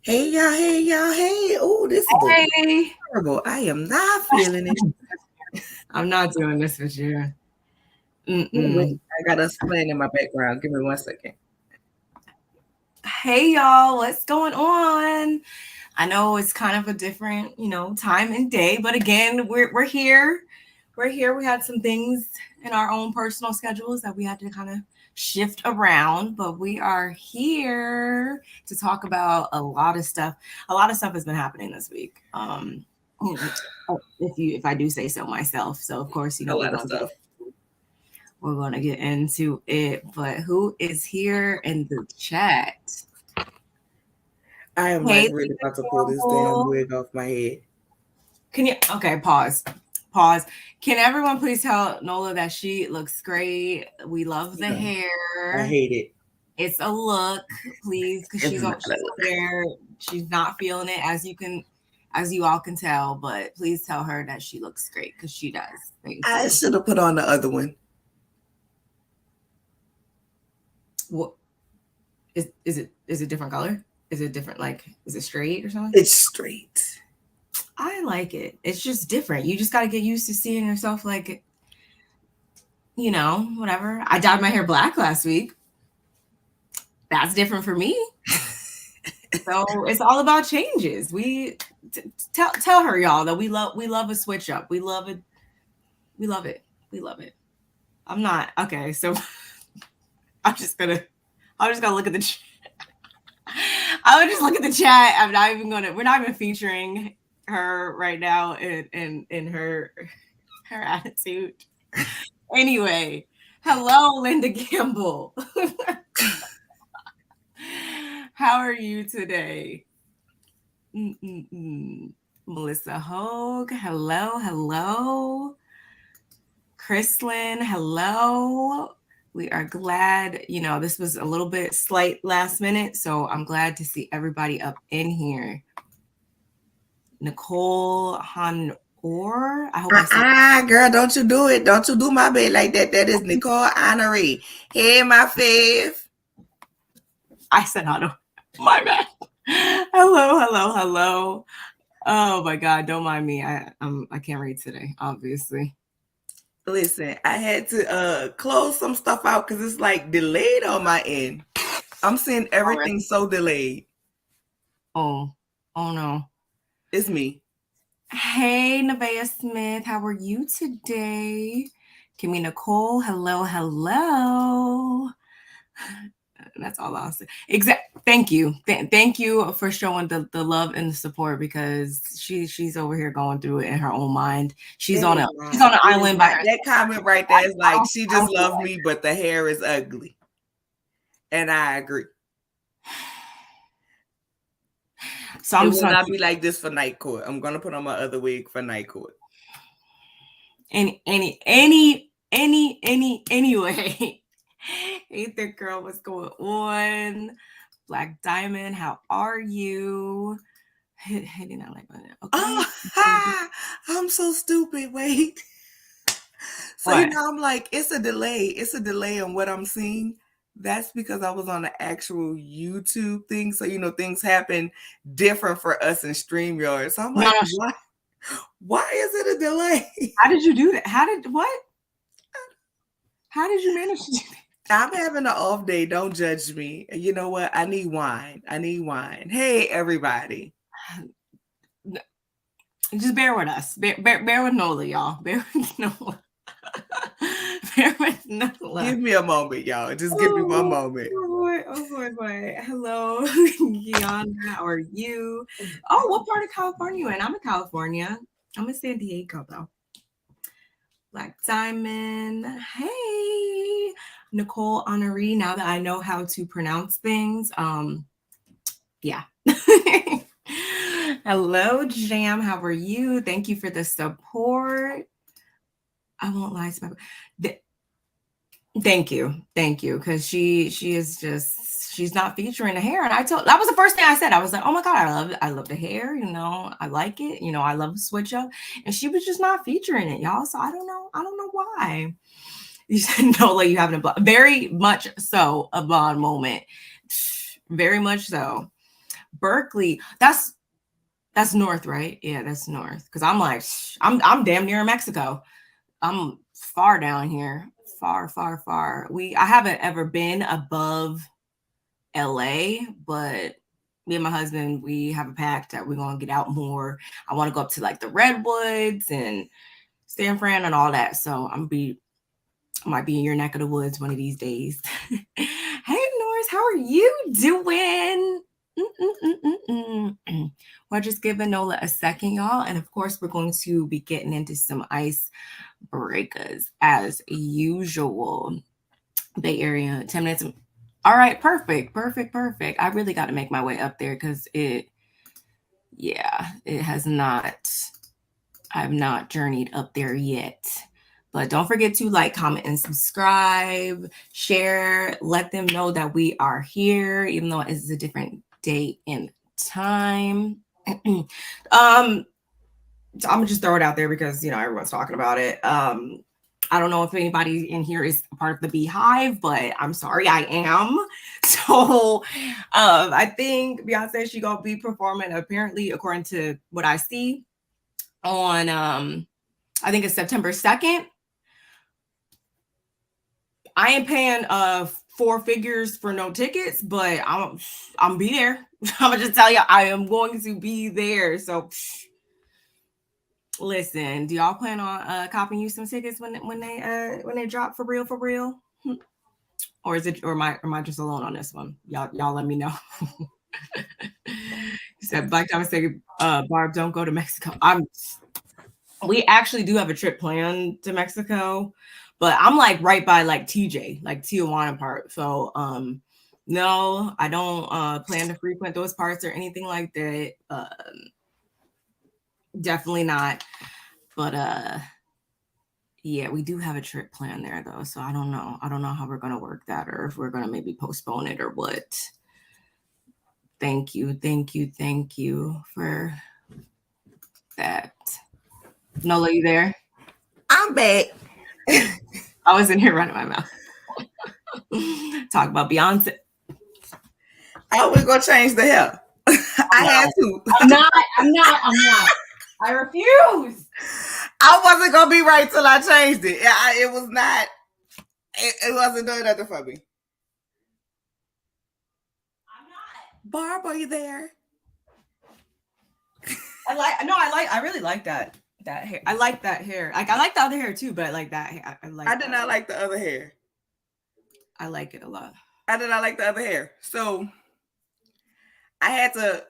Hey y'all, hey y'all, hey. Oh, this is going to be Hey, horrible. I am not feeling it. I'm not doing this with you. Wait, I got us playing in my background. Give me 1 second. Hey, y'all, what's going on? I know it's kind of a different, time and day, but again, we're here. We're here. We had some things in our own personal schedules that we had to kind of shift around, but we are here to talk about a lot of stuff. A lot of stuff has been happening this week. If I do say so myself. So of course, A lot of stuff. we're gonna get into it. But who is here in the chat? I am Hey, like really about to pull this damn wig off my head. Can you? Okay, pause. Pause. Can everyone please tell Nola that she looks great? We love the hair. I hate it. It's a look, please, because It's not a look. there. She's not feeling it, as you all can tell. But please tell her that she looks great because she does. Thank I you. should have put on the other one. What is it? Is it different color? Is it different? Like, is it straight or something? It's straight. I like it. It's just different. You just got to get used to seeing yourself like, whatever. I dyed my hair black last week. That's different for me. So it's all about changes. We tell her, y'all, that we love a switch up. We love it. We love it. We love it. I'm not okay. So I'm just gonna look at the. I would just look at the chat. I'm not even gonna. We're not even featuring her right now in her attitude. Anyway, hello, Linda Campbell. How are you today? Melissa Hogue, hello. Chrislyn, hello. We are glad, this was a little bit slight last minute, so I'm glad to see everybody up in here. Nicole Honor, I hope I said girl, don't you do it. Don't you do my bed like that. That is Nicole Honoré. Hey, my fave. I said Honor. My bad. Hello. Oh my God, don't mind me. I can't read today, obviously. Listen, I had to close some stuff out because it's like delayed on my end. I'm seeing everything so delayed. Oh no. It's me. Hey, Nevaeh Smith, how are you today? Kimmy Nicole, hello. That's all I'll say. Thank you. Thank you for showing the love and the support because she's over here going through it in her own mind. She's on an island by herself. That comment right there is like she just loved me, but the hair is ugly. And I agree. So I'm gonna not be like this for night court. I'm gonna put on my other wig for night court. Anyway. Hey there, girl. What's going on? Black Diamond, how are you? Hitting that like button. Okay. Oh, I'm so stupid. Wait. So I'm like, it's a delay. It's a delay on what I'm seeing. That's because I was on the actual YouTube thing. So things happen different for us in StreamYard. So I'm like, why is it a delay? How did you do that? How did you manage to do that? I'm having an off day. Don't judge me. You know what? I need wine. Hey, everybody. Just bear with us. Bear with Nola, y'all. Bear with Nola. Give me a moment, y'all. Just give me one moment. Oh boy. Hello, Gianna. How are you? Oh, what part of California are you in? I'm in California. I'm in San Diego, though. Black Diamond. Hey, Nicole Honoré. Now that I know how to pronounce things, yeah. Hello, Jam. How are you? Thank you for the support. I won't lie to my. Thank you, because she is just she's not featuring the hair, and that was the first thing I said. I was like, oh my God, I love the hair. I like it. I love the switch up, and she was just not featuring it, y'all. So I don't know why. You said Nola, you having a very much so a blonde moment, very much so. Berkeley. That's north, right? Yeah, that's north. Because I'm like, I'm damn near Mexico. I'm far down here. Far. I haven't ever been above LA, but me and my husband, we have a pact that we're gonna get out more. I want to go up to like the Redwoods and San Fran and all that. So I might be in your neck of the woods one of these days. Hey Norris, how are you doing? We're just giving Nola a second, y'all. And of course, we're going to be getting into some ice breakers as usual. Bay Area, 10 minutes. All right, perfect. I really got to make my way up there because it has not, I've not journeyed up there yet. But don't forget to like, comment, and subscribe, share, let them know that we are here, even though it's a different date and time. So I'm gonna just throw it out there because everyone's talking about it. I don't know if anybody in here is a part of the Beehive, but I'm sorry, I am. So I think Beyonce, she gonna be performing, apparently, according to what I see, on I think it's September 2nd. I ain't paying 4 figures for no tickets, but I'm be there. I'm gonna just tell you, I am going to be there. So listen, do y'all plan on copying you some tickets when they drop for real? Or is it, or am I just alone on this one? Y'all let me know. He said Black Diamond say, Barb, don't go to Mexico. We actually do have a trip planned to Mexico, but I'm like right by like TJ, like Tijuana part. So no, I don't plan to frequent those parts or anything like that. Definitely not. But yeah, we do have a trip planned there though. So I don't know how we're gonna work that, or if we're gonna maybe postpone it or what. Thank you for that. Nola, you there? I'm back. I was in here running my mouth. Talk about Beyonce. I was gonna change the hair. I had to. I'm not. I refuse. I wasn't gonna be right till I changed it. It was not. It wasn't doing nothing for me. I'm not. Barb, are you there? I really like that hair. I like that hair. Like, I like the other hair too, but I like that hair. I did not like the other hair. I like it a lot. I did not like the other hair. So I had to.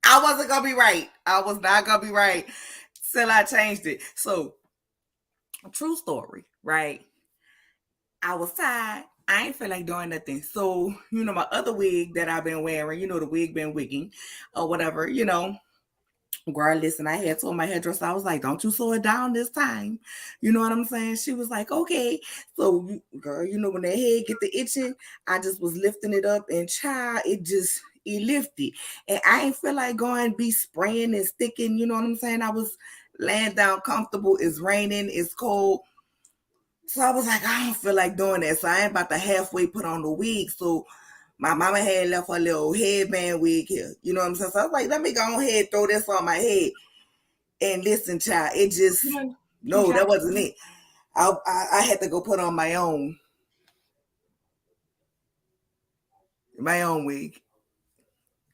I wasn't gonna be right. I was not gonna be right till I changed it. So, true story, right? I was tired. I ain't feel like doing nothing. So, my other wig that I've been wearing, the wig been wigging or whatever, girl, listen, I had told my hairdresser, I was like, don't you slow it down this time. You know what I'm saying? She was like, okay. So, girl, when that head get the itching, I just was lifting it up, and child, it lifted. And I ain't feel like going be spraying and sticking, you know what I'm saying? I was laying down comfortable. It's raining, it's cold. So I was like, I don't feel like doing that. So I ain't about to halfway put on the wig. So my mama had left her little headband wig here. You know what I'm saying? So I was like, let me go ahead, throw this on my head. And listen, child, it just, no, that wasn't it. I had to go put on my own wig.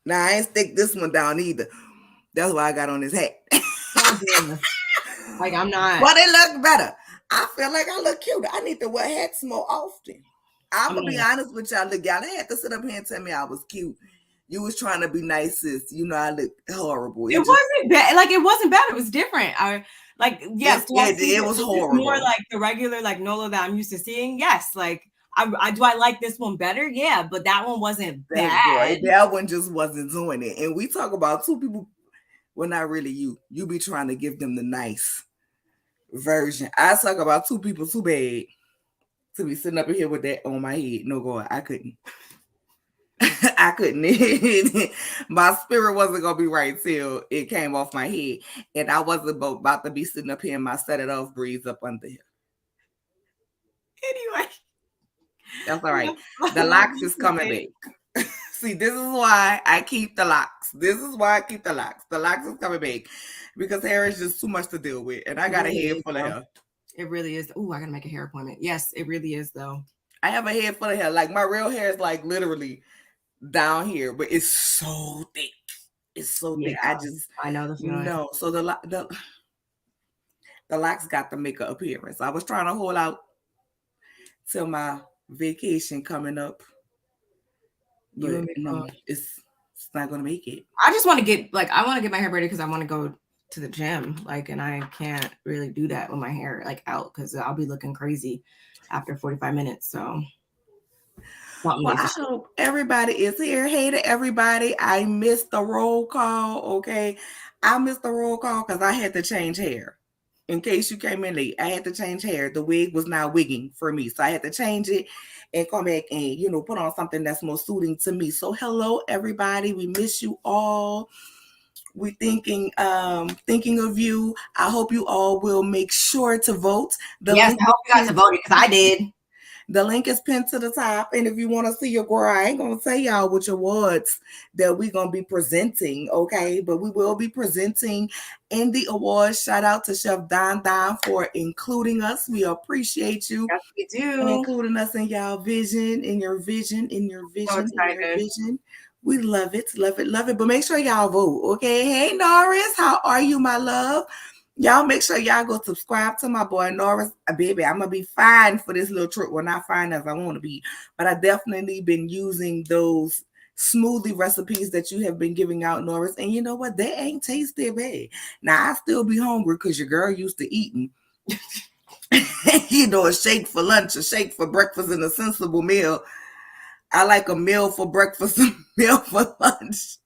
Now, I ain't stick this one down either. That's why I got on this hat. Like, I'm not. But it looked better. I feel like I look cute. I need to wear hats more often. I'm going to be honest with y'all. Look, y'all had to sit up here and tell me I was cute. You was trying to be nice, sis. I look horrible. It wasn't bad. Like, it wasn't bad. It was different. Yes, it was horrible. More like the regular, like, Nola that I'm used to seeing. Yes, like, I like this one better? Yeah, but that one wasn't bad. That one just wasn't doing it. And we talk about two people. Well, not really you. You be trying to give them the nice version. I talk about two people too bad to be sitting up here with that on my head. No, God, I couldn't. I couldn't. My spirit wasn't gonna be right till it came off my head, and I wasn't about to be sitting up here in my set it off breeze up under here. Anyway, that's all right. The locks is coming back. See, this is why I keep the locks. This is why I keep the locks. The locks is coming back because hair is just too much to deal with, and I got a head full of hair. It really is. Oh, I gotta make a hair appointment. Yes, it really is though. I have a head full of hair. Like my real hair is like literally down here, but it's so thick. It's so thick. I know the feeling. No. So the locks got to make an appearance. I was trying to hold out till my vacation coming up, but no, it's not gonna make it. I just want to get I want to get my hair braided because I want to go to the gym, and I can't really do that with my hair out because I'll be looking crazy after 45 minutes. So well, I hope everybody is here. Hey to everybody. I missed the roll call. Okay. I missed the roll call because I had to change hair. In case you came in late, I had to change hair. The wig was not wigging for me. So I had to change it and come back and, put on something that's more suiting to me. So hello, everybody. We miss you all. We're thinking of you. I hope you all will make sure to vote. Yes, I hope you guys voted because I did. The link is pinned to the top. And if you want to see your girl, I ain't going to tell y'all which awards that we're going to be presenting, okay? But we will be presenting in the awards. Shout out to Chef Don for including us. We appreciate you. Yes, we do. Including us in y'all vision, in your vision, in your vision, in your vision. We love it, love it, love it. But make sure y'all vote, okay? Hey, Norris, how are you, my love? Y'all make sure y'all go subscribe to my boy Norris. Baby, I'm going to be fine for this little trip. Well, not fine as I want to be. But I definitely been using those smoothie recipes that you have been giving out, Norris. And you know what? They ain't tasted bad. Now, I still be hungry because your girl used to eating. A shake for lunch, a shake for breakfast, and a sensible meal. I like a meal for breakfast, a meal for lunch,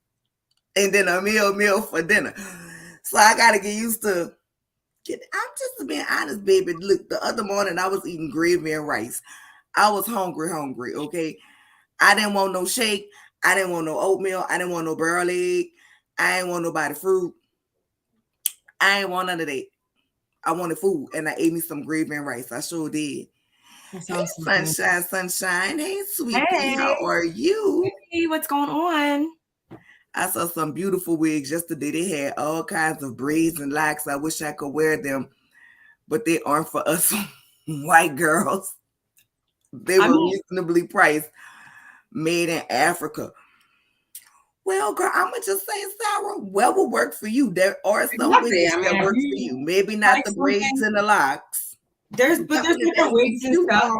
and then a meal for dinner. So I got to get used to I'm just being honest, baby. Look, the other morning I was eating gravy and rice. I was hungry, okay? I didn't want no shake. I didn't want no oatmeal. I didn't want no barrel egg. I ain't want nobody fruit. I ain't want none of that. I wanted food, and I ate me some gravy and rice. I sure did. Hey, sunshine. Hey, sweetie. Hey. How are you? Hey, what's going on? I saw some beautiful wigs yesterday. They had all kinds of braids and locks. I wish I could wear them, but they aren't for us white girls. They were reasonably priced, made in Africa. Well, girl, I'm going to just say, Sarah, what will work for you? There are some wigs that work for you. Maybe not the braids and the locks. There's different wigs and stuff.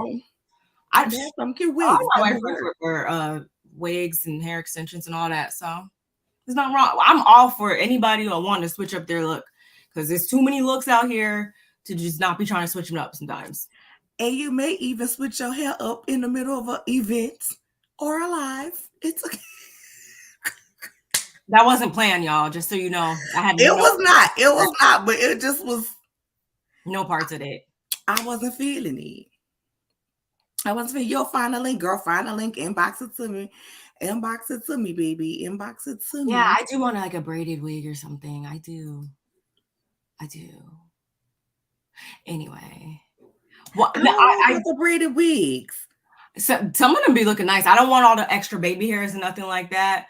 I have some cute wigs. I wear wigs and hair extensions and all that, so it's not wrong. I'm all for anybody who want to switch up their look because there's too many looks out here to just not be trying to switch them up sometimes. And you may even switch your hair up in the middle of an event or a live. It's okay. That wasn't planned, y'all. Just so you know, It was not, but it just was no parts of it. I wasn't feeling it. You'll find a link, girl. Find a link. Inbox it to me. Inbox it to me, baby. Inbox it to me. Yeah, I do want a braided wig or something. I do. Anyway. Well, I the braided wigs. So some of them be looking nice. I don't want all the extra baby hairs and nothing like that.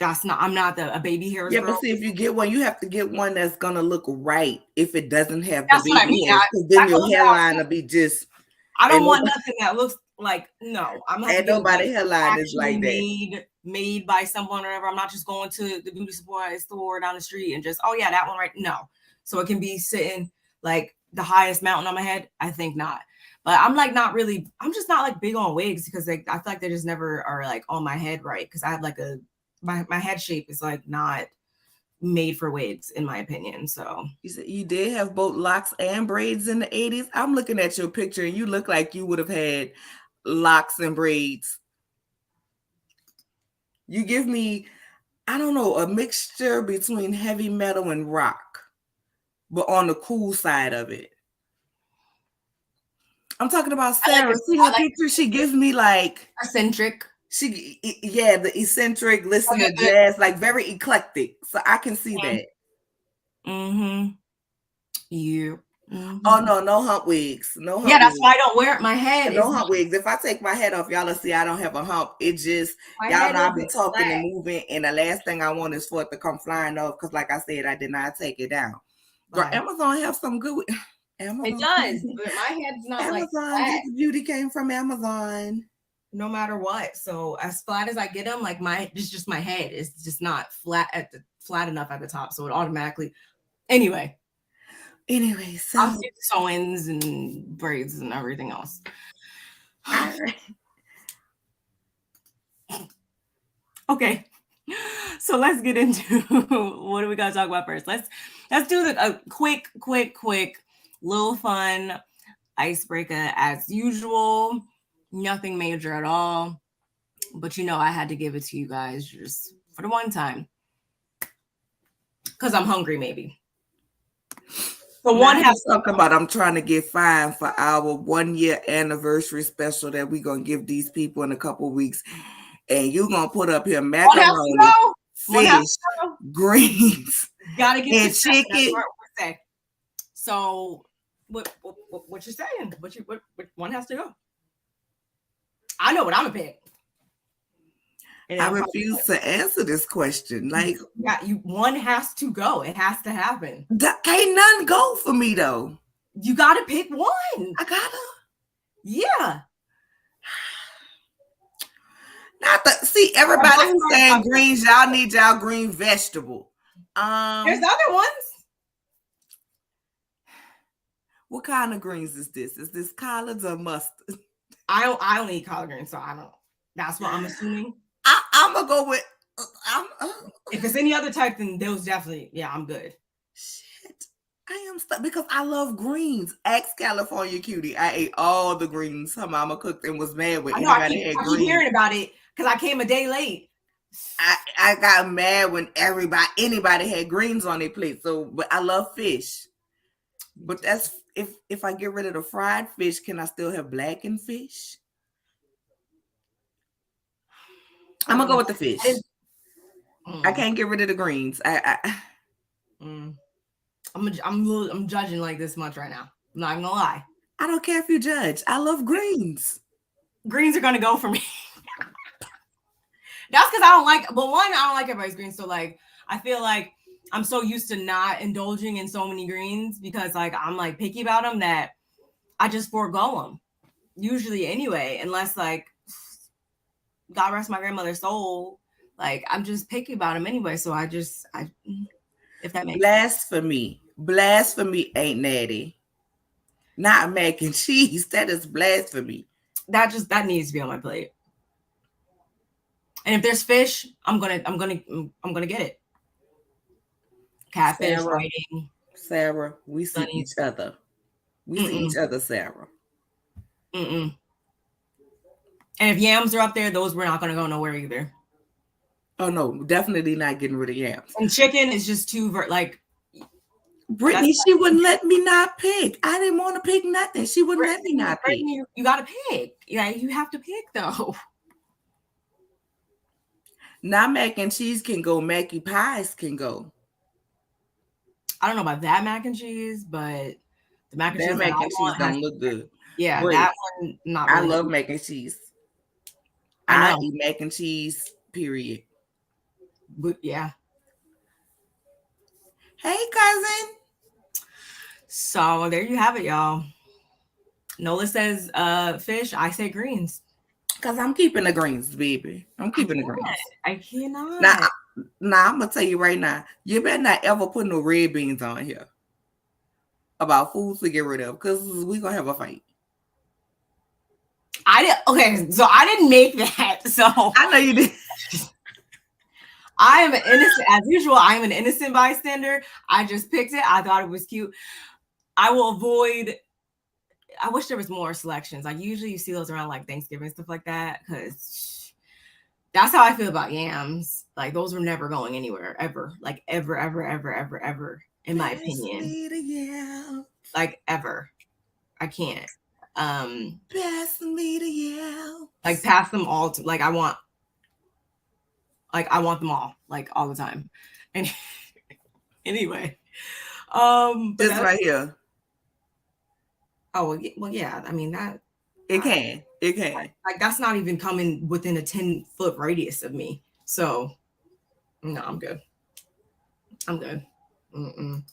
I'm not a baby hair. Yeah, girl. But see, if you get one, you have to get one that's gonna look right. If it doesn't have the baby hairs, because then your hairline will be just. I don't want nothing that looks like I'm not. And nobody hairline is like that. Made by someone or whatever. I'm not just going to the beauty supply store down the street and just that one right. No, so it can be sitting like the highest mountain on my head. I think not. But I'm not really. I'm just not big on wigs because I feel like they just never are on my head right because I have my head shape is not made for wigs in my opinion. So you said you did have both locks and braids in the 80s. I'm looking at your picture and you look like you would have had locks and braids. You give me, I don't know, a mixture between heavy metal and rock, but on the cool side of it. I'm talking about Sarah. See her picture? She gives me eccentric. The eccentric, listen to jazz, very eclectic. So I can see that. Mm-hmm. Yeah. Mm-hmm. Oh no hump wigs. No hump Yeah, that's wigs. why I don't wear it. My head No is hump wigs. If I take my head off, y'all will see I don't have a hump. It just my y'all head know I be isn't talking flat. and moving, and the last thing I want is for it to come flying off. Because, like I said, I did not take it down. Girl, Right. Amazon have some good. Amazon. It does, but my head's not like Amazon. flat. This beauty came from Amazon. No matter what. So as flat as I get them, like it's just my head is just not flat enough at the top. So it automatically. Anyway, so I'll do sew-ins and braids and everything else. Okay, so let's get into what do we gotta talk about first. Let's do a quick little fun icebreaker as usual. Nothing major at all, but I had to give it to you guys just for the one time because I'm hungry, maybe. So one has talking about I'm trying to get fined for our 1 year anniversary special that we're gonna give these people in a couple of weeks, and you're gonna put up here macaroni, fish, greens, gotta get and chicken. So what you're saying? What one has to go? I know what I'm gonna pick. I refuse to answer this question. Like, one has to go. It has to happen. Ain't none go for me though. You gotta pick one. I gotta. Yeah. Not the see everybody who's saying greens. Y'all need y'all green vegetable. There's other ones. What kind of greens is this? Is this collards or mustard? I don't eat collard greens, so I don't. That's what I'm assuming. I'm gonna go with. If it's any other type, then those definitely. Yeah, I'm good. Shit, I am stuck because I love greens. Ask California Cutie. I ate all the greens her mama cooked and was mad with anybody had greens. I keep hearing about it because I came a day late. I got mad when anybody had greens on their plate. So, but I love fish. But that's if I get rid of the fried fish, can I still have blackened fish? I'm gonna go with the fish. I can't get rid of the greens. I'm judging like this much right now. I'm not gonna lie. I don't care if you judge. I love greens. Greens are gonna go for me. That's because I don't like. But one, I don't like everybody's greens. So like, I feel like I'm so used to not indulging in so many greens because like I'm like picky about them that I just forego them. Usually anyway, unless like God rest my grandmother's soul, like I'm just picky about them anyway. So I if that makes blasphemy. Sense. Blasphemy ain't natty. Not mac and cheese. That is blasphemy. That needs to be on my plate. And if there's fish, I'm gonna get it. Catfish, whiting. Sarah, we see each other. We see each other, Sarah. And if yams are up there, those we're not gonna go nowhere either. Oh no, definitely not getting rid of yams. And chicken is just too like. Brittany, she wouldn't let me not pick. I didn't want to pick nothing. She wouldn't let me not pick. You gotta pick. Yeah, you have to pick though. Now mac and cheese can go. Mackie pies can go. I don't know about that mac and cheese, but the mac and cheese don't look good. Yeah, but that one not. Really I love mac and cheese. I eat mac and cheese. Period. But yeah. Hey, cousin. So there you have it, y'all. Nola says fish. I say greens. Because I'm keeping the greens, baby. I'm keeping the greens. I cannot. Now, I'm going to tell you right now, you better not ever put no red beans on here about foods to get rid of because we're going to have a fight. Okay, so I didn't make that. So I know you did. I am an innocent, as usual. I am an innocent bystander. I just picked it. I thought it was cute. I will avoid. I wish there was more selections. Like usually you see those around like Thanksgiving, stuff like that, because that's how I feel about yams. Like those were never going anywhere, ever. Like ever, in my opinion. Like ever. I can't. Pass me the yams. Like pass them all to I want them all, like all the time. And anyway. This right here. Oh, well, yeah. I mean that. It can. It can. Like that's not even coming within a 10-foot radius of me. So no, I'm good. I'm good. Mm-mm.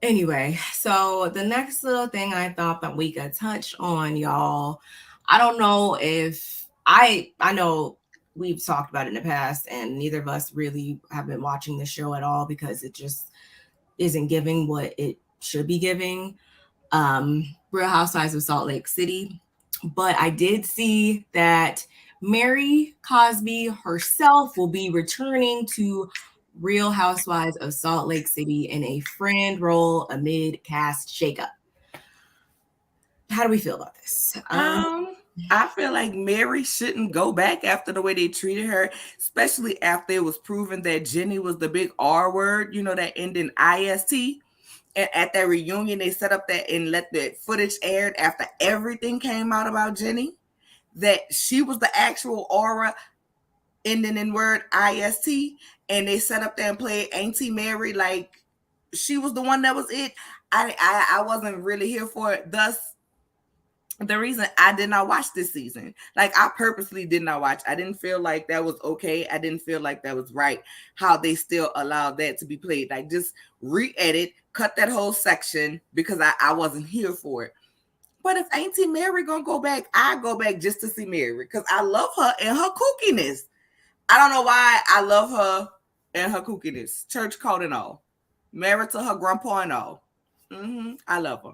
Anyway, so the next little thing I thought that we could touch on, y'all. I don't know if I know we've talked about it in the past, and neither of us really have been watching the show at all because it just isn't giving what it should be giving. Real Housewives of Salt Lake City. But I did see that Mary Cosby herself will be returning to Real Housewives of Salt Lake City in a friend role amid cast shakeup. How do we feel about this? I feel like Mary shouldn't go back after the way they treated her, especially after it was proven that Jenny was the big R word, that ending IST. And at that reunion, they set up that and let the footage aired after everything came out about Jenny, that she was the actual aura ending in word IST. And they set up there and played Auntie Mary like she was the one that was it. I wasn't really here for it. Thus, the reason I did not watch this season, like I purposely did not watch. I didn't feel like that was okay. I didn't feel like that was right. How they still allowed that to be played. Like just re-edit, cut that whole section because I wasn't here for it. But if Auntie Mary gonna go back, I go back just to see Mary because I love her and her kookiness. I don't know why I love her and her kookiness. Church code and all. Married to her grandpa and all. I love her.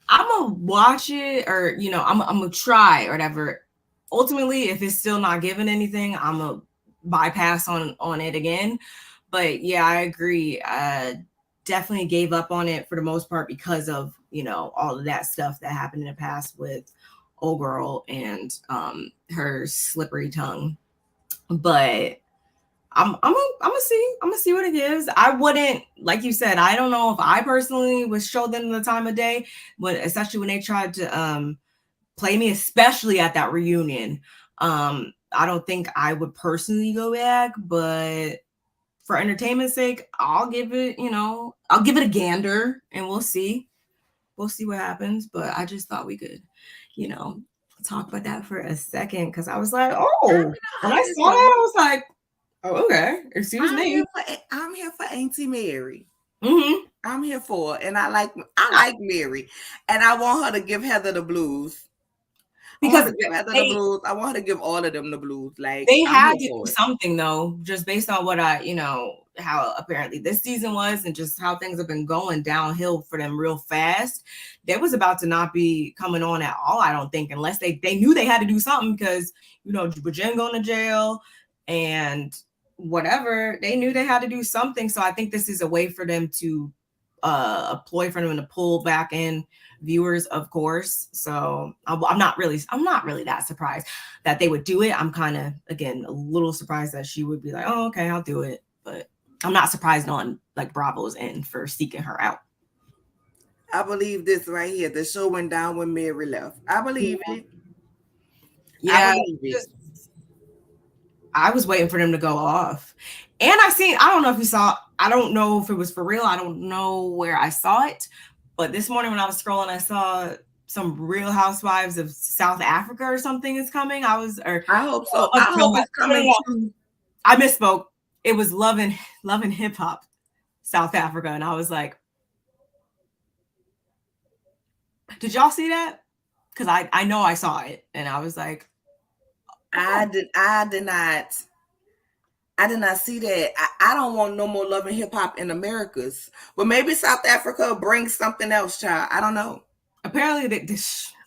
I'm gonna watch it, or I'm gonna try or whatever. Ultimately, if it's still not giving anything, I'm gonna bypass on it again. But yeah, I agree. Definitely gave up on it for the most part because of all of that stuff that happened in the past with old girl and her slippery tongue. But I'm gonna see what it gives. I wouldn't, like you said, I don't know if I personally would show them the time of day, but especially when they tried to play me, especially at that reunion. I don't think I would personally go back, but for entertainment's sake, I'll give it a gander and we'll see. We'll see what happens. But I just thought we could, talk about that for a second because I was like, oh, when I saw that, I was like, oh, okay. Excuse me. I'm here for Auntie Mary. Mm-hmm. I'm here for it. And I like Mary. And I want her to give Heather the blues. Because I want her to give all of them the blues. Like they had to do something though, just based on what how apparently this season was and just how things have been going downhill for them real fast. They was about to not be coming on at all, I don't think, unless they knew they had to do something because Jen going to jail and whatever. They knew they had to do something. So I think this is a way for them to a ploy for them to pull back in viewers, of course. So I'm not really that surprised that they would do it. I'm kind of, again, a little surprised that she would be like, oh, okay, I'll do it. But I'm not surprised on like Bravo's end for seeking her out. I believe this right here. The show went down when Mary left. I believe it. Yeah, I was waiting for them to go off. And I don't know if you saw, I don't know if it was for real. I don't know where I saw it. But this morning when I was scrolling, I saw some Real Housewives of South Africa or something is coming. I hope so. I hope it's coming too. I misspoke. It was Love and Hip Hop South Africa. And I was like, did y'all see that? Because I know I saw it. And I was like, I did not see that. I don't want no more Love and Hip Hop in Americas. But maybe South Africa brings something else, child. I don't know. Apparently,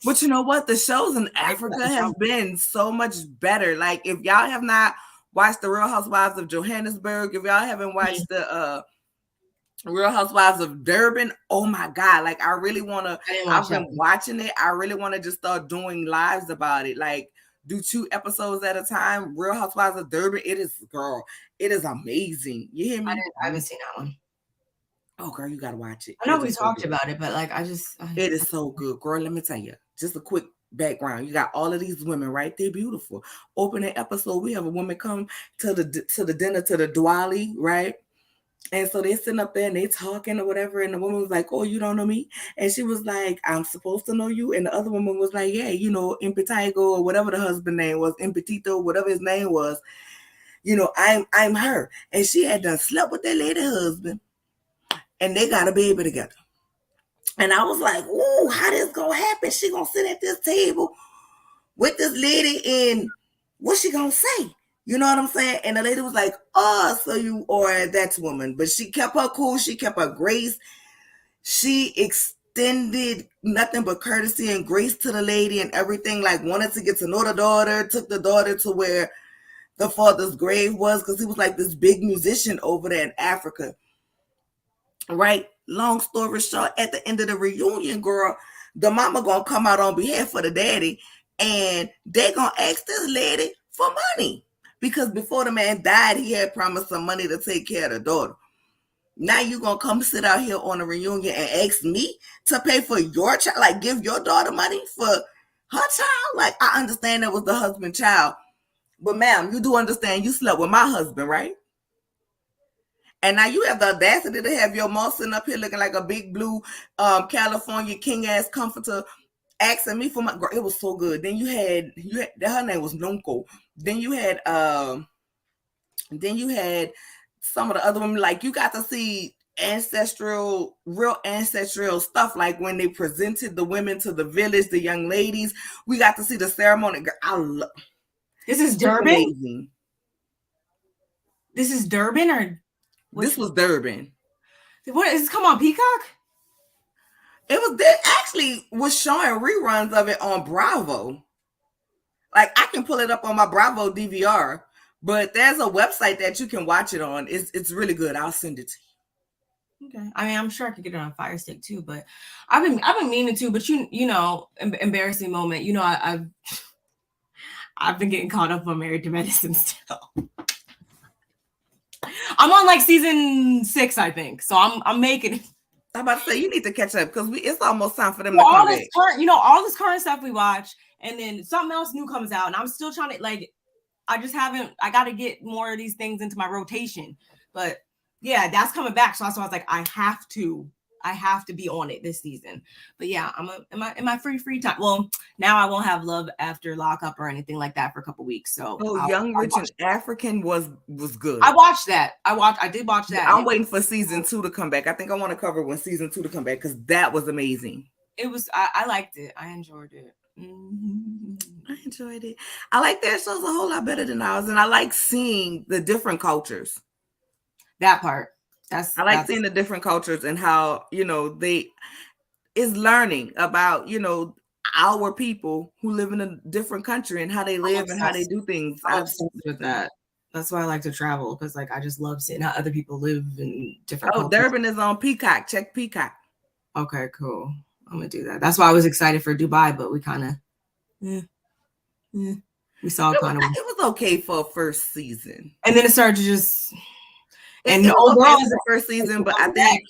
but you know what? The shows in Africa have been so much better. Like if y'all have not watched the Real Housewives of Johannesburg, if y'all haven't watched the Real Housewives of Durban, oh my God! Like I really want to. I've been watching it. I really want to just start doing lives about it. Like do 2 episodes at a time. Real Housewives of Durban. It is amazing. You hear me? I haven't seen that one. Oh, girl, you gotta watch it. I know we talked about it, but like it is so good, girl. Let me tell you, just a quick background. You got all of these women, right? They're beautiful. Opening episode, we have a woman come to the dinner to the Diwali, right? And so they sitting up there and they talking or whatever. And the woman was like, oh, you don't know me? And she was like, I'm supposed to know you. And the other woman was like, yeah, you know, Impetigo or whatever the husband name was, Impetito, whatever his name was. You know, I'm her. And she had done slept with that lady husband. And they got a baby together. And I was like, ooh, how this gonna happen? She gonna sit at this table with this lady and what's she gonna say? You know what I'm saying? And the lady was like, oh, so you are that woman. But she kept her cool. She kept her grace. She extended nothing but courtesy and grace to the lady and everything. Like, wanted to get to know the daughter, took the daughter to where the father's grave was, because he was like this big musician over there in Africa. Right? Long story short, at the end of the reunion, girl, the mama gonna come out on behalf of the daddy, and they gonna ask this lady for money. Because before the man died, he had promised some money to take care of the daughter. Now you gonna come sit out here on a reunion and ask me to pay for your child, like give your daughter money for her child? Like, I understand that was the husband child, but ma'am, you do understand you slept with my husband, right? And now you have the audacity to have your mom sitting up here looking like a big blue California king ass comforter asking me for my girl. It was so good. Then you had her name was Nonko. Then you had some of the other women. Like, you got to see real ancestral stuff. Like when they presented the women to the village, the young ladies, we got to see the ceremony. Girl, this is Durban. Amazing. This is Durban or this was Durban. What is this come on Peacock? It was there actually was showing reruns of it on Bravo. Like, I can pull it up on my Bravo DVR, but there's a website that you can watch it on. It's really good. I'll send it to you. Okay. I mean, I'm sure I could get it on Fire Stick too, but I've been meaning to. But you know, embarrassing moment. You know, I've been getting caught up on Married to Medicine still. I'm on like season 6, I think. So I'm making it. I'm about to say you need to catch up because it's almost time for them to come back. All this current stuff we watch, and then something else new comes out, and I'm still trying to I got to get more of these things into my rotation. But yeah, that's coming back. So that's why I was like, I have to be on it this season. But yeah, in my free time. Well, now I won't have Love After Lockup or anything like that for a couple weeks. So Young Rich and African was good. I watched that. I did watch that. I'm waiting for season 2 to come back. I think I want to cover when season 2 to come back because that was amazing. It was. I liked it. I enjoyed it. Mm-hmm. I enjoyed it. I like their shows a whole lot better than ours, and I like seeing the different cultures. That part. I like seeing the different cultures and how, you know, they is learning about, you know, our people who live in a different country and how they live and how they do things. I'm obsessed with that. That's why I like to travel, because like I just love seeing how other people live in different cultures. Durban is on Peacock. Check Peacock. Okay, cool. I'm gonna do that. That's why I was excited for Dubai, but we kind of we saw it was okay for a first season. And then it started to just and overall is the first season, but I think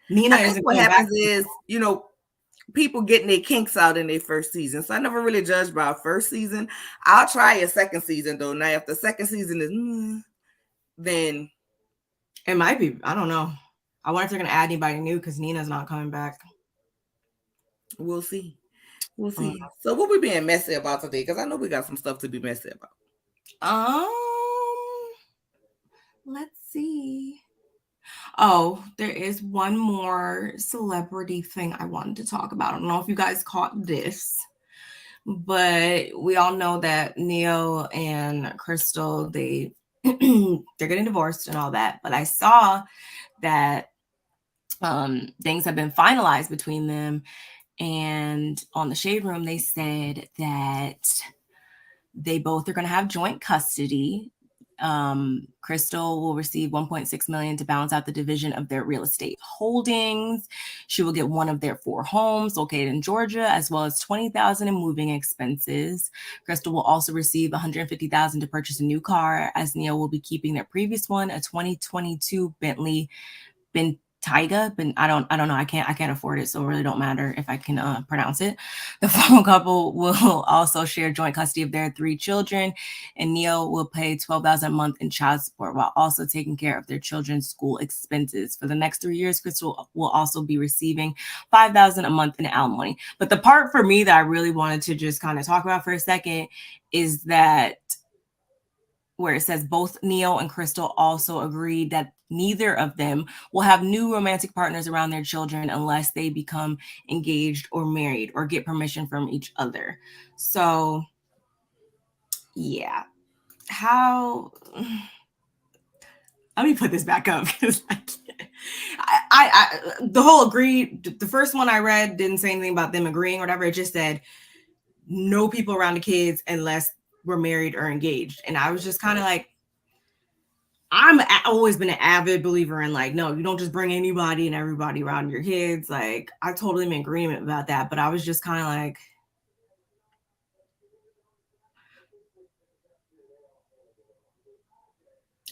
Nina what happens is, you know, people getting their kinks out in their first season. So I never really judged by a first season. I'll try a second season though. Now, if the second season is then it might be. I don't know. I wonder if they're gonna add anybody new because Nina's not coming back. We'll see. We'll see. So what we being messy about today? Because I know we got some stuff to be messy about. Let's see. Oh, there is one more celebrity thing I wanted to talk about. I don't know if you guys caught this, but we all know that Neo and Crystal, they're getting divorced and all that. But I saw that things have been finalized between them. And on the Shade Room, they said that they both are going to have joint custody. Crystal will receive $1.6 million to balance out the division of their real estate holdings. She will get one of their 4 homes located in Georgia, as well as $20,000 in moving expenses. Crystal will also receive $150,000 to purchase a new car, as Neil will be keeping their previous one, a 2022 Bentley Tyga, but I don't know. I can't afford it, so it really don't matter if I can pronounce it. The former couple will also share joint custody of their 3 children, and Neo will pay $12,000 a month in child support while also taking care of their children's school expenses. For the next 3 years, Crystal will also be receiving $5,000 a month in alimony. But the part for me that I really wanted to just kind of talk about for a second is that where it says both Neo and Crystal also agreed that neither of them will have new romantic partners around their children unless they become engaged or married or get permission from each other. So, yeah. How let me put this back up because I the whole agree. The first one I read didn't say anything about them agreeing or whatever. It just said no people around the kids unless we're married or engaged. And I was just kind of like, I've always been an avid believer in like, no, you don't just bring anybody and everybody around your kids. Like, I totally am in agreement about that. But I was just kind of like,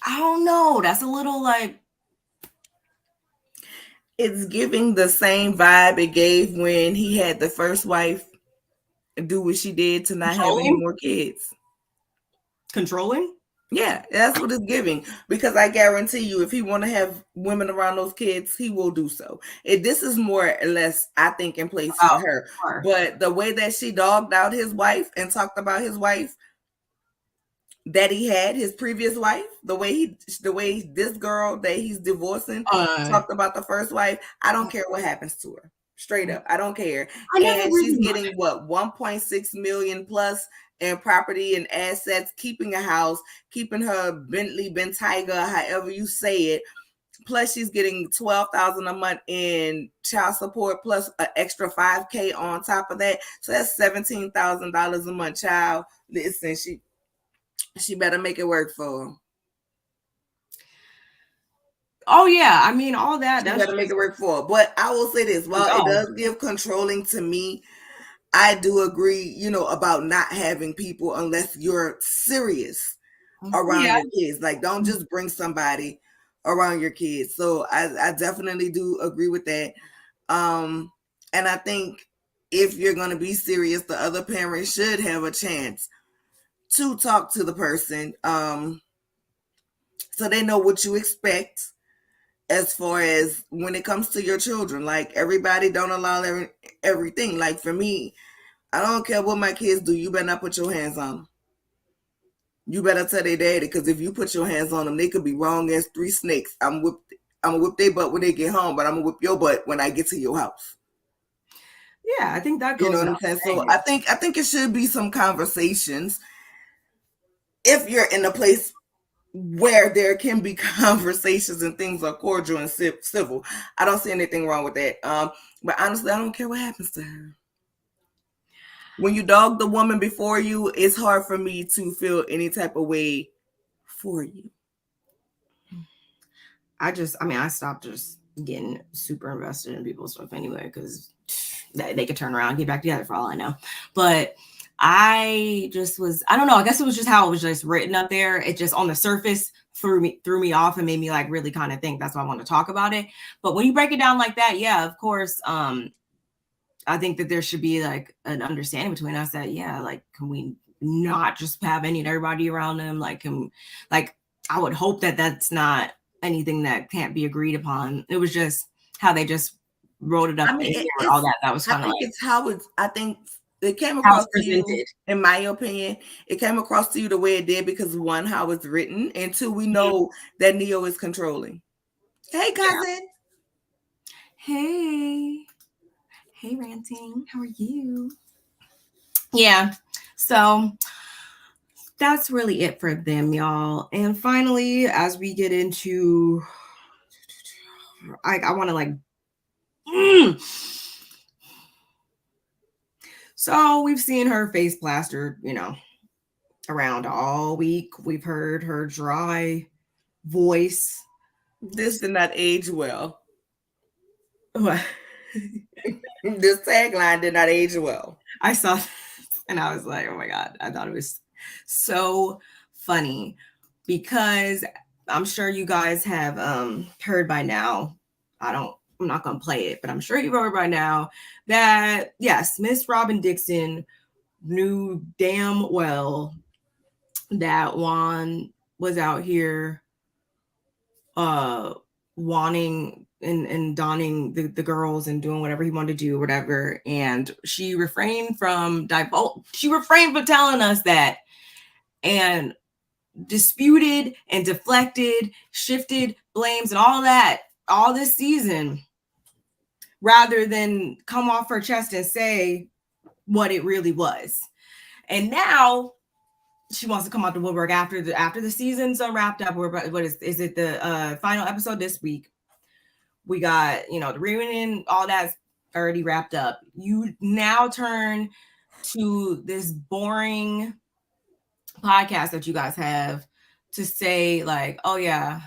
I don't know. That's a little like, it's giving the same vibe it gave when he had the first wife do what she did to not have any more kids. Controlling? Yeah, that's what it's giving. Because I guarantee you, if he want to have women around those kids, he will do so. This is more or less, I think, in place for her. Sure. But the way that she dogged out his wife and talked about his wife that he had, his previous wife, the way this girl that he's divorcing talked about the first wife, I don't care what happens to her. Straight up, I don't care. And she's getting what, 1.6 million plus in property and assets, keeping a house, keeping her Bentley, Bentayga, however you say it. Plus, she's getting $12,000 a month in child support, plus an extra $5,000 on top of that. So that's $17,000 a month. Child, listen, she better make it work for her. Oh yeah, I mean all that. She better make it work for her. But I will say this: while it does give controlling to me, I do agree, about not having people unless you're serious around your kids. Like, don't just bring somebody around your kids. So I definitely do agree with that. And I think if you're going to be serious, the other parent should have a chance to talk to the person, so they know what you expect as far as when it comes to your children. Like, everybody don't allow everything. Like, for me, I don't care what my kids do. You better not put your hands on them. You better tell their daddy, because if you put your hands on them, they could be wrong as 3 snakes. I'm gonna whip their butt when they get home, but I'm gonna whip your butt when I get to your house. Yeah, I think that goes. You know what I'm saying? So I think it should be some conversations if you're in a place where there can be conversations and things are cordial and civil. I don't see anything wrong with that. But honestly, I don't care what happens to her. When you dog the woman before you, it's hard for me to feel any type of way for you. I stopped just getting super invested in people's stuff anyway, because they could turn around and get back together for all I know. But I don't know. I guess it was just how it was just written up there. It just on the surface threw me off and made me like really kind of think. That's why I want to talk about it. But when you break it down like that, yeah, of course, I think that there should be like an understanding between us that, yeah, like, can we not just have any and everybody around them? Like, I would hope that that's not anything that can't be agreed upon. It was just how they just wrote it up. All that was kind of like, it's how it's, I think it came across to you, in my opinion, it came across to you the way it did because, one, how it's written, and two, we know that Neo is controlling. Hey, cousin. Yeah. Hey, Ranting. How are you? Yeah. So that's really it for them, y'all. And finally, as we get into, I want to like, So we've seen her face plastered, around all week. We've heard her dry voice. This did not age well. What? This tagline did not age well. I saw this and I was like, oh my God. I thought it was so funny because I'm sure you guys have heard by now I'm not going to play it, but I'm sure you remember by now that, yes, Miss Robin Dixon knew damn well that Juan was out here wanting and donning the girls and doing whatever he wanted to do, whatever. And she refrained from telling us that, and disputed and deflected, shifted blames and all that all this season, rather than come off her chest and say what it really was. And now she wants to come out the woodwork after the season's wrapped up. What is it, the final episode this week? We got, the reunion, all that's already wrapped up. You now turn to this boring podcast that you guys have to say, like, oh yeah,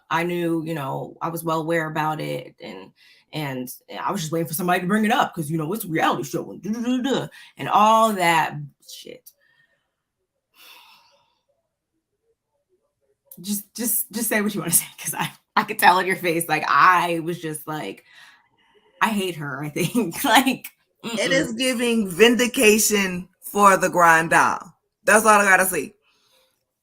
I knew, I was well aware about it, and I was just waiting for somebody to bring it up because it's a reality show and all that shit. Just say what you want to say, because I could tell on your face, like, I was just like, I hate her, I think. Like, it is giving vindication for the grind down. That's all I gotta say.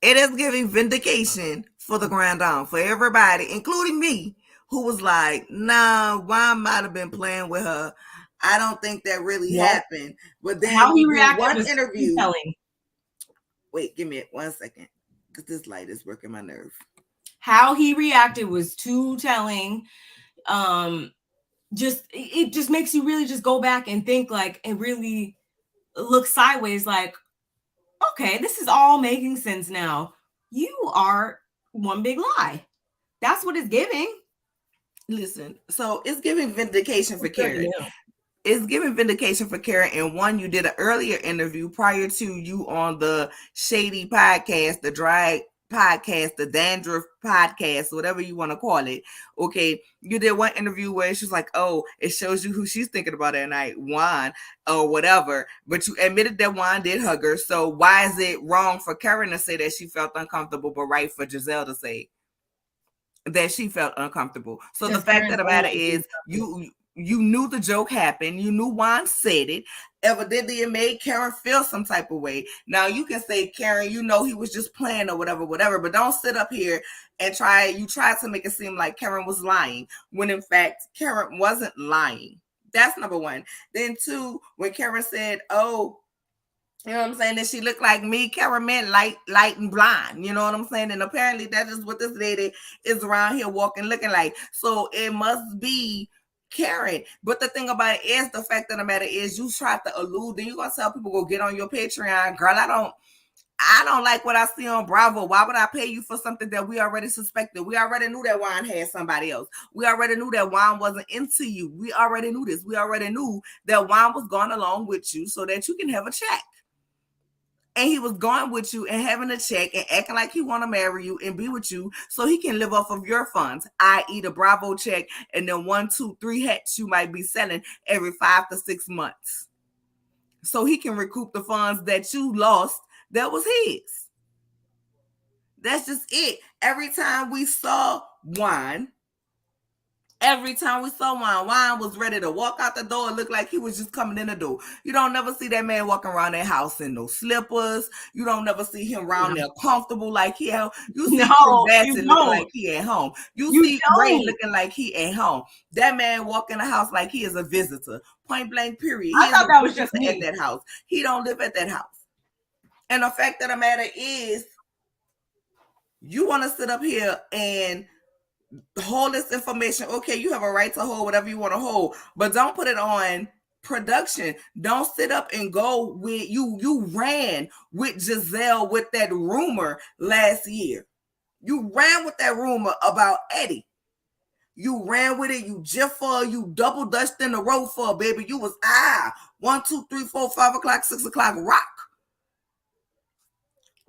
It is giving vindication for the grind down, for everybody, including me, who was like, nah, Juan might have been playing with her. I don't think that really happened. But then how he reacted one was interview. telling. Wait, give me 1 second, because this light is working my nerve. How he reacted was too telling. It just makes you really just go back and think, like, and really look sideways, like, okay, this is all making sense now. You are one big lie. That's what it's giving. Listen, so it's giving vindication for Karen. It's giving vindication for Karen. And one, you did an earlier interview prior to you on the Shady podcast, the Drag podcast, the Dandruff podcast, whatever you want to call it. Okay, you did one interview where she's like, oh, it shows you who she's thinking about at night, Juan or whatever. But you admitted that Juan did hug her. So why is it wrong for Karen to say that she felt uncomfortable, but right for Giselle to say that she felt uncomfortable? So the fact of the matter is, you knew the joke happened. You knew Juan said it. Evidently, it made Karen feel some type of way. Now, you can say, Karen, he was just playing or whatever, but don't sit up here and try to make it seem like Karen was lying, when in fact, Karen wasn't lying. That's number one. Then two, when Karen said, oh, you know what I'm saying, that she looked like me, Karen meant light and blind. You know what I'm saying? And apparently that is what this lady is around here walking looking like. So it must be Karen. But the thing about it is, the fact of the matter is, you tried to allude, then you're gonna tell people, go get on your Patreon. Girl, I don't like what I see on Bravo. Why would I pay you for something that we already suspected? We already knew that Juan had somebody else. We already knew that Juan wasn't into you. We already knew this. We already knew that Juan was going along with you so that you can have a check. And he was going with you and having a check and acting like he want to marry you and be with you so he can live off of your funds, i.e. the Bravo check and then 1, 2, 3 hats you might be selling every 5 to 6 months. So he can recoup the funds that you lost that was his. That's just it. Every time we saw Juan, Juan was ready to walk out the door. It looked like he was just coming in the door. You don't never see that man walking around that house in no slippers. You don't never see him around there comfortable like he at home. You see Bassett looking like he at home. You see Ray looking like he at home. That man walk in the house like he is a visitor. Point blank, period. I thought that was just at that house. He don't live at that house. And the fact of the matter is, you want to sit up here and hold this information. Okay, you have a right to hold whatever you want to hold, but don't put it on production. Don't sit up and go with you ran with Giselle with that rumor last year. You ran with that rumor about Eddie. You ran with it. You jiffer. You double dutched in the road for, baby. You was 1, 2, 3, 4, 5 o'clock, 6 o'clock rock.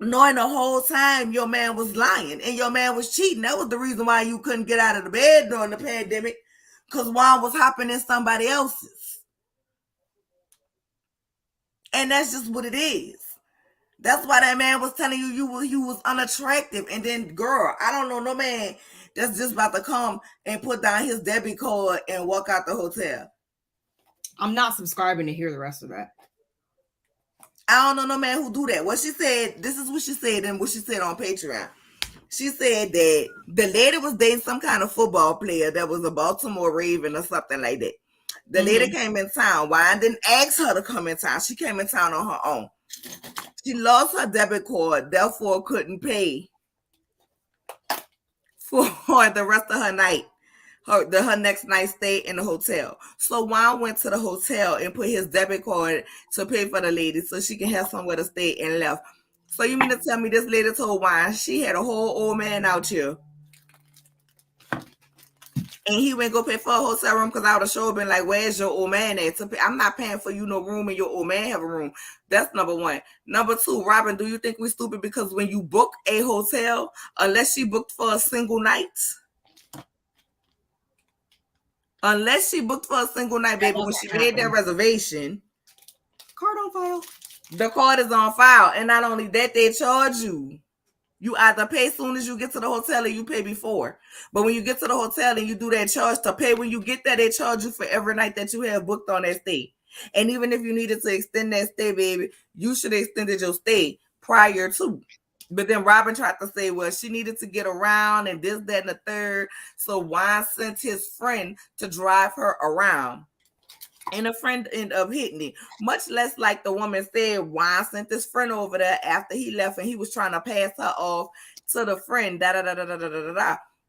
Knowing the whole time your man was lying and your man was cheating. That was the reason why you couldn't get out of the bed during the pandemic, because Juan was hopping in somebody else's. And that's just what it is. That's why that man was telling you you was unattractive. And then, girl, I don't know no man that's just about to come and put down his debit card and walk out the hotel. I'm not subscribing to hear the rest of that. I don't know no man who do that. What she said, this is what she said and what she said on Patreon. She said that the lady was dating some kind of football player that was a Baltimore Raven or something like that. The lady came in town. Why I didn't ask her to come in town? She came in town on her own. She lost her debit card, therefore couldn't pay for the rest of her night. Her next night stay in the hotel. So Juan went to the hotel and put his debit card to pay for the lady so she can have somewhere to stay and left. So you mean to tell me this lady told Juan she had a whole old man out here and he went go pay for a hotel room? Because I would have sure been like, where's your old man at? I'm not paying for you no room and your old man have a room. That's number one. Number two, Robin, do you think we're stupid? Because when you book a hotel, unless she booked for a single night, baby, when she made that reservation, card on file. The card is on file. And not only that, they charge you. You either pay as soon as you get to the hotel or you pay before. But when you get to the hotel and you do that charge to pay, when you get there, they charge you for every night that you have booked on that stay. And even if you needed to extend that stay, baby, you should have extended your stay prior to. But then Robin tried to say, well, she needed to get around and this, that, and the third. So Juan sent his friend to drive her around. And a friend ended up hitting it. Much less like the woman said, Juan sent this friend over there after he left and he was trying to pass her off to the friend.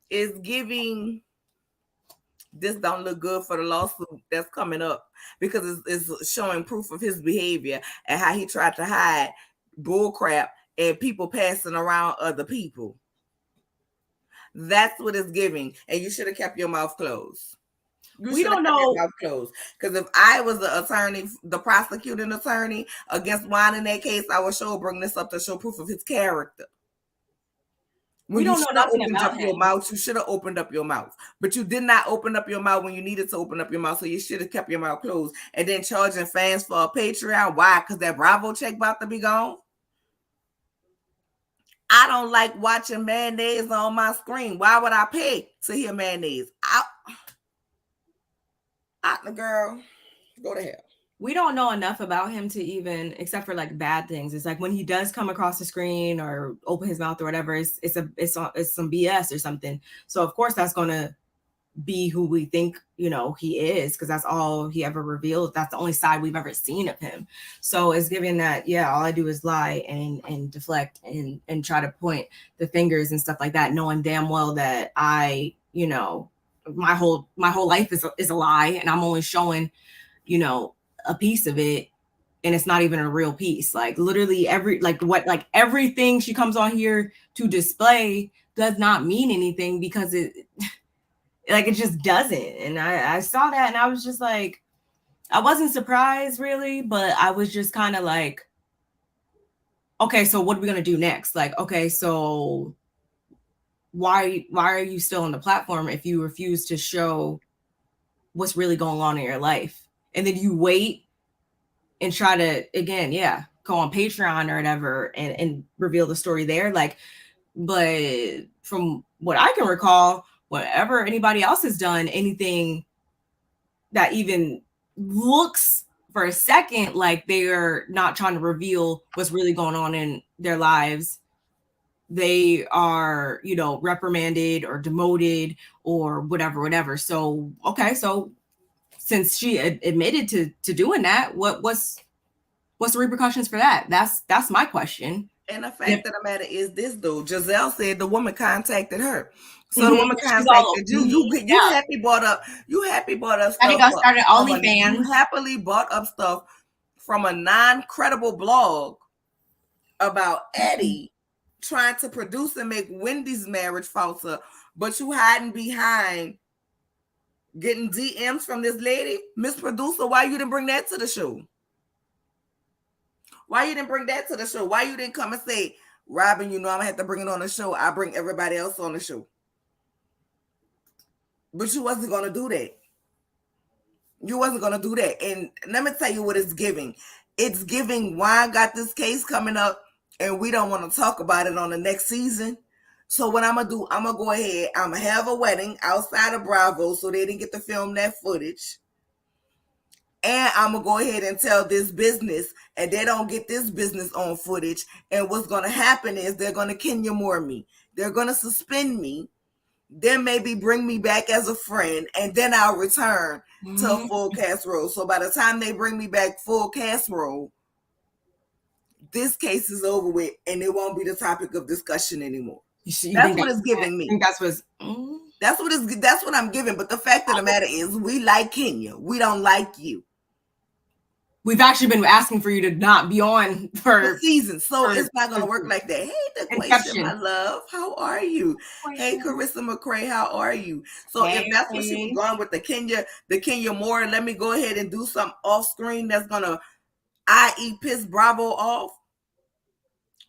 It's giving, this don't look good for the lawsuit that's coming up because it's showing proof of his behavior and how he tried to hide bullcrap and people passing around other people. That's what it's giving. And you should have kept your mouth closed. We don't know. Because if I was the attorney, the prosecuting attorney against Juan in that case, I would sure bring this up to show proof of his character. When you should have opened up your mouth, you should have opened up your mouth. But you did not open up your mouth when you needed to open up your mouth. So you should have kept your mouth closed. And then charging fans for a Patreon. Why? Because that Bravo check about to be gone. I don't like watching mayonnaise on my screen. Why would I pay to hear mayonnaise? The girl, go to hell. We don't know enough about him to even, except for like bad things. It's like when he does come across the screen or open his mouth or whatever, it's some BS or something. So of course that's going to be who we think, he is, because that's all he ever revealed. That's the only side we've ever seen of him. So it's giving that, all I do is lie and deflect and try to point the fingers and stuff like that, knowing damn well that my whole life is a lie and I'm only showing, a piece of it, and it's not even a real piece. Like literally everything she comes on here to display does not mean anything because it just doesn't. And I saw that and I was just like, I wasn't surprised really, but I was just kind of like, okay, so what are we gonna do next? Like, okay, so why are you still on the platform if you refuse to show what's really going on in your life? And then you wait and try to, again, go on Patreon or whatever and reveal the story there. Like, but from what I can recall, whenever anybody else has done anything that even looks for a second like they're not trying to reveal what's really going on in their lives, they are, reprimanded or demoted or whatever. So, okay, so since she admitted to doing that, what's the repercussions for that? That's my question. And the fact of the matter is this, though. Giselle said the woman contacted her. So the woman contacted you. You happy bought up stuff. I think I started OnlyFans. You happily bought up stuff from a non-credible blog about Eddie trying to produce and make Wendy's marriage falter, but you hiding behind getting DMs from this lady. Miss Producer, why you didn't bring that to the show? Why you didn't bring that to the show? Why you didn't come and say, Robin, I'm gonna have to bring it on the show. I bring everybody else on the show. But you wasn't gonna do that. You wasn't gonna do that. And let me tell you what it's giving. It's giving, why I got this case coming up and we don't want to talk about it on the next season. So what I'm gonna do, I'm gonna go ahead, I'm gonna have a wedding outside of Bravo so they didn't get to film that footage. And I'm gonna go ahead and tell this business, and they don't get this business on footage. And what's gonna happen is they're gonna Kenya Moore me. They're gonna suspend me, then maybe bring me back as a friend, and then I'll return to a full cast role. So by the time they bring me back full cast role, this case is over with, and it won't be the topic of discussion anymore. That's what it's giving me. That's what I'm giving. But the fact of the matter is, we like Kenya. We don't like you. We've actually been asking for you to not be on for seasons, so it's not going to work like that. Hey, DeQuasia, my love, how are you? Hey, Carissa McCray, how are you? So if that's what she was going with, the Kenya Moore, let me go ahead and do something off screen that's going to, i.e., piss Bravo off.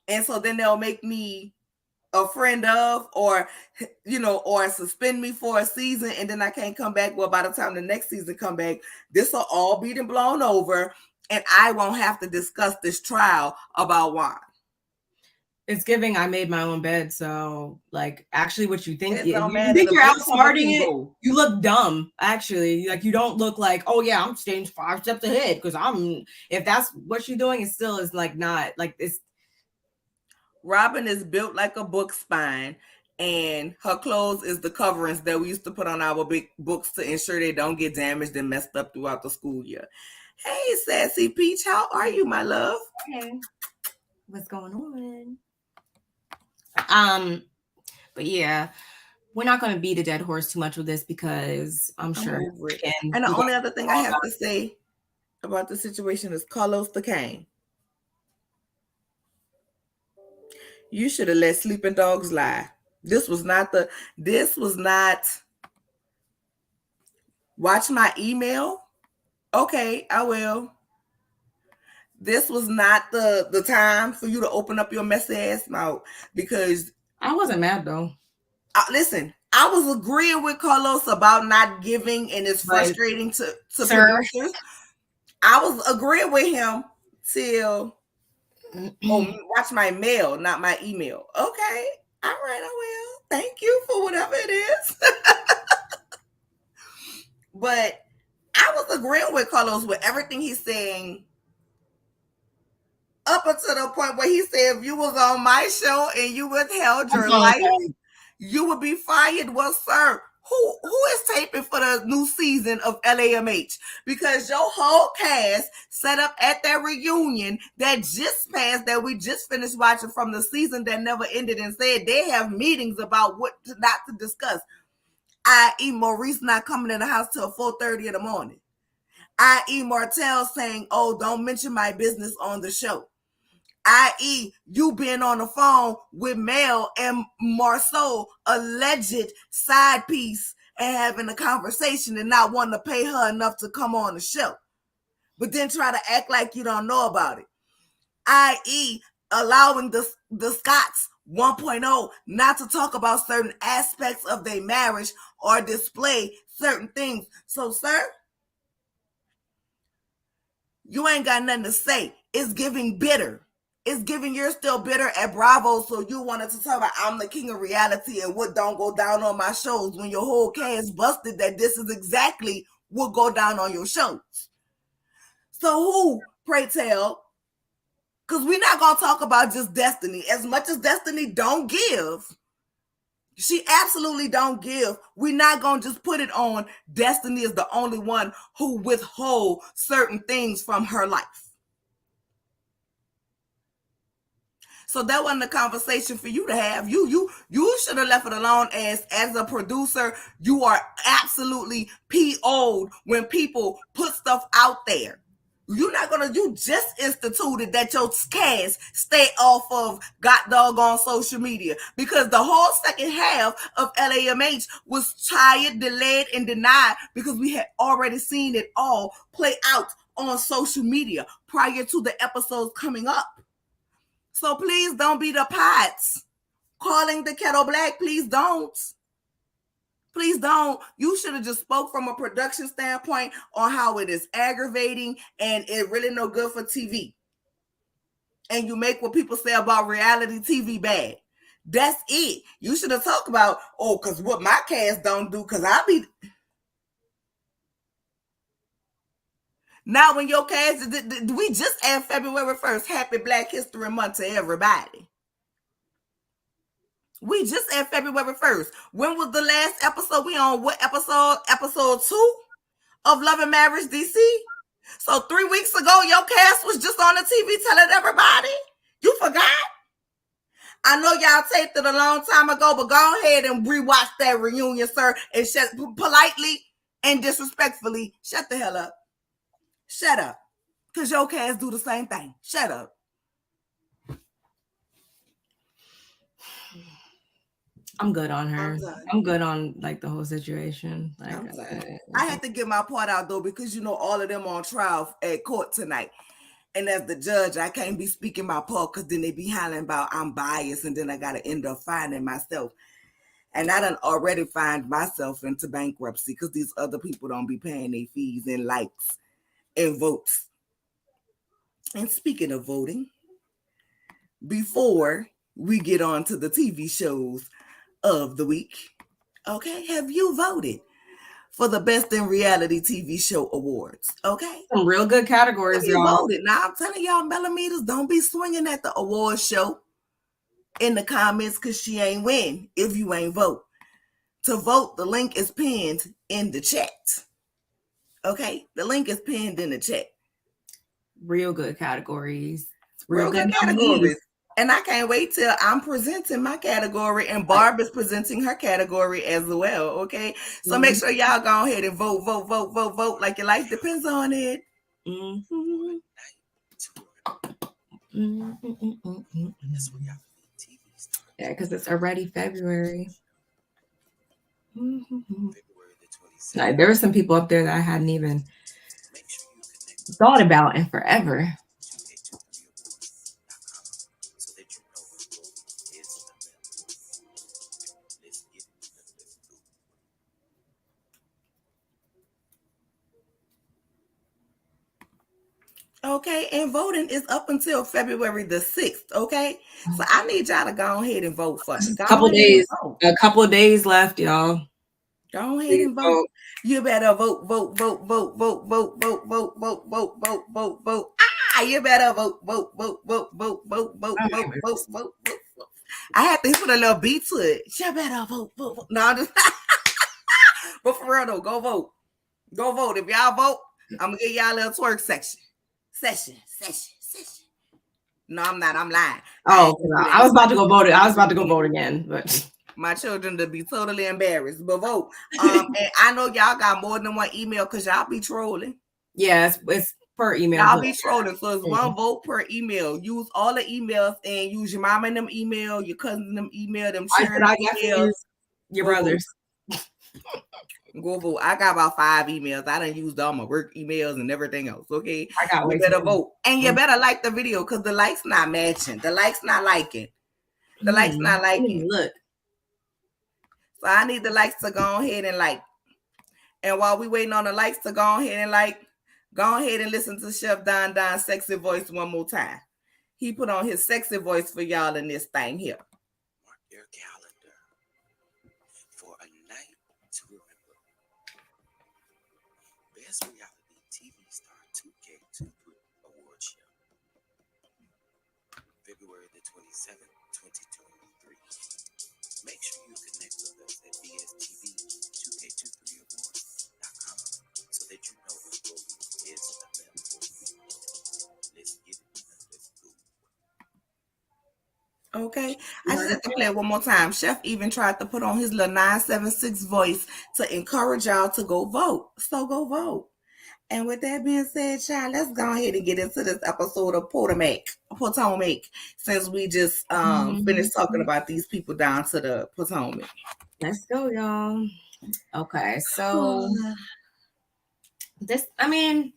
And so then they'll make me a friend of, or suspend me for a season, and then I can't come back. Well, by the time the next season come back, this will all be blown over, and I won't have to discuss this trial about why. It's giving I made my own bed. So, like, actually what you think, you think you're outsmarting it, you look dumb, actually. Like, you don't look like, oh yeah, I'm staying 5 steps ahead, because if that's what you're doing, it still is like not, like, it's. Robin is built like a book spine, and her clothes is the coverings that we used to put on our big books to ensure they don't get damaged and messed up throughout the school year. Hey, Sassy Peach, how are you, my love? Okay. What's going on? But yeah, we're not going to beat a dead horse too much with this, because I'm sure. And the only other thing I have to say about the situation is Carlos the Cane. You should have let sleeping dogs lie. This was not. Watch my email. Okay, I will. This was not the time for you to open up your messy ass mouth, because I wasn't mad though. Listen, I was agreeing with Carlos about not giving, and it's frustrating to producers. I was agreeing with him till watch my mail, not my email. Okay, all right, I will. Thank you for whatever it is. But I was agreeing with Carlos with everything he's saying, up until the point where he said, if you was on my show and you withheld your life, you would be fired. Well, sir, who is taping for the new season of LAMH? Because your whole cast set up at that reunion that just passed, that we just finished watching from the season that never ended, and said they have meetings about what not to discuss. I.e. Maurice not coming in the house till 4:30 in the morning. I.e. Martell saying, oh, don't mention my business on the show. I.e. you being on the phone with Mel and Marceau, alleged side piece, and having a conversation and not wanting to pay her enough to come on the show, but then try to act like you don't know about it. I.e. allowing the Scots 1.0 not to talk about certain aspects of their marriage or display certain things. So, sir, you ain't got nothing to say. It's giving bitter. It's giving you're still bitter at Bravo, so you wanted to talk about I'm the king of reality and what don't go down on my shows, when your whole cast busted that this is exactly what go down on your shows. So who, pray tell, because we're not going to talk about just Destiny. As much as Destiny don't give, she absolutely don't give, we're not going to just put it on Destiny is the only one who withhold certain things from her life. So that wasn't a conversation for you to have. You should have left it alone. As a producer, you are absolutely PO'd when people put stuff out there. You're not gonna. You just instituted that your cast stay off of got doggone social media, because the whole second half of LAMH was tired, delayed, and denied because we had already seen it all play out on social media prior to the episodes coming up. So please don't be the pots calling the kettle black. Please don't. Please don't. You should have just spoke from a production standpoint on how it is aggravating and it really no good for TV. And you make what people say about reality TV bad. That's it. You should have talked about, because what my cast don't do, because I be. Now, when your cast, we just add February 1st, Happy Black History Month to everybody. We just add February 1st. When was the last episode? We on what episode? Episode 2 of Love and Marriage DC? So 3 weeks ago, your cast was just on the TV telling everybody. You forgot? I know y'all taped it a long time ago, but go ahead and rewatch that reunion, sir, and politely and disrespectfully, shut the hell up. Shut up. Because your cast do the same thing. Shut up. I'm good on her. I'm good on like the whole situation. Like, I had to get my part out though, because you know all of them on trial at court tonight. And as the judge, I can't be speaking my part because then they be hollering about I'm biased, and then I got to end up finding myself. And I done already find myself into bankruptcy because these other people don't be paying their fees and likes and votes. And speaking of voting, before we get on to the TV shows of the week, okay, have you voted for the Best in Reality TV Show Awards? Okay, some real good categories, y'all. Voted. Now I'm telling y'all, millimeters, don't be swinging at the awards show in the comments because she ain't win if you ain't vote. To vote, the link is pinned in the chat. Okay, the link is pinned in the chat. Real good categories. Real good categories. And I can't wait till I'm presenting my category and Barb is presenting her category as well, okay? So make sure y'all go ahead and vote like your life depends on it. Yeah, because it's already February. Like, there were some people up there that I hadn't even thought about in forever. Okay, and voting is up until February the 6th, okay? So I need y'all to go ahead and vote for me. A couple of days left, y'all. Go ahead and vote. You better vote. You better vote. I had to put a little beat to it. You better vote. No, I'm just but for real though, go vote. Go vote. If y'all vote, I'm gonna give y'all a little twerk session. No, I'm not. I'm lying. Oh, I was about to go vote. I was about to go vote again, but my children to be totally embarrassed. But vote. And I know y'all got more than one email because y'all be trolling. Yeah, it's per email. Y'all be trolling, so it's one vote per email. Use all the emails and use your mom and them email, your cousin and them email, them sharing emails. Your brothers. Go vote. I got about 5 emails. I done used all my work emails and everything else. Okay, you better vote, and you better like the video because the likes not matching. The likes not liking. The likes not liking. Look. So I need the likes to go ahead and like. And while we waiting on the likes to go ahead and like, go ahead and listen to Chef Don's sexy voice one more time. He put on his sexy voice for y'all in this thing here. Mark your calendar for a night to remember. Best Reality TV Star 2K23 Award Show. February the 27th, 2023. Make sure you connect with us at BSTV2K23Awards.com so that you know when voting is available. Let's get it. Let's go. Okay, I just have to play it one more time. Chef even tried to put on his little 976 voice to encourage y'all to go vote. So go vote. And with that being said, child, let's go ahead and get into this episode of Potomac, since we just finished talking about these people down to the Potomac. Let's go, y'all. Okay, so this, I mean,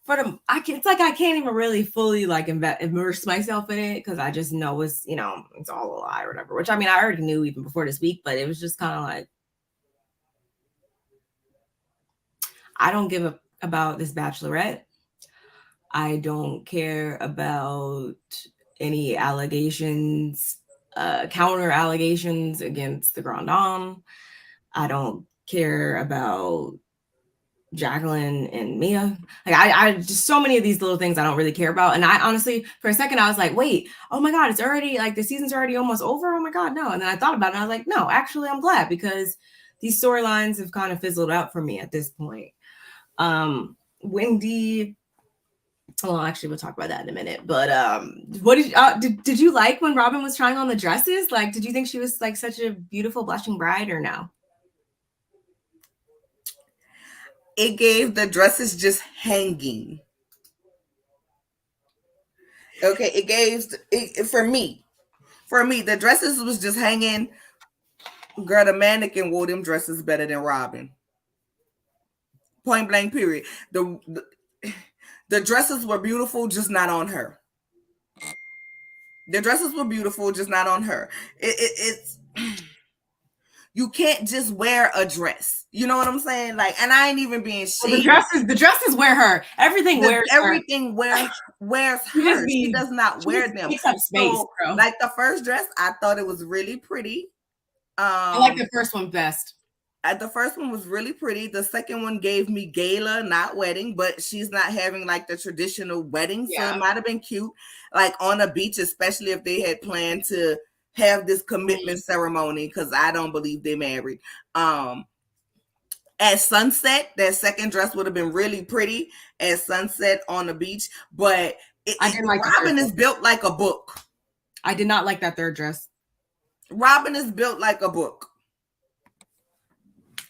it's like I can't even really fully like immerse myself in it because I just know it's, you know, it's all a lie or whatever, which I mean, I already knew even before this week, but it was just kind of like, I don't give about this Bachelorette. I don't care about any allegations counter allegations against the Grand Dame. I don't care about Jacqueline and Mia. Like I just so many of these little things I don't really care about. And I honestly, for a second, I was like, wait, oh my God, it's already like the season's already almost over. Oh my God, no. And then I thought about it and I was like, no, actually I'm glad because these storylines have kind of fizzled out for me at this point. Wendy, well, actually we'll talk about that in a minute. But what did you like when Robin was trying on the dresses? Like, did you think she was like such a beautiful blushing bride or no? It gave the dresses just hanging. Okay, it gave it for me. For me, the dresses was just hanging. Girl, the mannequin wore them dresses better than Robin. Point blank, period. The dresses were beautiful, just not on her. The dresses were beautiful, just not on her. It's you can't just wear a dress. You know what I'm saying? Like, and I ain't even being shady. Well, the dresses wear her. Everything wears her. She does not wear them. Takes up space, so, bro. like the first dress, I thought it was really pretty. I like the first one best. The first one was really pretty. The second one gave me gala, not wedding, but she's not having like the traditional wedding. So it might have been cute, like on a beach, especially if they had planned to have this commitment ceremony, because I don't believe they married. At sunset, that second dress would have been really pretty at sunset on the beach. But I didn't like Robin is built like a book. I did not like that third dress. Robin is built like a book.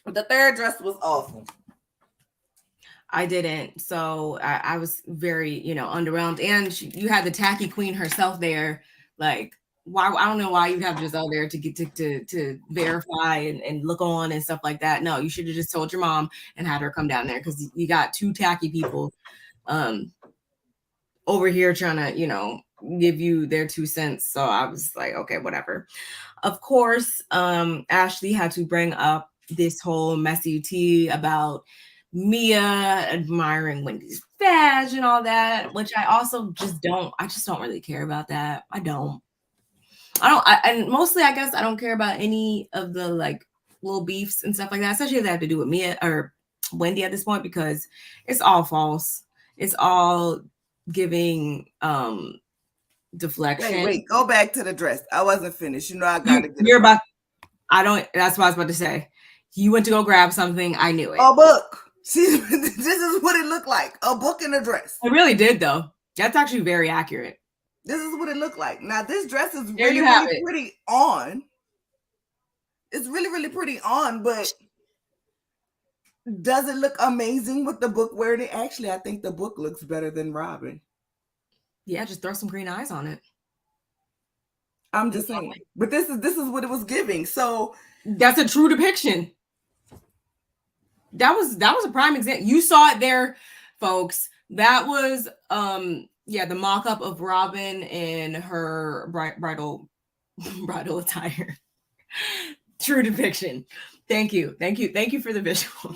The third dress was awful. I didn't. So I was very, underwhelmed. And you had the tacky queen herself there. Like, why? I don't know why you have Giselle there to get to verify and look on and stuff like that. No, you should have just told your mom and had her come down there, because you got two tacky people over here trying to, give you their 2 cents. So I was like, okay, whatever. Of course, Ashley had to bring up this whole messy tea about Mia admiring Wendy's badge and all that, which I also just don't really care about that. And mostly I guess I don't care about any of the like little beefs and stuff like that, especially if they have to do with Mia or Wendy at this point, because it's all false. It's all giving deflection. Wait, go back to the dress. I wasn't finished. I gotta get that's what I was about to say. You went to go grab something. I knew it. A book. See, this is what it looked like. A book and a dress. It really did, though. That's actually very accurate. This is what it looked like. Now, this dress is really, really pretty on. It's really, really pretty on, but does it look amazing with the book wearing it? Actually, I think the book looks better than Robin. Yeah, just throw some green eyes on it. I'm just saying. But this is what it was giving. So that's a true depiction. That was a prime example. You saw it there, folks. That was the mock-up of Robin in her bridal attire. True depiction. Thank you for the visual.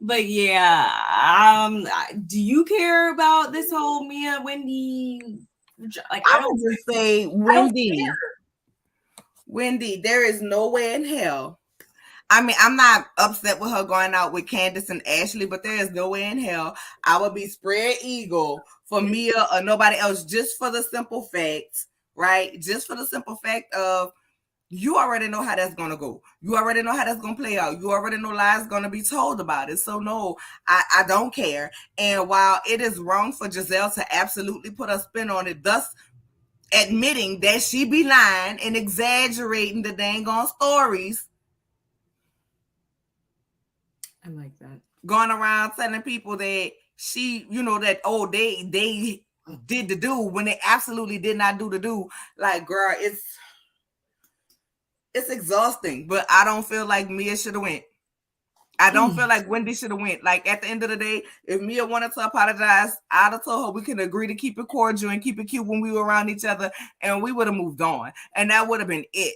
But yeah, do you care about this whole Mia Wendy? Like, I would just say Wendy, there is no way in hell. I mean, I'm not upset with her going out with Candace and Ashley, but there is no way in hell I would be spread eagle for Mia or nobody else, just for the simple fact, right? Just for the simple fact of you already know how that's going to go. You already know how that's going to play out. You already know lies going to be told about it. So no, I don't care. And while it is wrong for Giselle to absolutely put a spin on it, thus admitting that she be lying and exaggerating the dang on stories, I like that. Going around telling people that she, that, they did the do when they absolutely did not do the do. Like, girl, it's exhausting, but I don't feel like Mia should have went. I don't feel like Wendy should have went. Like, at the end of the day, if Mia wanted to apologize, I'd have told her we can agree to keep it cordial and keep it cute when we were around each other, and we would have moved on. And that would have been it.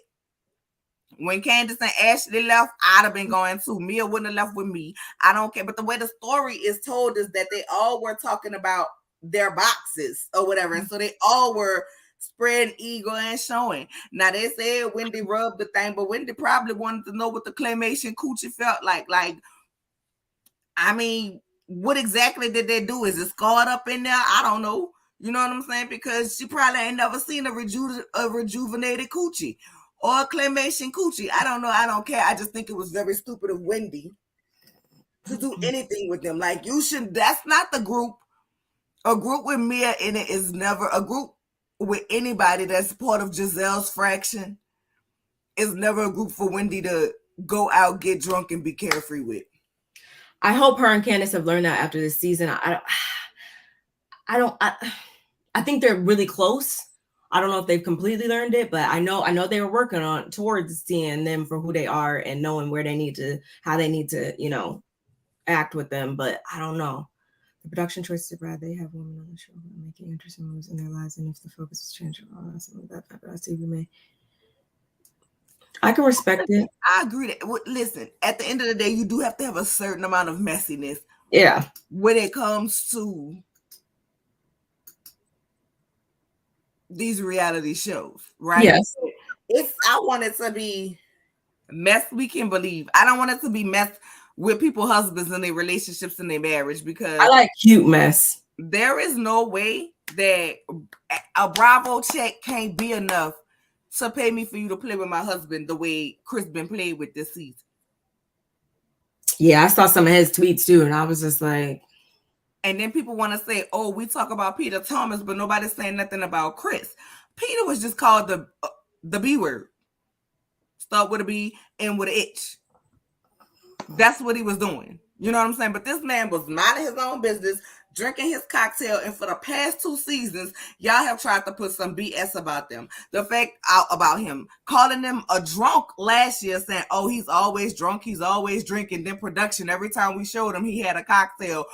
When Candace and Ashley left, I'd have been going too. Mia wouldn't have left with me. I don't care. But the way the story is told is that they all were talking about their boxes or whatever. And so they all were spreading ego and showing. Now they said Wendy rubbed the thing, but Wendy probably wanted to know what the claymation coochie felt like. Like, I mean, what exactly did they do? Is it scarred up in there? I don't know. You know what I'm saying? Because she probably ain't never seen a rejuvenated coochie or a claymation coochie. I don't know. I don't care. I just think it was very stupid of Wendy to do anything with them. Like, you should, that's not the group. A group with Mia in it is never a group with anybody that's part of Giselle's fraction. Is never a group for Wendy to go out, get drunk, and be carefree with. I hope her and Candace have learned that after this season. I think they're really close. I don't know if they've completely learned it, but I know they were working on towards seeing them for who they are and knowing where they need to, how they need to, you know, act with them. But I don't know. The production choices are bad. They have women on the show who are making interesting moves in their lives, and if the focus is changing, I see we may. I can respect it. I agree that. Listen, at the end of the day, you do have to have a certain amount of messiness. Yeah. When it comes to these reality shows, right? Yes. I want it to be mess we can believe. I don't want it to be mess with people's husbands and their relationships and their marriage, because I like cute mess. There is no way that a Bravo check can't be enough to pay me for you to play with my husband the way Chris been played with this season. Yeah, I saw some of his tweets too, and I was just like. And then people want to say, "Oh, we talk about Peter Thomas, but nobody's saying nothing about Chris." Peter was just called the B word. Start with a B, end with an H. That's what he was doing. You know what I'm saying? But this man was minding his own business, drinking his cocktail, and for the past 2 seasons, y'all have tried to put some BS about them. The fact about him calling them a drunk last year, saying, "Oh, he's always drunk, he's always drinking." Then production, every time we showed him, he had a cocktail.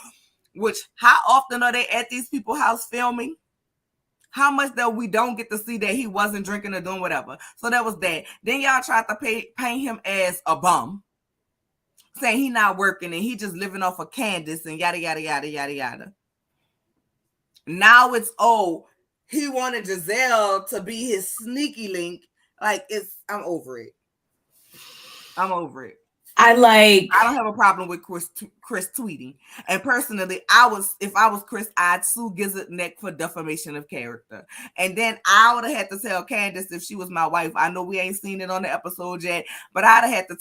Which, how often are they at these people's house filming? How much that we don't get to see that he wasn't drinking or doing whatever. So that was that. Then y'all tried to paint him as a bum, saying he not working and he just living off of Candace and yada, yada, yada, yada, yada. Now it's, oh, he wanted Giselle to be his sneaky link. Like, I'm over it. I'm over it. I don't have a problem with Chris tweeting. And personally, if I was Chris, I'd sue Gizzard Neck for defamation of character. And then I would have had to tell Candace, if she was my wife, I know we ain't seen it on the episode yet, but I'd have had to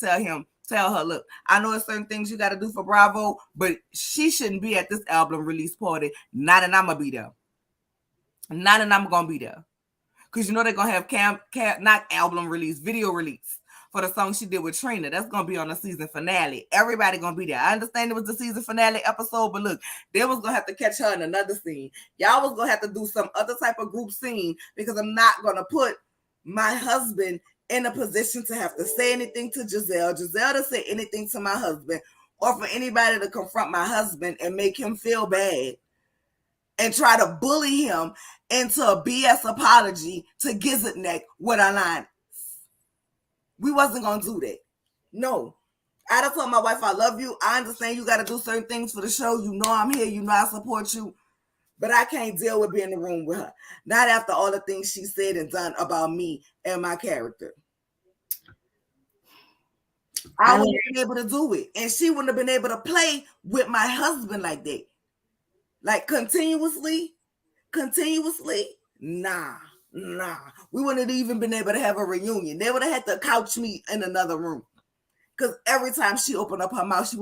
tell her, look, I know there's certain things you got to do for Bravo, but she shouldn't be at this album release party. Not that I'm going to be there. Not that I'm going to be there. Because you know they're going to have not album release, video release for the song she did with Trina. That's going to be on the season finale. Everybody going to be there. I understand it was the season finale episode, but look, they was going to have to catch her in another scene. Y'all was going to have to do some other type of group scene, because I'm not going to put my husband in a position to have to say anything to Giselle to say anything to my husband, or for anybody to confront my husband and make him feel bad and try to bully him into a BS apology to Gizzard Neck with a line. We wasn't going to do that. No. I told my wife, I love you. I understand you got to do certain things for the show. You know I'm here. You know I support you. But I can't deal with being in the room with her. Not after all the things she said and done about me and my character. I wouldn't have been able to do it. And she wouldn't have been able to play with my husband like that. Like continuously. Nah. We wouldn't have even been able to have a reunion. They would have had to couch me in another room. Because every time she opened up her mouth, she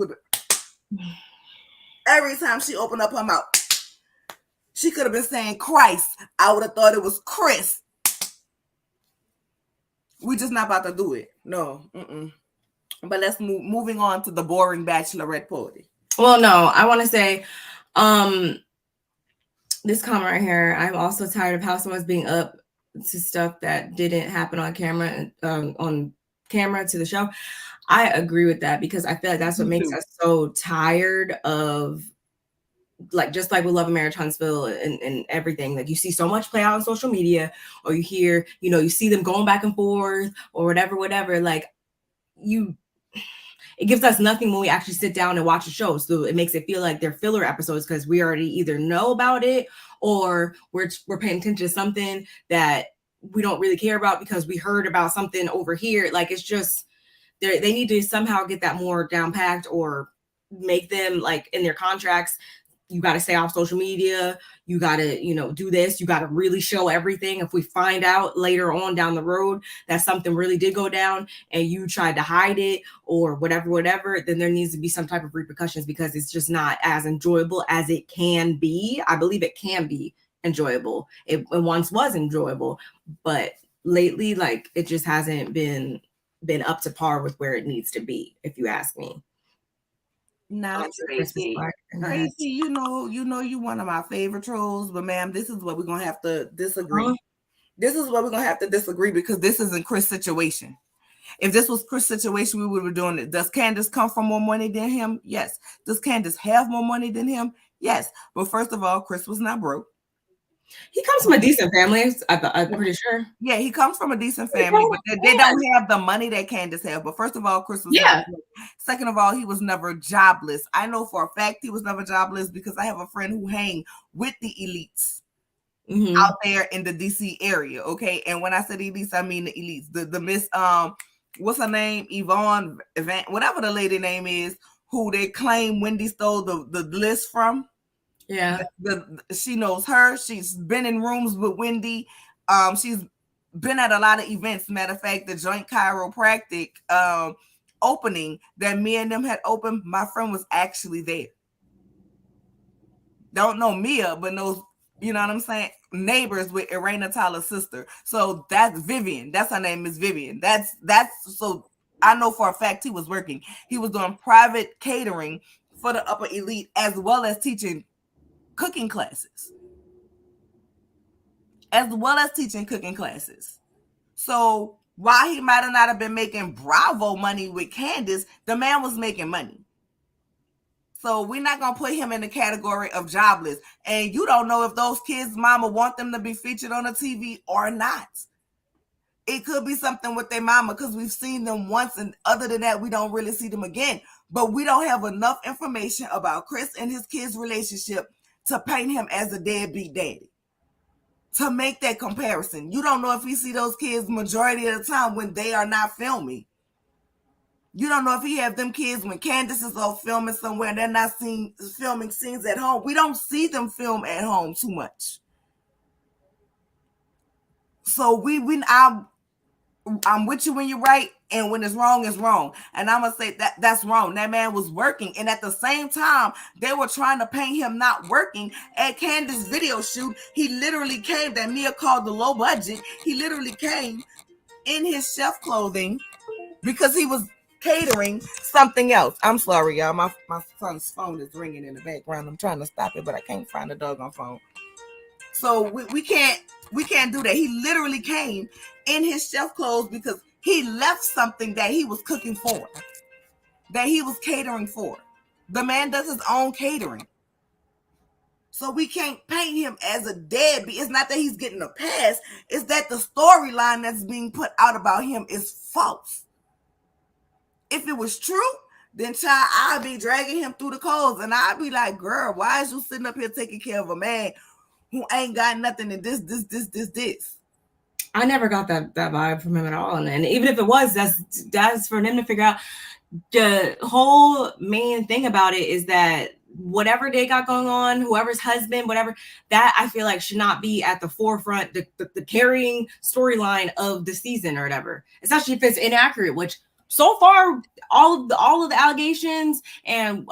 could have been saying Christ. I would have thought it was Chris. We just not about to do it. No. But let's moving on to the boring bachelorette party. Well, no, I want to say, this comment right here, I'm also tired of how someone's being up to stuff that didn't happen on camera to the show. I agree with that, because I feel like that's what makes us so tired of, like, just like with Love and Marriage Huntsville and everything. Like, you see so much play out on social media, or you hear, you see them going back and forth or whatever. Like, it gives us nothing when we actually sit down and watch a show. So it makes it feel like they're filler episodes because we already either know about it or we're paying attention to something that we don't really care about because we heard about something over here. Like, it's just, they need to somehow get that more down packed or make them, like, in their contracts, you got to stay off social media. You got to, do this. You got to really show everything. If we find out later on down the road that something really did go down and you tried to hide it or whatever, then there needs to be some type of repercussions because it's just not as enjoyable as it can be. I believe it can be enjoyable. It once was enjoyable, but lately, like, it just hasn't been up to par with where it needs to be, if you ask me. Now, Tracy, you one of my favorite trolls, but ma'am, this is what we're gonna have to disagree. This is what we're gonna have to disagree because this isn't Chris' situation. If this was Chris' situation, we would be doing it. Does Candace come from more money than him? Yes. Does Candace have more money than him? Yes. But first of all, Chris was not broke. He comes from a decent family, I'm pretty sure. Yeah, he comes from a decent family, but they don't have the money that Candace has. But first of all, Chris was never broke. Second of all, he was never jobless. I know for a fact he was never jobless because I have a friend who hang with the elites out there in the DC area. Okay, and when I said elites, I mean the elites. The Miss what's her name? Yvonne, whatever the lady name is, who they claim Wendy stole the list from. Yeah, she knows her. She's been in rooms with Wendy. She's been at a lot of events. Matter of fact, the joint chiropractic opening that me and them had opened, my friend was actually there. Don't know Mia, but knows, you know what I'm saying? Neighbors with Irena Tyler's sister. So that's Vivian. That's her name is Vivian. That's so I know for a fact he was working. He was doing private catering for the upper elite as well as teaching cooking classes. So while he might have not have been making Bravo money with Candace, the man was making money. So we're not going to put him in the category of jobless. And you don't know if those kids' mama want them to be featured on the TV or not. It could be something with their mama because we've seen them once, and other than that, we don't really see them again. But we don't have enough information about Chris and his kids' relationship to paint him as a deadbeat daddy. To make that comparison. You don't know if he see those kids majority of the time when they are not filming. You don't know if he have them kids when Candace is off filming somewhere and they're not filming scenes at home. We don't see them film at home too much. So I'm with you when you're right, and when it's wrong, it's wrong. And I'm gonna say that's wrong. That man was working, and at the same time, they were trying to paint him not working. At Candace's video shoot, he literally came, that Mia called the low budget. He literally came in his chef clothing because he was catering something else. I'm sorry, y'all. My son's phone is ringing in the background. I'm trying to stop it, but I can't find the doggone phone. So we can't do that. He literally came in his chef clothes because he left something that he was cooking for, that he was catering for. The man does his own catering. So we can't paint him as a deadbeat. It's not that he's getting a pass. It's that the storyline that's being put out about him is false. If it was true, then child, I'd be dragging him through the coals, and I'd be like, girl, why is you sitting up here taking care of a man who ain't got nothing in this? I never got that vibe from him at all. And even if it was, that's for them to figure out. The whole main thing about it is that whatever they got going on, whoever's husband, whatever, that I feel like should not be at the forefront, the carrying storyline of the season or whatever, especially if it's inaccurate, which so far, all of the allegations and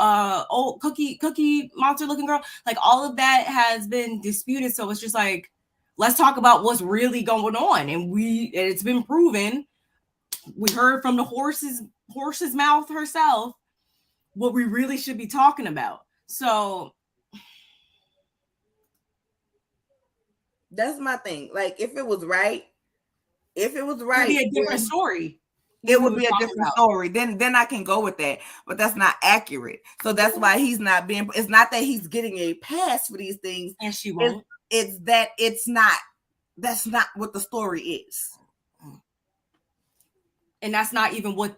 old cookie monster looking girl, like all of that has been disputed. So it's just like, let's talk about what's really going on. And it's been proven. We heard from the horse's mouth herself what we really should be talking about. So that's my thing. Like, if it was right, it'd be a different story. It would be a different story. Then I can go with that, but that's not accurate. So that's why he's not being. It's not that he's getting a pass for these things, and she won't. It's that it's not. That's not what the story is, and that's not even what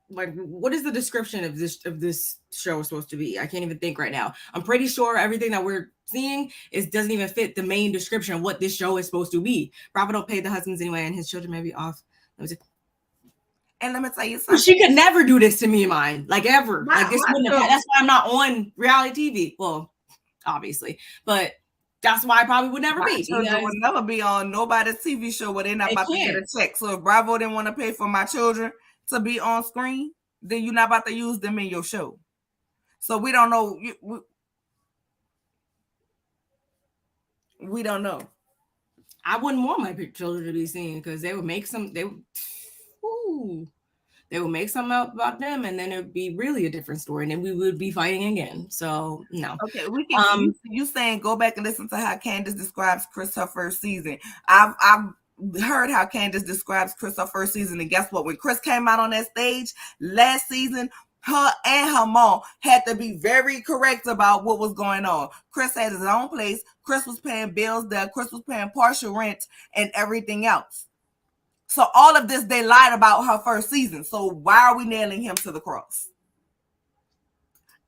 like, what is the description of this show supposed to be? I can't even think right now. I'm pretty sure everything that we're seeing doesn't even fit the main description of what this show is supposed to be. Bravo don't pay the husbands anyway, and his children may be off. And let me tell you something. She could never do this to me and mine, like ever. Like this wouldn't have, that's why I'm not on reality TV. Well, obviously, but that's why I probably would never be. Children would never be on nobody's TV show where they're not about to get a check. So if Bravo didn't want to pay for my children to be on screen, then you're not about to use them in your show. So we don't know. We don't know. I wouldn't want my children to be seen because they would make some. They would make something up about them, and then it would be really a different story, and then we would be fighting again. So no. Okay, we can. You saying go back and listen to how Candace describes Chris her first season. I've heard how Candace describes Chris her first season, and guess what? When Chris came out on that stage last season, her and her mom had to be very correct about what was going on. Chris had his own place. Chris was paying bills there. Chris was paying partial rent and everything else. So all of this, they lied about her first season. So why are we nailing him to the cross?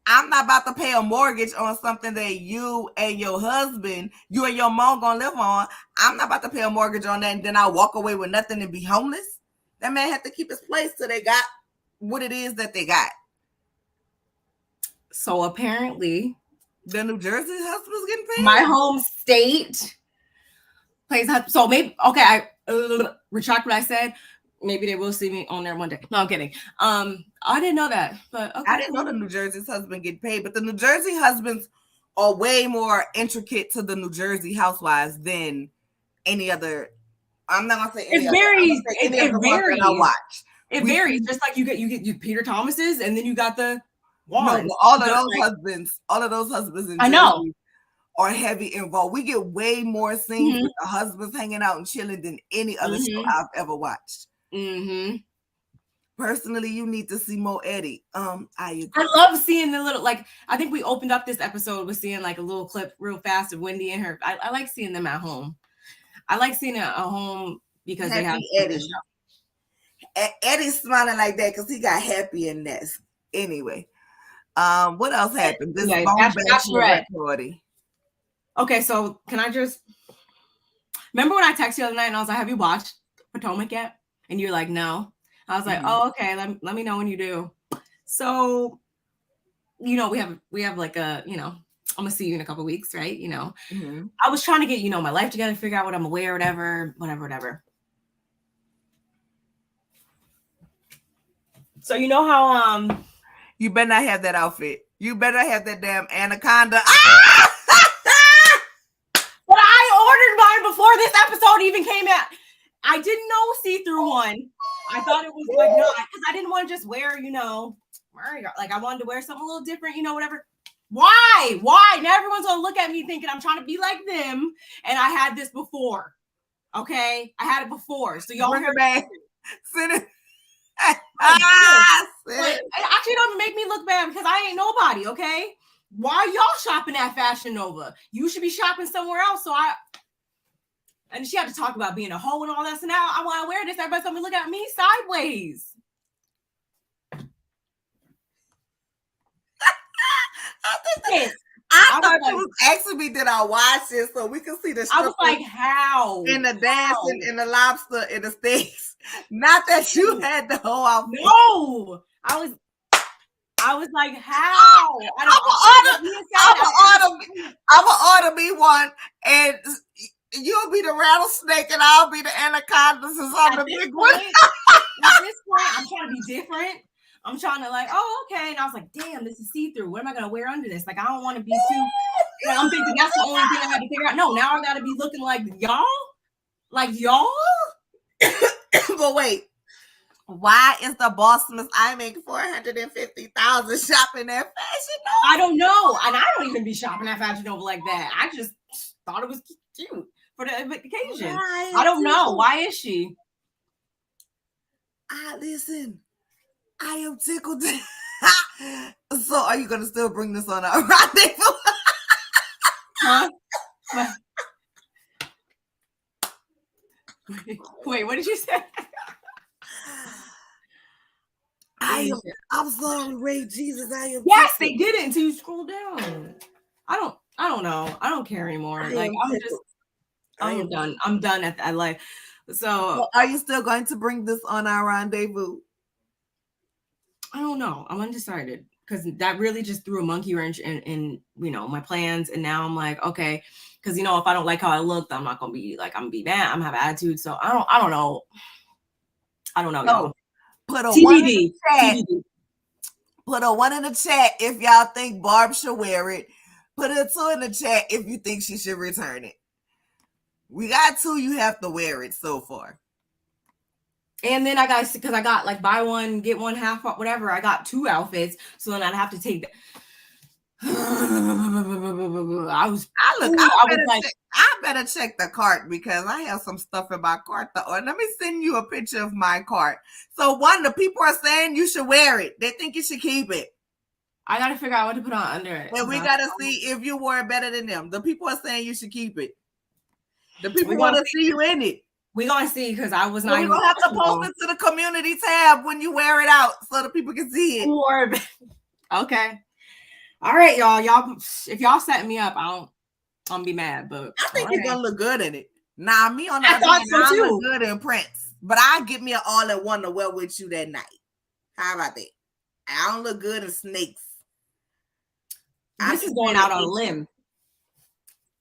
I'm not about to pay a mortgage on something that you and your husband, you and your mom gonna live on. I'm not about to pay a mortgage on that and then I walk away with nothing and be homeless. That man had to keep his place till they got what it is that they got. So apparently, the New Jersey husband's getting paid. My home state pays. So maybe I retract what I said. Maybe they will see me on there one day. No, I'm kidding. I didn't know that, but okay. I didn't know the New Jersey's husband get paid, but the New Jersey husbands are way more intricate to the New Jersey housewives than any other. I'm not gonna say any it varies. It varies. I watch. It varies. Just like you get Peter Thomas's, and then you got the Warren. No, all of those husbands in I know Jersey are heavy involved. We get way more scenes with the husbands hanging out and chilling than any other show I've ever watched. Personally, you need to see Mo Eddie. I love seeing the little, like, I think we opened up this episode with seeing like a little clip real fast of Wendy and her. I like seeing them at home. I like seeing it at home because happy they have Eddie. Eddie's smiling like that because he got happy in this. Anyway, what else happened? This Bachelorette party. Okay, so can I just remember when I texted you the other night and I was like, "Have you watched Potomac yet?" And you're like, "No." I was like, "Oh, okay. Let me know when you do." So, we have like a, I'm gonna see you in a couple of weeks, right? I was trying to get my life together, figure out what I'm gonna wear, whatever. So you know how you better not have that outfit. You better have that damn anaconda. But I ordered mine before this episode even came out. I didn't know see-through one. I thought it was like not, because I didn't want to just wear, like I wanted to wear something a little different, whatever. Why? Now everyone's gonna look at me thinking I'm trying to be like them, and I had this before. Okay, I had it before, so y'all hear me. Send it. It actually don't make me look bad because I ain't nobody. Okay, why are y'all shopping at Fashion Nova? You should be shopping somewhere else. And she had to talk about being a hoe and all that. So now I want to wear this. Everybody's gonna look at me sideways. I thought you was asking me, did I watch this so we can see the I was like, how? In the dancing, in the lobster, in the steaks. Not that you had the whole outfit. No, I was like, how? I'm gonna order me one, and you'll be the rattlesnake, and I'll be the anaconda. Since I'm the big one. At this point, I'm trying to be different. I'm trying to like, oh, okay. And I was like, damn, this is see-through. What am I going to wear under this? Like, I don't want to be too, I'm thinking that's the only thing I had to figure out. No, now I got to be looking like y'all? Like y'all? But wait, why is the bossman I make $450,000 shopping at Fashion Nova? I don't know. And I don't even be shopping at Fashion Nova like that. I just thought it was cute for the occasion. I don't know. Why is she? Listen. I am tickled. So, are you going to still bring this on our rendezvous? Huh? Wait, what did you say? I I'm sorry, ReadZzzz. I am. Yes, they did it until you scroll down. I don't know. I don't care anymore. I'm done. I'm done at life. So are you still going to bring this on our rendezvous? I don't know. I'm undecided because that really just threw a monkey wrench in my plans. And now I'm like, okay, because if I don't like how I looked, I'm not gonna be like, I'm gonna be mad. I'm gonna have attitude. So I don't know. I don't know, y'all. Put a TBD. one in the chat. TBD. Put a 1 in the chat if y'all think Barb should wear it. Put a 2 in the chat if you think she should return it. We got 2. You have to wear it so far. And then I got like buy one get one half off, whatever. I got 2 outfits, so then I'd have to take. I better check the cart because I have some stuff in my cart. Let me send you a picture of my cart. So the people are saying you should wear it. They think you should keep it. I gotta figure out what to put on under it. And we gotta see if you wore it better than them. The people are saying you should keep it. The people want to see you in it. We're gonna see because I was not. We're gonna have to post it to the community tab when you wear it out so the people can see it. Okay. All right, y'all. If y'all setting me up, I'm gonna be mad. But I think you're gonna look good in it. Nah, me on that. I look good in prints, but I get me an all-in-one to wear with you that night. How about that? I don't look good in snakes. This is going out on a limb.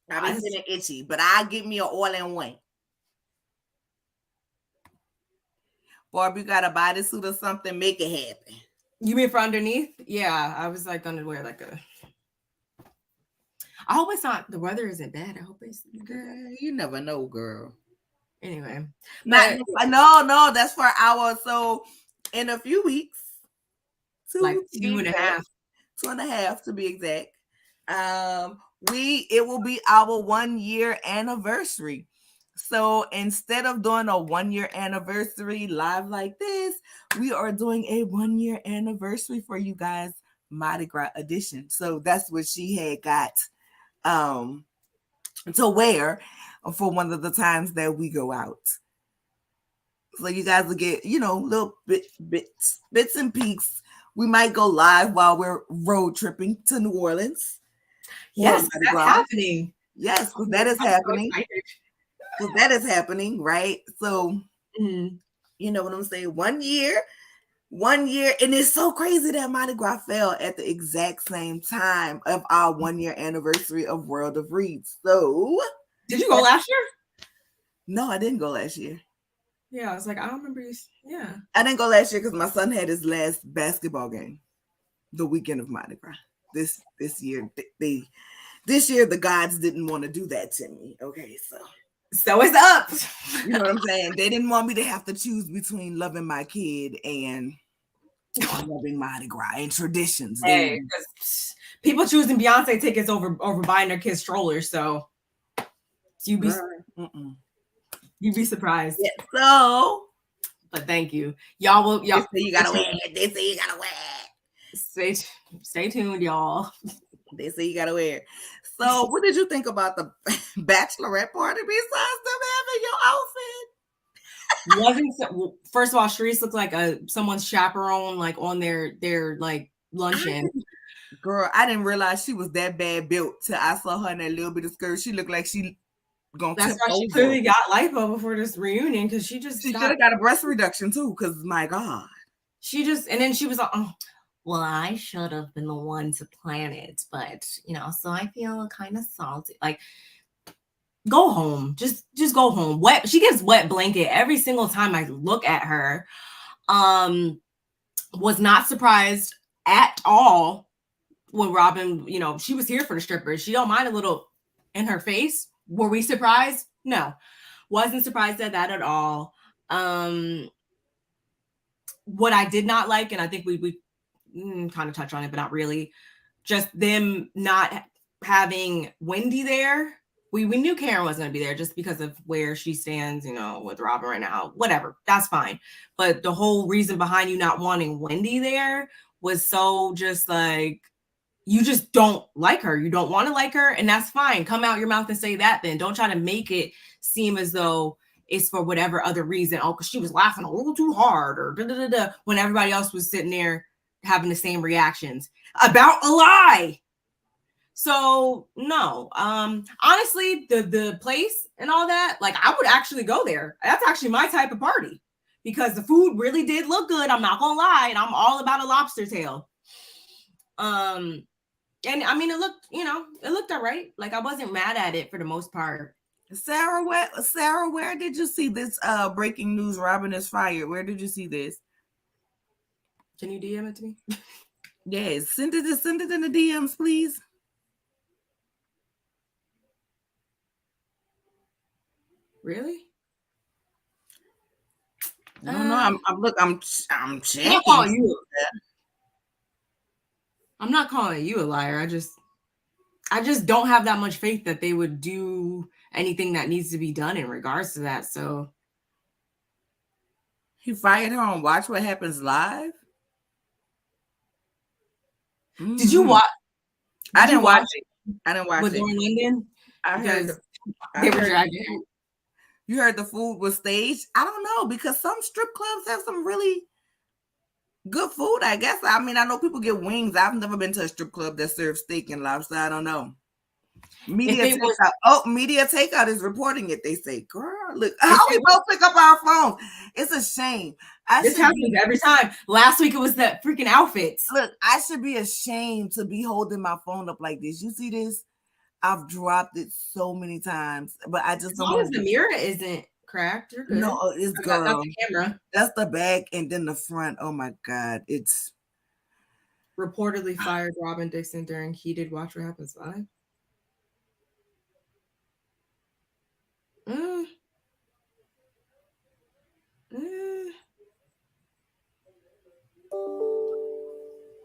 I've been feeling itchy, but I get me an all-in-one. Barb, you gotta buy this suit or something, make it happen. You mean for underneath? Yeah, I was like gonna wear like a. I hope it's not. The weather isn't bad. I hope it's good. You never know, girl. Anyway, no, that's for our. So in a few weeks, 2.5. 2.5 to be exact. It will be our 1-year anniversary. So instead of doing a 1-year anniversary live like this, we are doing a 1-year anniversary for you guys, Mardi Gras edition. So that's what she had got to wear for one of the times that we go out. So you guys will get, little bits and peeks. We might go live while we're road tripping to New Orleans. Yes, that's happening. Yes, that is happening. So that is happening, right? So, you know what I'm saying? 1 year, and it's so crazy that Mardi Gras fell at the exact same time of our 1-year anniversary of World of Reads. So, did you go last year? No, I didn't go last year. Yeah, I was like, I don't remember you. Yeah, I didn't go last year because my son had his last basketball game the weekend of Mardi Gras. This year, this year the gods didn't want to do that to me. Okay, so it's up. You know what I'm saying? They didn't want me to have to choose between loving my kid and loving Mardi Gras and traditions. Hey, people choosing Beyonce tickets over buying their kids strollers. So you'd be surprised. Yeah, so, but thank you, y'all. They say you gotta wear it. They say you gotta wear it. Stay tuned, y'all. They say you gotta wear it. So, what did you think about the bachelorette party besides them having your outfit? First of all, Sharice looked like someone's chaperone, like on their like luncheon. Girl, I didn't realize she was that bad built till I saw her in that little bit of skirt. She looked like she gonna. That's why she clearly got lipo before this reunion because she should have got a breast reduction too. Because my God, and then she was like, oh. Well, I should have been the one to plan it, but so I feel kind of salty. Like, go home. Just go home. She gives wet blanket every single time I look at her. Was not surprised at all when Robin, she was here for the strippers. She don't mind a little in her face. Were we surprised? No. Wasn't surprised at that at all. What I did not like, and I think we kind of touch on it, but not really, just them not having Wendy there. We knew Karen wasn't going to be there just because of where she stands, with Robin right now. Whatever, that's fine. But the whole reason behind you not wanting Wendy there was so just like, you just don't like her. You don't want to like her, and that's fine. Come out your mouth and say that then. Don't try to make it seem as though it's for whatever other reason. Oh, because she was laughing a little too hard, or when everybody else was sitting there having the same reactions about a lie. So no, honestly, the place and all that, like, I would actually go there. That's actually my type of party because the food really did look good. I'm not gonna lie, and I'm all about a lobster tail. And I mean, it looked all right. Like, I wasn't mad at it for the most part. Sarah, where did you see this breaking news? Robin is fired. Where did you see this? Can you DM it to me? Yes, send it in the DMs, please. Really? I don't know. I'm checking. I'm calling you. I'm not calling you a liar. I just don't have that much faith that they would do anything that needs to be done in regards to that. So he fired her on Watch What Happens Live. Did you watch? I didn't watch it. I didn't watch with it. Lauren London? I heard they were dragging. You heard the food was staged? I don't know, because some strip clubs have some really good food, I guess. I mean, I know people get wings. I've never been to a strip club that serves steak and lobster. I don't know. Media Takeout is reporting it. They say, girl, look, how we both pick up our phones. It's a shame. This happens every time. Last week it was that freaking outfits. Look, I should be ashamed to be holding my phone up like this. You see this? I've dropped it so many times, but I just don't. As long as the mirror isn't cracked, you're good. No, it's girl. That's the camera. That's the back, and then the front. Oh my God, it's reportedly fired Robin Dixon during heated Watch What Happens Live.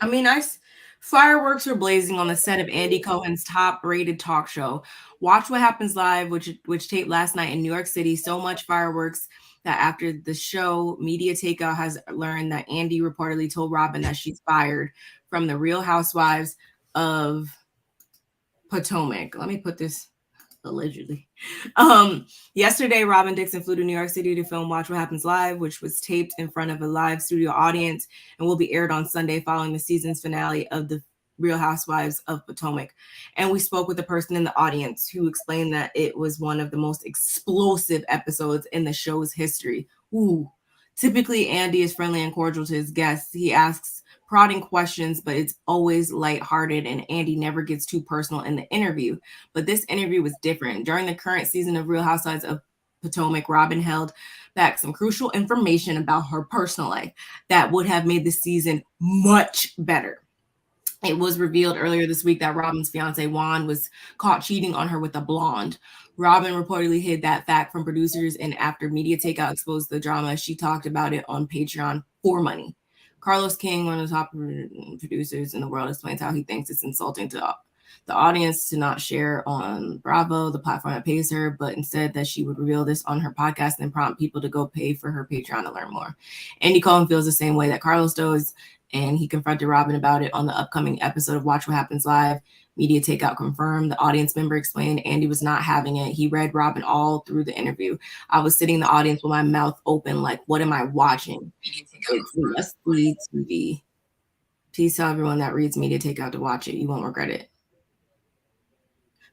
I mean, fireworks were blazing on the set of Andy Cohen's top-rated talk show, Watch What Happens Live, which taped last night in New York City. So much fireworks that after the show, Media Takeout has learned that Andy reportedly told Robin that she's fired from the Real Housewives of Potomac. Let me put this allegedly. Yesterday, Robin Dixon flew to New York City to film Watch What Happens Live, which was taped in front of a live studio audience and will be aired on Sunday following the season's finale of the Real Housewives of Potomac. And we spoke with a person in the audience who explained that it was one of the most explosive episodes in the show's history. Ooh. Typically, Andy is friendly and cordial to his guests. He asks prodding questions, but it's always lighthearted, and Andy never gets too personal in the interview. But this interview was different. During the current season of Real Housewives of Potomac, Robin held back some crucial information about her personal life that would have made the season much better. It was revealed earlier this week that Robin's fiance, Juan, was caught cheating on her with a blonde. Robin reportedly hid that fact from producers, and after Media Takeout exposed the drama, she talked about it on Patreon for money. Carlos King, one of the top producers in the world, explains how he thinks it's insulting to the audience to not share on Bravo, the platform that pays her, but instead that she would reveal this on her podcast and prompt people to go pay for her Patreon to learn more. Andy Cohen feels the same way that Carlos does, and he confronted Robin about it on the upcoming episode of Watch What Happens Live. Media Takeout confirmed. The audience member explained Andy was not having it. He read Robin all through the interview. I was sitting in the audience with my mouth open, like, what am I watching? It's Must Read TV. Please tell everyone that reads Media Takeout to watch it. You won't regret it.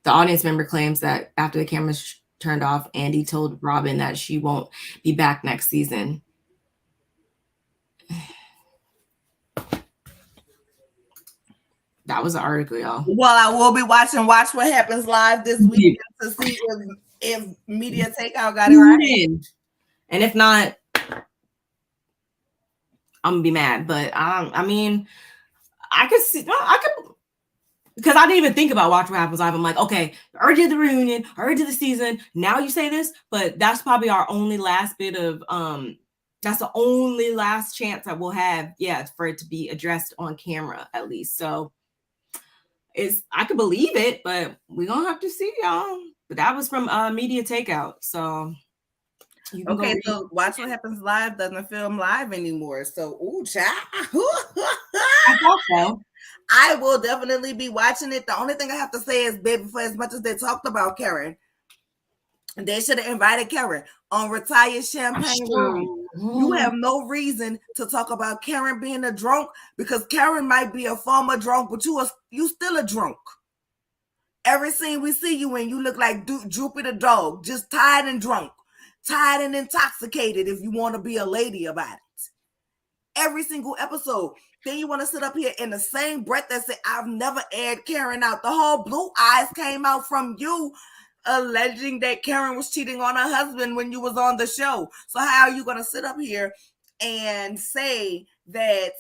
The audience member claims that after the cameras turned off, Andy told Robin that she won't be back next season. That was the article, y'all. Well, I will be watching Watch What Happens Live this weekend to see if Media Takeout got it right. And if not, I'm gonna be mad. But I mean, I could, because I didn't even think about Watch What Happens Live. I'm like, okay, I already did the reunion, I already did the season. Now you say this, but that's probably our only last bit of that's the only last chance that we'll have, for it to be addressed on camera at least. So I could believe it, but we're gonna have to see, y'all. But that was from Media Takeout. So okay, so Watch What Happens Live doesn't film live anymore. So child. I thought so. I will definitely be watching it. The only thing I have to say is, baby, for as much as they talked about Karen, They should have invited Karen on Retired Champagne Room. You have no reason to talk about Karen being a drunk because Karen might be a former drunk, but you still a drunk. Every scene we see you in, you look like Droopy the dog, just tired and drunk, tired and intoxicated if you want to be a lady about it. Every single episode. Then you want to sit up here in the same breath that say, I've never aired Karen out. The whole Blue Eyes came out from you alleging that Karen was cheating on her husband when you was on the show. So how are you going to sit up here and say that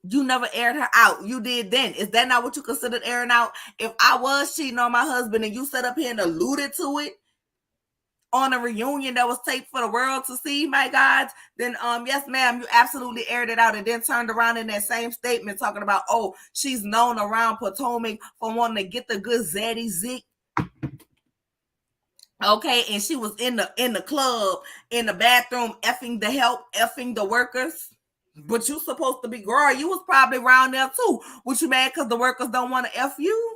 you never aired her out? You did then. Is that not what you considered airing out? If I was cheating on my husband and you sat up here and alluded to it on a reunion that was taped for the world to see, my God, then yes, ma'am, you absolutely aired it out and then turned around in that same statement talking about, oh, she's known around Potomac for wanting to get the good zaddy zik. Okay, and she was in the club, in the bathroom, effing the help, effing the workers. But you supposed to be, girl, you was probably around there too. What you mad because the workers don't want to F you?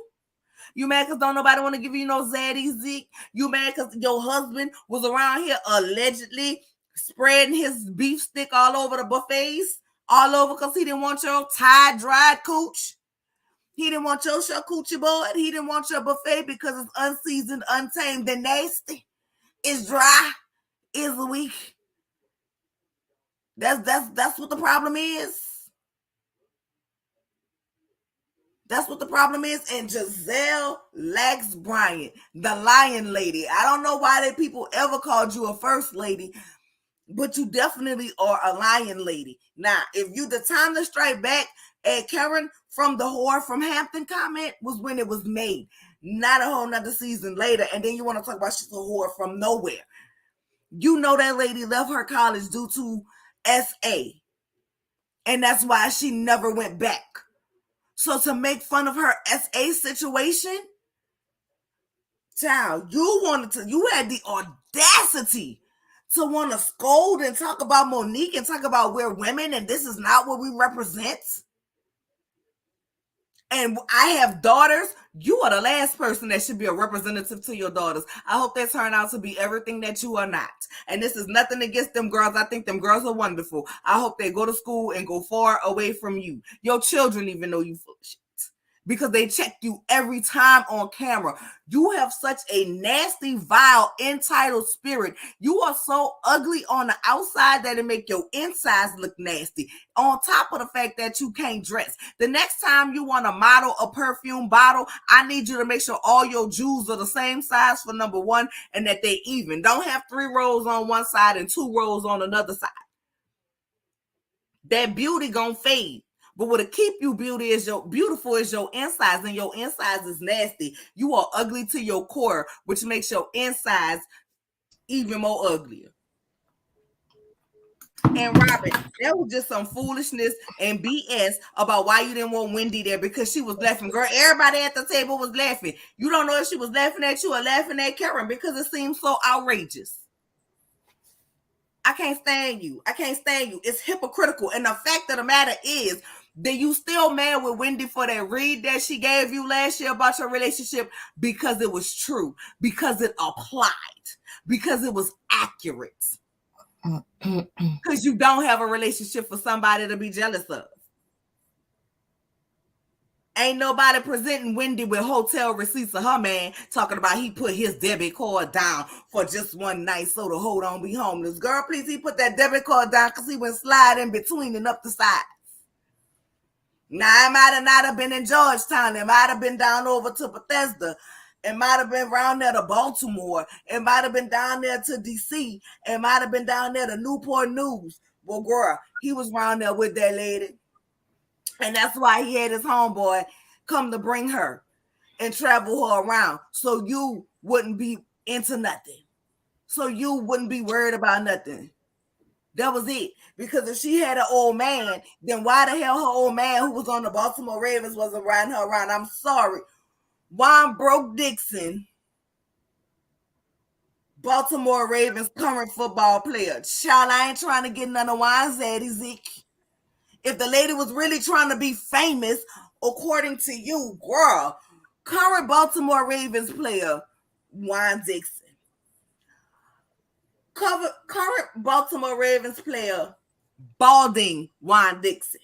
You mad because don't nobody want to give you no zaddy zik? You mad because your husband was around here allegedly spreading his beef stick all over the buffets? All over because he didn't want your tie-dried cooch? He didn't want your charcuterie board. He didn't want your buffet because it's unseasoned, untamed, and nasty. It's dry. It's weak. That's what the problem is. That's what the problem is. And Giselle Lax Bryant, the Lion Lady. I don't know why that people ever called you a first lady, but you definitely are a Lion Lady. Now, if you the time to strike back at Karen from the whore from Hampton comment was when it was made, not a whole nother season later. And then you want to talk about she's a whore from nowhere. You know that lady left her college due to SA. And that's why she never went back. So to make fun of her SA situation, child, you had the audacity to want to scold and talk about Monique and talk about we're women and this is not what we represent. And I have daughters. You are the last person that should be a representative to your daughters. I hope they turn out to be everything that you are not. And this is nothing against them girls. I think them girls are wonderful. I hope they go to school and go far away from you. Your children even know you full of shit because they check you every time on camera. You have such a nasty, vile, entitled spirit. You are so ugly on the outside that it make your insides look nasty. On top of the fact that you can't dress. The next time you want to model a perfume bottle, I need you to make sure all your jewels are the same size for number one and that they even. Don't have 3 rows on one side and 2 rows on another side. That beauty gonna fade. But what'll keep you beautiful is your insides, and your insides is nasty. You are ugly to your core, which makes your insides even more uglier. And Robin, that was just some foolishness and BS about why you didn't want Wendy there because she was laughing. Girl, everybody at the table was laughing. You don't know if she was laughing at you or laughing at Karen because it seems so outrageous. I can't stand you. I can't stand you. It's hypocritical. And the fact of the matter is that you still mad with Wendy for that read that she gave you last year about your relationship because it was true, because it applied, because it was accurate. Because you don't have a relationship for somebody to be jealous of. Ain't nobody presenting Wendy with hotel receipts of her man talking about he put his debit card down for just one night so the hoe don't be homeless. Girl, please, he put that debit card down because he went sliding between and up the sides. Now, it might have not have been in Georgetown. It might have been down over to Bethesda. It might have been around there to Baltimore. It might have been down there to D.C. It might have been down there to Newport News. Well, girl, he was around there with that lady. And that's why he had his homeboy come to bring her and travel her around so you wouldn't be into nothing. So you wouldn't be worried about nothing. That was it. Because if she had an old man, then why the hell her old man who was on the Baltimore Ravens wasn't riding her around? I'm sorry. Juan Broke Dixon, Baltimore Ravens current football player. Child, I ain't trying to get none of Juan Zaddy Zeke. If the lady was really trying to be famous, according to you, girl, current Baltimore Ravens player, Juan Dixon. Current Baltimore Ravens player, balding Juan Dixon.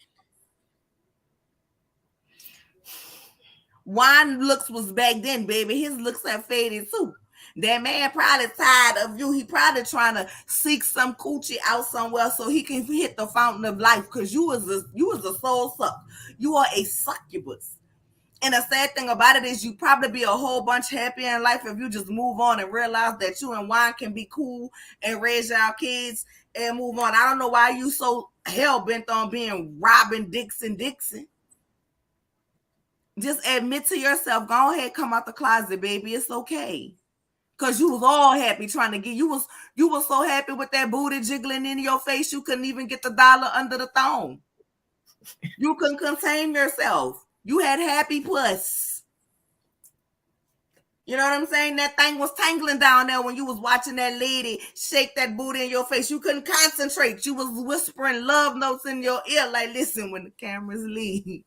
Juan looks was back then, baby. His looks have faded too. That man probably tired of you. He probably trying to seek some coochie out somewhere so he can hit the fountain of life. Because you was a soul suck. You are a succubus. And the sad thing about it is you probably be a whole bunch happier in life if you just move on and realize that you and Juan can be cool and raise y'all kids and move on. I don't know why you so hell bent on being Robin Dixon. Just admit to yourself, go ahead, come out the closet, baby. It's okay. Cause you was all happy trying to get you was so happy with that booty jiggling in your face you couldn't even get the dollar under the thong. You couldn't contain yourself. You had happy puss. You know what I'm saying? That thing was tangling down there when you was watching that lady shake that booty in your face. You couldn't concentrate. You was whispering love notes in your ear like, listen, when the cameras leave,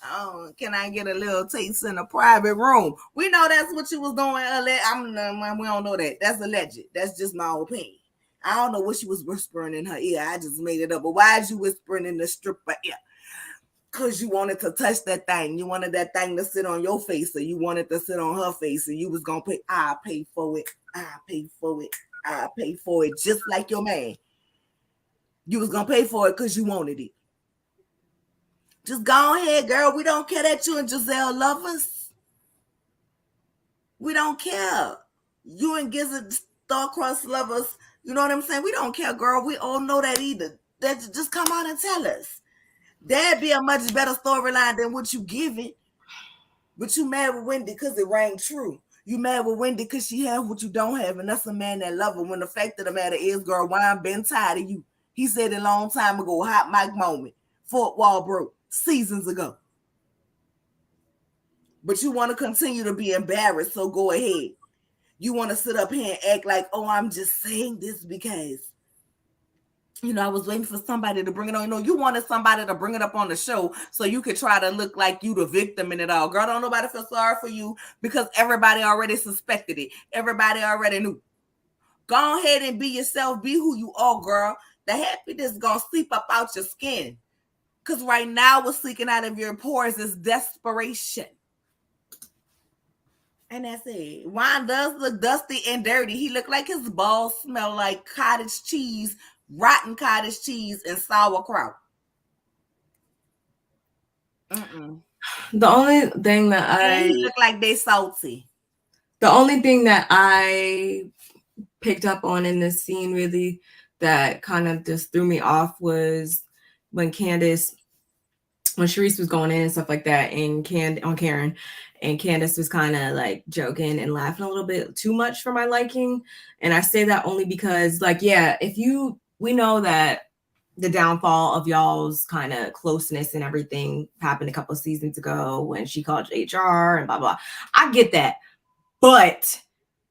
oh, can I get a little taste in a private room? We know that's what you was doing. We don't know that. That's alleged. That's just my opinion. I don't know what she was whispering in her ear. I just made it up. But why is you whispering in the stripper ear? Because you wanted to touch that thing. You wanted that thing to sit on your face, or you wanted to sit on her face, and you was going to pay. I'll pay for it. I'll pay for it. I'll pay for it. Just like your man. You was going to pay for it because you wanted it. Just go ahead, girl. We don't care that you and Giselle love us. We don't care. You and Gizzard star-crossed lovers. You know what I'm saying? We don't care, girl. We all know that either. That just come out and tell us. That'd be a much better storyline than what you giving. But you mad with Wendy because it rang true. You mad with Wendy because she have what you don't have, and that's a man that love her. When the fact of the matter is, girl, why I'm been tired of you. He said it a long time ago, hot mic moment. Fort Wall broke seasons ago. But you want to continue to be embarrassed, so go ahead. You want to sit up here and act like, oh, I'm just saying this because, you know, I was waiting for somebody to bring it on. You know, you wanted somebody to bring it up on the show so you could try to look like you the victim in it all. Girl, don't nobody feel sorry for you because everybody already suspected it. Everybody already knew. Go ahead and be yourself. Be who you are, girl. The happiness is going to seep up out your skin. Because right now what's leaking out of your pores is desperation. And that's it. Juan does look dusty and dirty. He looked like his balls smell like cottage cheese, rotten cottage cheese, and sauerkraut. The only thing that He look like they salty. The only thing that I picked up on in this scene really that kind of just threw me off was when Sharice was going in and stuff like that, and on Karen, and Candace was kind of like joking and laughing a little bit too much for my liking. And I say that only because, like, yeah, we know that the downfall of y'all's kind of closeness and everything happened a couple of seasons ago when she called HR and blah, blah. I get that. But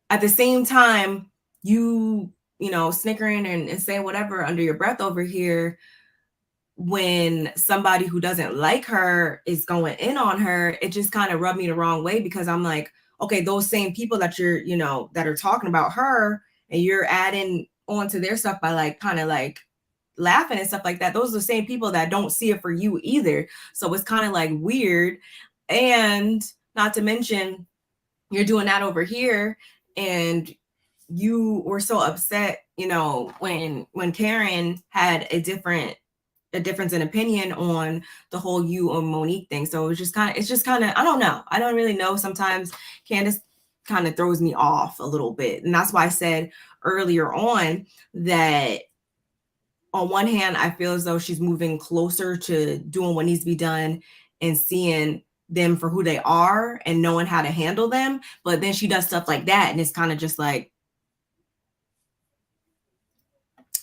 at the same time, you know, snickering and saying whatever under your breath over here, when somebody who doesn't like her is going in on her, it just kind of rubbed me the wrong way, because I'm like, okay, those same people that you're, you know, that are talking about her and you're adding on to their stuff by like kind of like laughing and stuff like that, those are the same people that don't see it for you either. So it's kind of like weird. And not to mention, you're doing that over here, and you were so upset, you know, when Karen had a difference in opinion on the whole you and Monique thing. So it's just kind of, I don't know. I don't really know. Sometimes Candace kind of throws me off a little bit. And that's why I said earlier on that on one hand, I feel as though she's moving closer to doing what needs to be done and seeing them for who they are and knowing how to handle them. But then she does stuff like that, and it's kind of just like,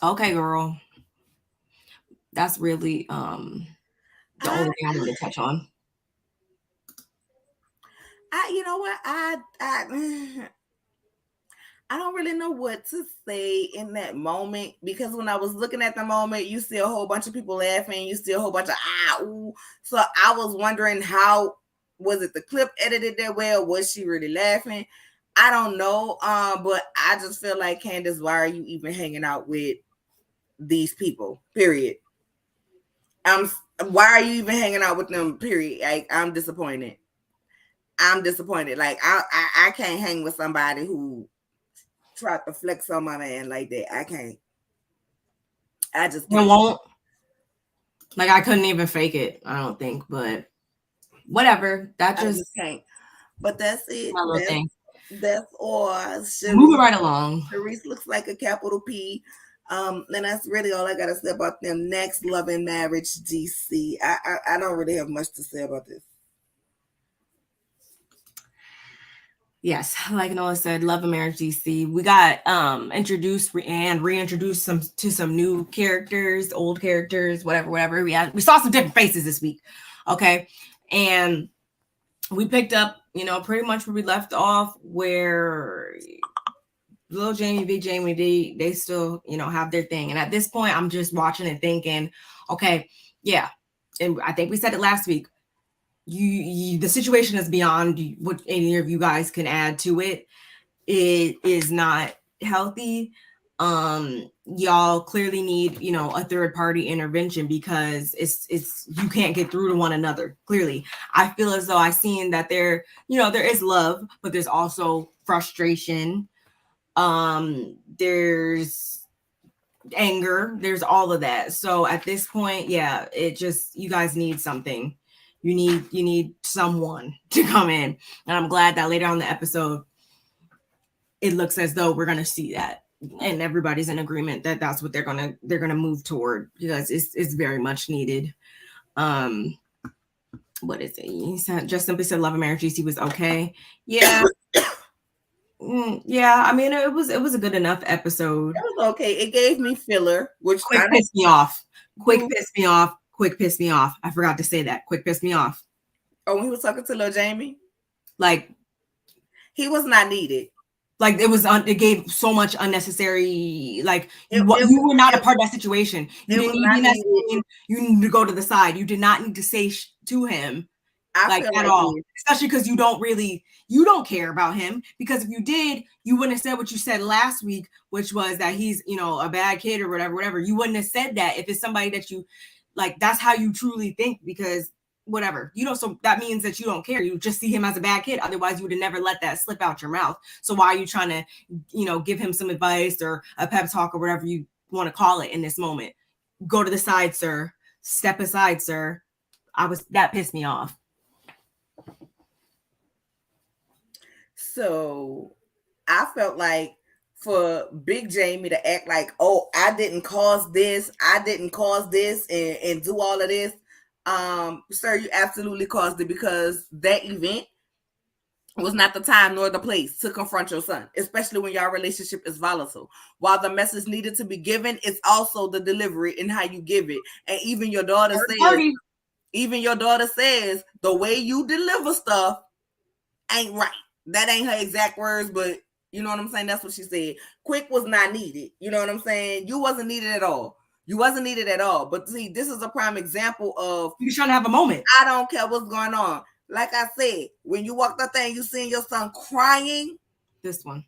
okay, girl. That's really the only thing I want to touch on. You know what? I don't really know what to say in that moment, because when I was looking at the moment, you see a whole bunch of people laughing, you see a whole bunch of ooh. So I was wondering, how was it the clip edited that way, or was she really laughing? I don't know. But I just feel like, Candace, why are you even hanging out with these people? Period. Why are you even hanging out with them? Period. Like, I'm disappointed. Like, I can't hang with somebody who tried to flex on my man like that. I can't. I just can't. It won't. Like, I couldn't even fake it, I don't think, but whatever. That I just just can't. But that's it. my little thing. That's all. Moving right along. Sharice looks like a capital P. And that's really all I gotta say about them. Next, Love and Marriage DC. I don't really have much to say about this. Yes, like Nola said, Love and Marriage DC. We got introduced and reintroduced to some new characters, old characters, whatever. We saw some different faces this week. Okay. And we picked up, pretty much where we left off, where little Jamie, big Jamie, they still, have their thing. And at this point, I'm just watching and thinking, okay, yeah. And I think we said it last week. The situation is beyond what any of you guys can add to it. It is not healthy. Y'all clearly need, a third party intervention, because it's you can't get through to one another. Clearly, I feel as though I've seen that there is love, but there's also frustration. There's anger. There's all of that. So at this point, yeah, you guys need something. You need someone to come in. And I'm glad that later on in the episode, it looks as though we're going to see that. And everybody's in agreement that that's what they're going to move toward, because it's very much needed. What is it? He said, just simply said Love and Marriage DC was okay. Yeah. Yeah, I mean, it was a good enough episode. It was okay. It gave me filler, which Quick pissed me off. Quick pissed me off. I forgot to say that. Quick pissed me off. Oh, when he was talking to little Jamie? Like, he was not needed. Like, it gave so much unnecessary, like, you were not a part of that situation. You didn't need that scene. You need to go to the side. You did not need to say to him, at all. Especially because you don't care about him. Because if you did, you wouldn't have said what you said last week, which was that he's, a bad kid or whatever. You wouldn't have said that if it's somebody that you, like, that's how you truly think, because whatever, so that means that you don't care. You just see him as a bad kid. Otherwise, you would have never let that slip out your mouth. So why are you trying to, give him some advice or a pep talk or whatever you want to call it in this moment? Go to the side, sir. Step aside, sir. That pissed me off. So I felt like for Big Jamie to act like, oh, I didn't cause this and do all of this. Sir, you absolutely caused it, because that event was not the time nor the place to confront your son, especially when your relationship is volatile. While the message needed to be given, it's also the delivery and how you give it. And even your daughter says the way you deliver stuff ain't right. That ain't her exact words, but you know what I'm saying? That's what she said. Quick was not needed. You know what I'm saying? You wasn't needed at all. But see, this is a prime example of you trying to have a moment. I don't care what's going on. Like I said, when you walked out there and you seen your son crying, this one,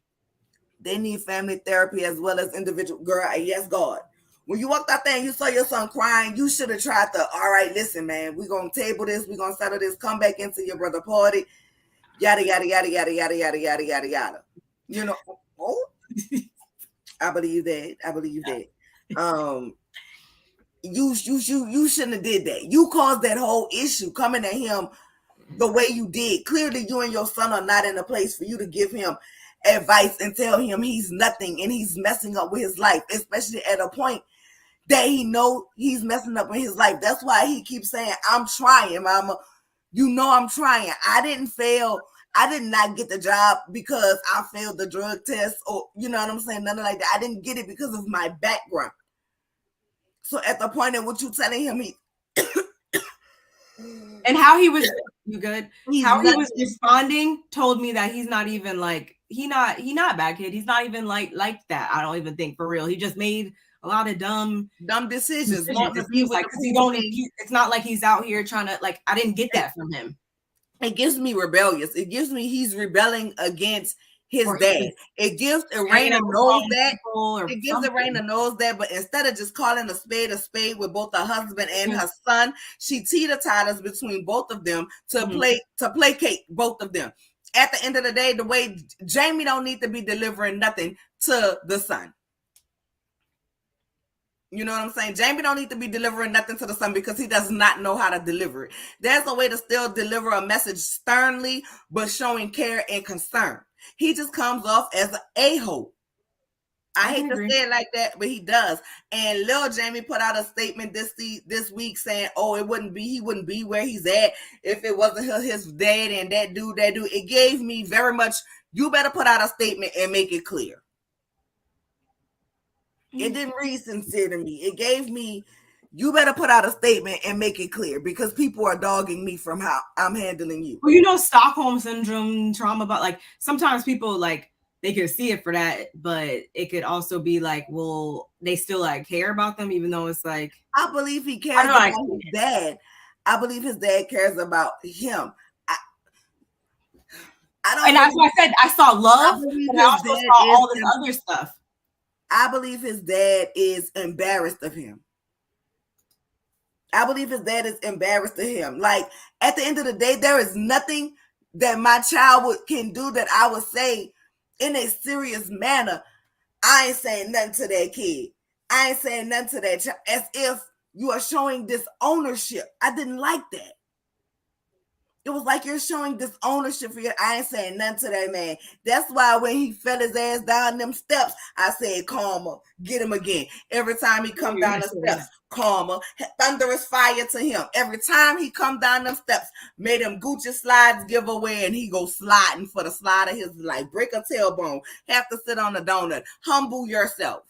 they need family therapy as well as individual. Girl, yes, God. When you walked out there and you saw your son crying, you should have tried to, all right, listen, man, we're going to table this. We're going to settle this. Come back into your brother party. Yada, yada, yada, yada, yada, yada, yada, yada, yada. I believe that. You shouldn't have did that. You caused that whole issue coming at him the way you did. Clearly, you and your son are not in a place for you to give him advice and tell him he's nothing and he's messing up with his life, especially at a point that he know he's messing up with his life. That's why he keeps saying, I'm trying, mama. I'm trying. I didn't fail. I did not get the job because I failed the drug test, or you know what I'm saying? Nothing like that. I didn't get it because of my background. So at the point in which you telling him and how he was, you good? He was responding told me that he's not even like, he not a bad kid. He's not even like that. I don't even think, for real. He just made a lot of dumb decisions. It's not like he's out here trying to, like, I didn't get that from him. It gives me rebellious. It gives me he's rebelling against his Or dad. he's It gives hanging Irena out with knows wrong that. people or It gives something. Irena knows that, but instead of just calling a spade with both her husband and Mhm. her son, she teeter-totters between both of them to placate both of them. At the end of the day, the way Jamie don't need to be delivering nothing to the son. You know what I'm saying? Jamie don't need to be delivering nothing to the son because he does not know how to deliver it. There's a way to still deliver a message sternly, but showing care and concern. He just comes off as an a-hole. I hate to say it like that, but he does. And Lil Jamie put out a statement this week saying, "Oh, he wouldn't be where he's at if it wasn't his dad and that dude." It gave me very much. You better put out a statement and make it clear. It didn't read sincere to me. It gave me, you better put out a statement and make it clear because people are dogging me from how I'm handling you. Well, you know, Stockholm syndrome, trauma, but like sometimes people like they could see it for that, but it could also be like, well, they still like care about them, even though it's like I believe he cares about his dad. I believe his dad cares about him. I don't. And that's why I said I saw love, but I also saw all this other stuff. I believe his dad is embarrassed of him. I believe his dad is embarrassed of him. Like, at the end of the day, there is nothing that my child can do that I would say in a serious manner. I ain't saying nothing to that kid. I ain't saying nothing to that child. As if you are showing this ownership. I didn't like that. It was like you're showing this ownership for your. I ain't saying nothing to that man. That's why when he fell his ass down them steps, I said, "Karma, get him again." Every time he come down the steps, karma, thunderous fire to him. Every time he come down them steps, made him Gucci slides giveaway, and he go sliding for the slide of his life. Break a tailbone, have to sit on a donut. Humble yourself.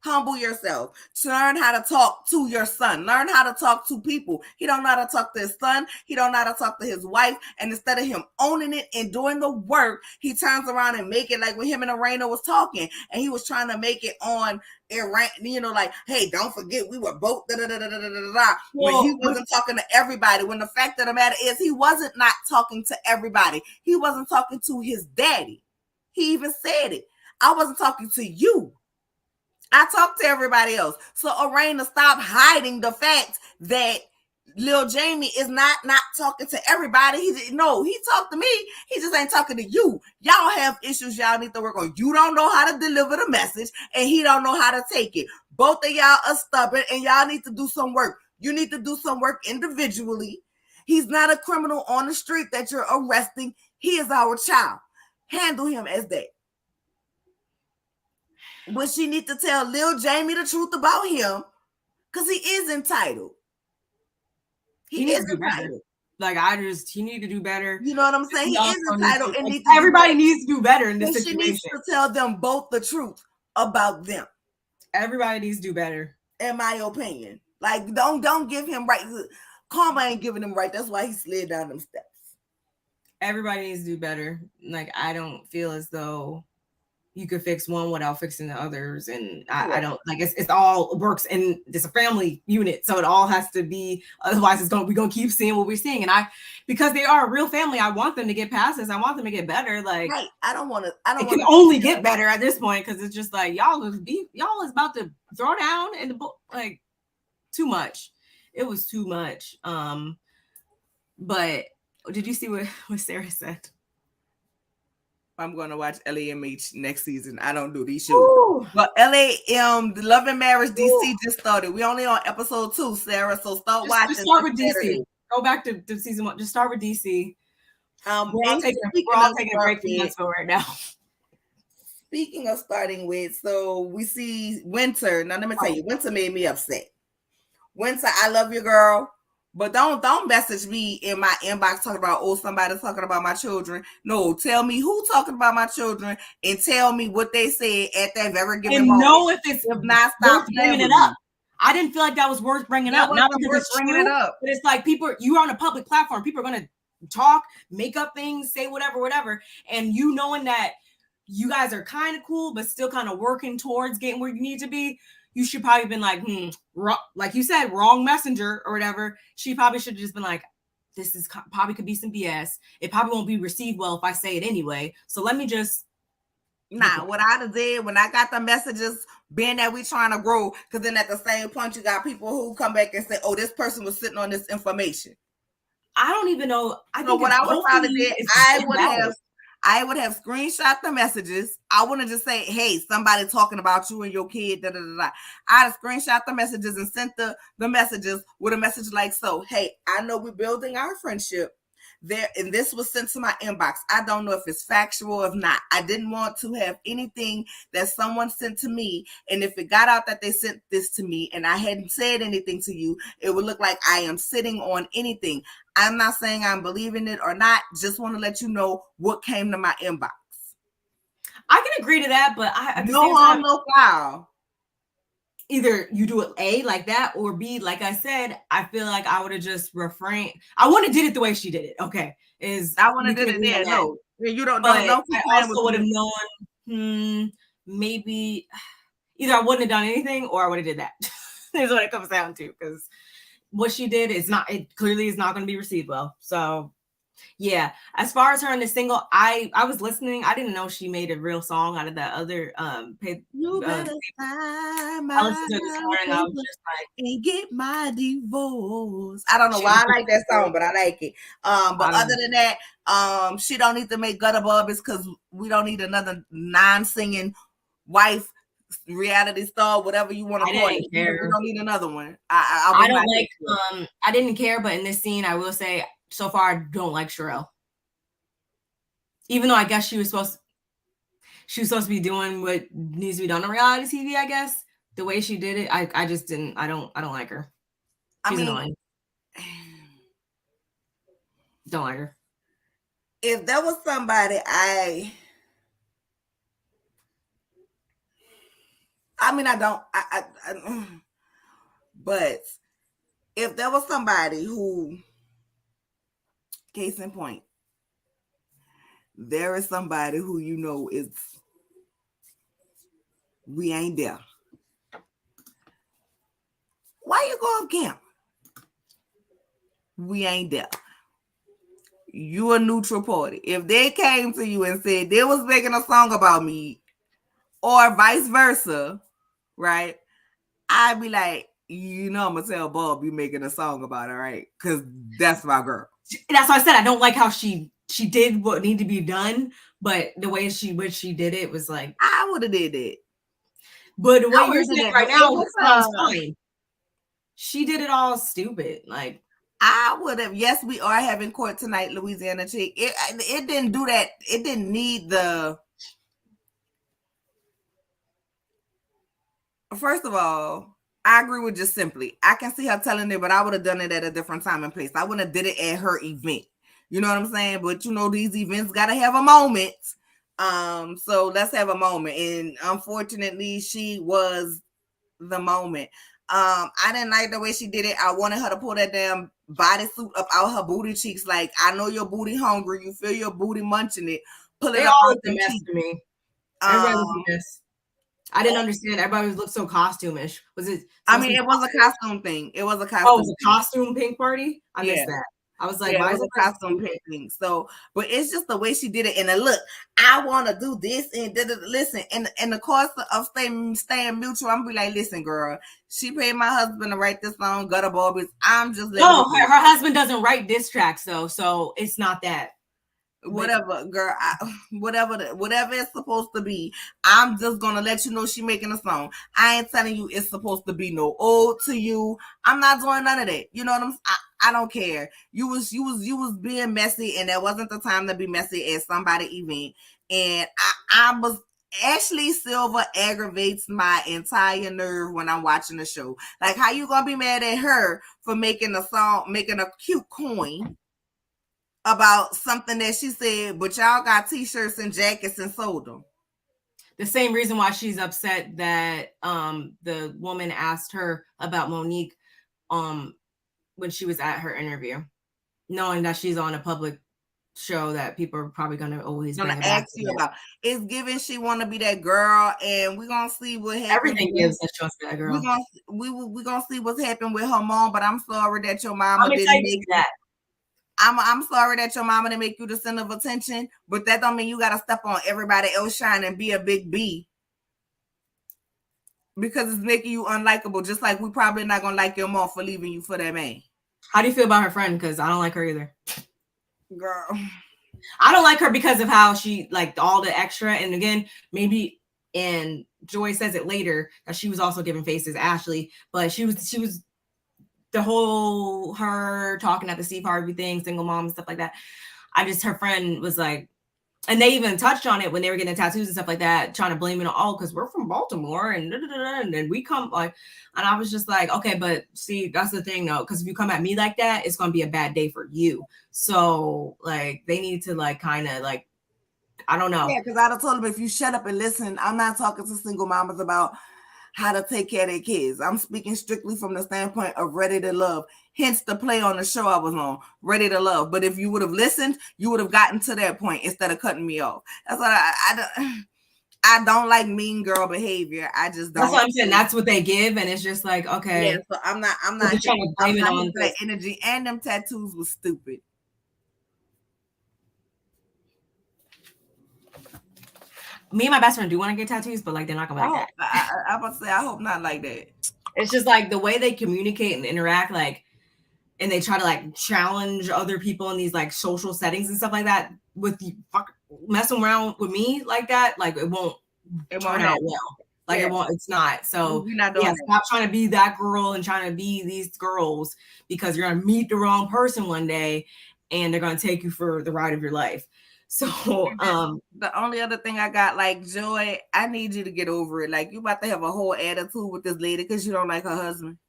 Humble yourself. Learn how to talk to your son. Learn how to talk to people. He don't know how to talk to his son. He don't know how to talk to his wife. And instead of him owning it and doing the work, he turns around and make it like when him and Irena was talking, and he was trying to make it on Iran, you know, like, hey, don't forget we were both da da da da da da da. When he wasn't talking to everybody. When the fact of the matter is, he wasn't not talking to everybody. He wasn't talking to his daddy. He even said it. I wasn't talking to you. I talked to everybody else. So Irena, stop hiding the fact that Lil Jamie is not talking to everybody. He talked to me. He just ain't talking to you. Y'all have issues y'all need to work on. You don't know how to deliver the message, and he don't know how to take it. Both of y'all are stubborn, and y'all need to do some work. You need to do some work individually. He's not a criminal on the street that you're arresting. He is our child. Handle him as that. But she need to tell Lil Jamie the truth about him because he is entitled. He is entitled. Like, he need to do better. You know what I'm saying? He is entitled. And everybody needs to do better in this situation. She needs to tell them both the truth about them. Everybody needs to do better. In my opinion. Like, don't give him right. Karma ain't giving him right. That's why he slid down them steps. Everybody needs to do better. Like, I don't feel as though you could fix one without fixing the others. And I don't like it's all works and it's a family unit. So it all has to be, otherwise we're gonna keep seeing what we're seeing. And because they are a real family, I want them to get past this. I want them to get better. Like, right. It can only get better at this point because it's just like y'all is about to throw down in the book, like too much. It was too much. But did you see what Sarah said? I'm going to watch LAMH next season. I don't do these shows. Ooh. But LAM, the Love and Marriage DC just started. We only on episode 2, Sarah. So watching. Just start with DC. Go back to season 1. Just start with DC. We're all taking a break from Huntsville right now. Speaking of starting with, so we see Winter. Now let me tell you, Winter made me upset. Winter, I love you, girl. But don't message me in my inbox talking about, oh, somebody's talking about my children. No, tell me who talking about my children and tell me what they said at that very given moment. And know if it's not stop bringing it up. I didn't feel like that was worth bringing up. Not because it's bringing it up, but it's like you're on a public platform. People are gonna talk, make up things, say whatever, and you knowing that you guys are kind of cool, but still kind of working towards getting where you need to be. You should probably been like, like you said, wrong messenger or whatever. She probably should have just been like, this is probably could be some BS. It probably won't be received well if I say it anyway. So let me just. Nah, what I did when I got the messages, being that we trying to grow, because then at the same point, you got people who come back and say, oh, this person was sitting on this information. I don't even know. I think what I would probably do, I would have screenshot the messages. I wouldn't just say, hey, somebody talking about you and your kid, da da da da. I'd have screenshot the messages and sent the messages with a message like, so, hey, I know we're building our friendship. There, and this was sent to my inbox. I don't know if it's factual or if not. I didn't want to have anything that someone sent to me, and if it got out that they sent this to me and I hadn't said anything to you, it would look like I am sitting on anything. I'm not saying I'm believing it or not. Just want to let you know what came to my inbox. I can agree to that, but no harm, no foul. Either you do it A, like that, or B, like I said, I feel like I would have just refrained. I wouldn't have did it the way she did it. Okay, I wouldn't have did it there. No, you don't know. I also would have known. Maybe either I wouldn't have done anything, or I would have did that. Is what it comes down to, because what she did is not. It clearly is not going to be received well. So. Yeah, as far as her in the single, I was listening. I didn't know she made a real song out of that other you better sign my I was just like, and get my divorce. I don't know why I like that song, but I like it. But other than that, she don't need to make gutter bubbles, because we don't need another non-singing wife reality star, whatever you want to call it. We don't need another one. I don't like I didn't care, but in this scene, I will say, so far, I don't like Sherelle. Even though I guess she was supposed to be doing what needs to be done on reality TV, I guess. The way she did it, I just didn't. I don't like her. She's annoying. Don't like her. If there was somebody I but if there was somebody who, case in point, there is somebody who you know is, we ain't there. Why you go off camera? We ain't there. You a neutral party. If they came to you and said they was making a song about me, or vice versa, right? I'd be like, I'm gonna tell Barb you making a song about her, right? Because that's my girl. That's why I said I don't like how she did what needed to be done, but the way she did it was like, I would have did it. But the way you're saying right now sounds fine. She did it all stupid. Like, I would have. Yes, we are having court tonight, Louisiana chick. It didn't do that. It didn't need the. First of all, I agree with just simply. I can see her telling it, but I would have done it at a different time and place. I wouldn't have did it at her event. You know what I'm saying? But these events gotta have a moment. So let's have a moment. And unfortunately, she was the moment. I didn't like the way she did it. I wanted her to pull that damn bodysuit up out her booty cheeks. Like, I know your booty hungry. You feel your booty munching it. Pull it up out the mess to me. Everybody was a mess. I didn't understand. Everybody looked so costume-ish. Was it? It was a costume thing. It was a costume. Oh, it was a costume pink party? I missed that. I was like, why is it a costume pink thing? So, but it's just the way she did it. And then look, I want to do this and listen. In the course of staying mutual, I'm be like, listen, girl, she paid my husband to write this song, Gutter Barbies. I'm just no. Her husband doesn't write diss tracks though, so it's not that. Whatever, girl, whatever it's supposed to be. I'm just gonna let you know she making a song. I ain't telling you it's supposed to be no ode to you. I'm not doing none of that. You know what I'm saying? I don't care. You was being messy, and that wasn't the time to be messy at somebody event. And I was Ashley Silver aggravates my entire nerve when I'm watching the show. Like, how you gonna be mad at her for making a song, making a cute coin about something that she said, but y'all got t-shirts and jackets and sold them? The same reason why she's upset that the woman asked her about Monique when she was at her interview, knowing that she's on a public show that people are probably gonna always ask you about. It's given she want to be that girl, and we're gonna see what happens. Everything gives that she wants to be that girl. We're gonna see what's happened with her mom, but I'm sorry that your mama didn't make that. I'm sorry that your mama didn't make you the center of attention, but that don't mean you gotta step on everybody else shine and be a big B. Because it's making you unlikable, just like we probably not gonna like your mom for leaving you for that man. How do you feel about her friend? Because I don't like her either. Girl. I don't like her because of how she like all the extra. And again, maybe, and Joy says it later that she was also giving faces Ashley, but she was the whole her talking at the Steve Harvey thing, single mom and stuff like that. Her friend was like, and they even touched on it when they were getting tattoos and stuff like that, trying to blame it on, oh, because we're from Baltimore and then we come like, and I was just like, okay, but see, that's the thing though, because if you come at me like that, it's going to be a bad day for you. So like, they need to like kind of like, I don't know. Yeah, because I'd have told them, if you shut up and listen, I'm not talking to single mamas about how to take care of their kids. I'm speaking strictly from the standpoint of Ready to Love. Hence the play on the show I was on, Ready to Love. But if you would have listened, you would have gotten to that point instead of cutting me off. That's what I don't like mean girl behavior. I just don't. That's what I'm saying. That's what they give, and it's just like, okay. Yeah, so I'm not trying to blame it on that energy. And them tattoos was stupid. Me and my best friend do want to get tattoos, but like they're not gonna like that. I about to say, I hope not like that. It's just like the way they communicate and interact, like, and they try to like challenge other people in these like social settings and stuff like that. With you messing around with me like that, like it won't turn out well. Like it won't. It's not. So stop trying to be that girl and trying to be these girls, because you're gonna meet the wrong person one day, and they're gonna take you for the ride of your life. So the only other thing I got, like, Joy, I need you to get over it. Like, you about to have a whole attitude with this lady because you don't like her husband.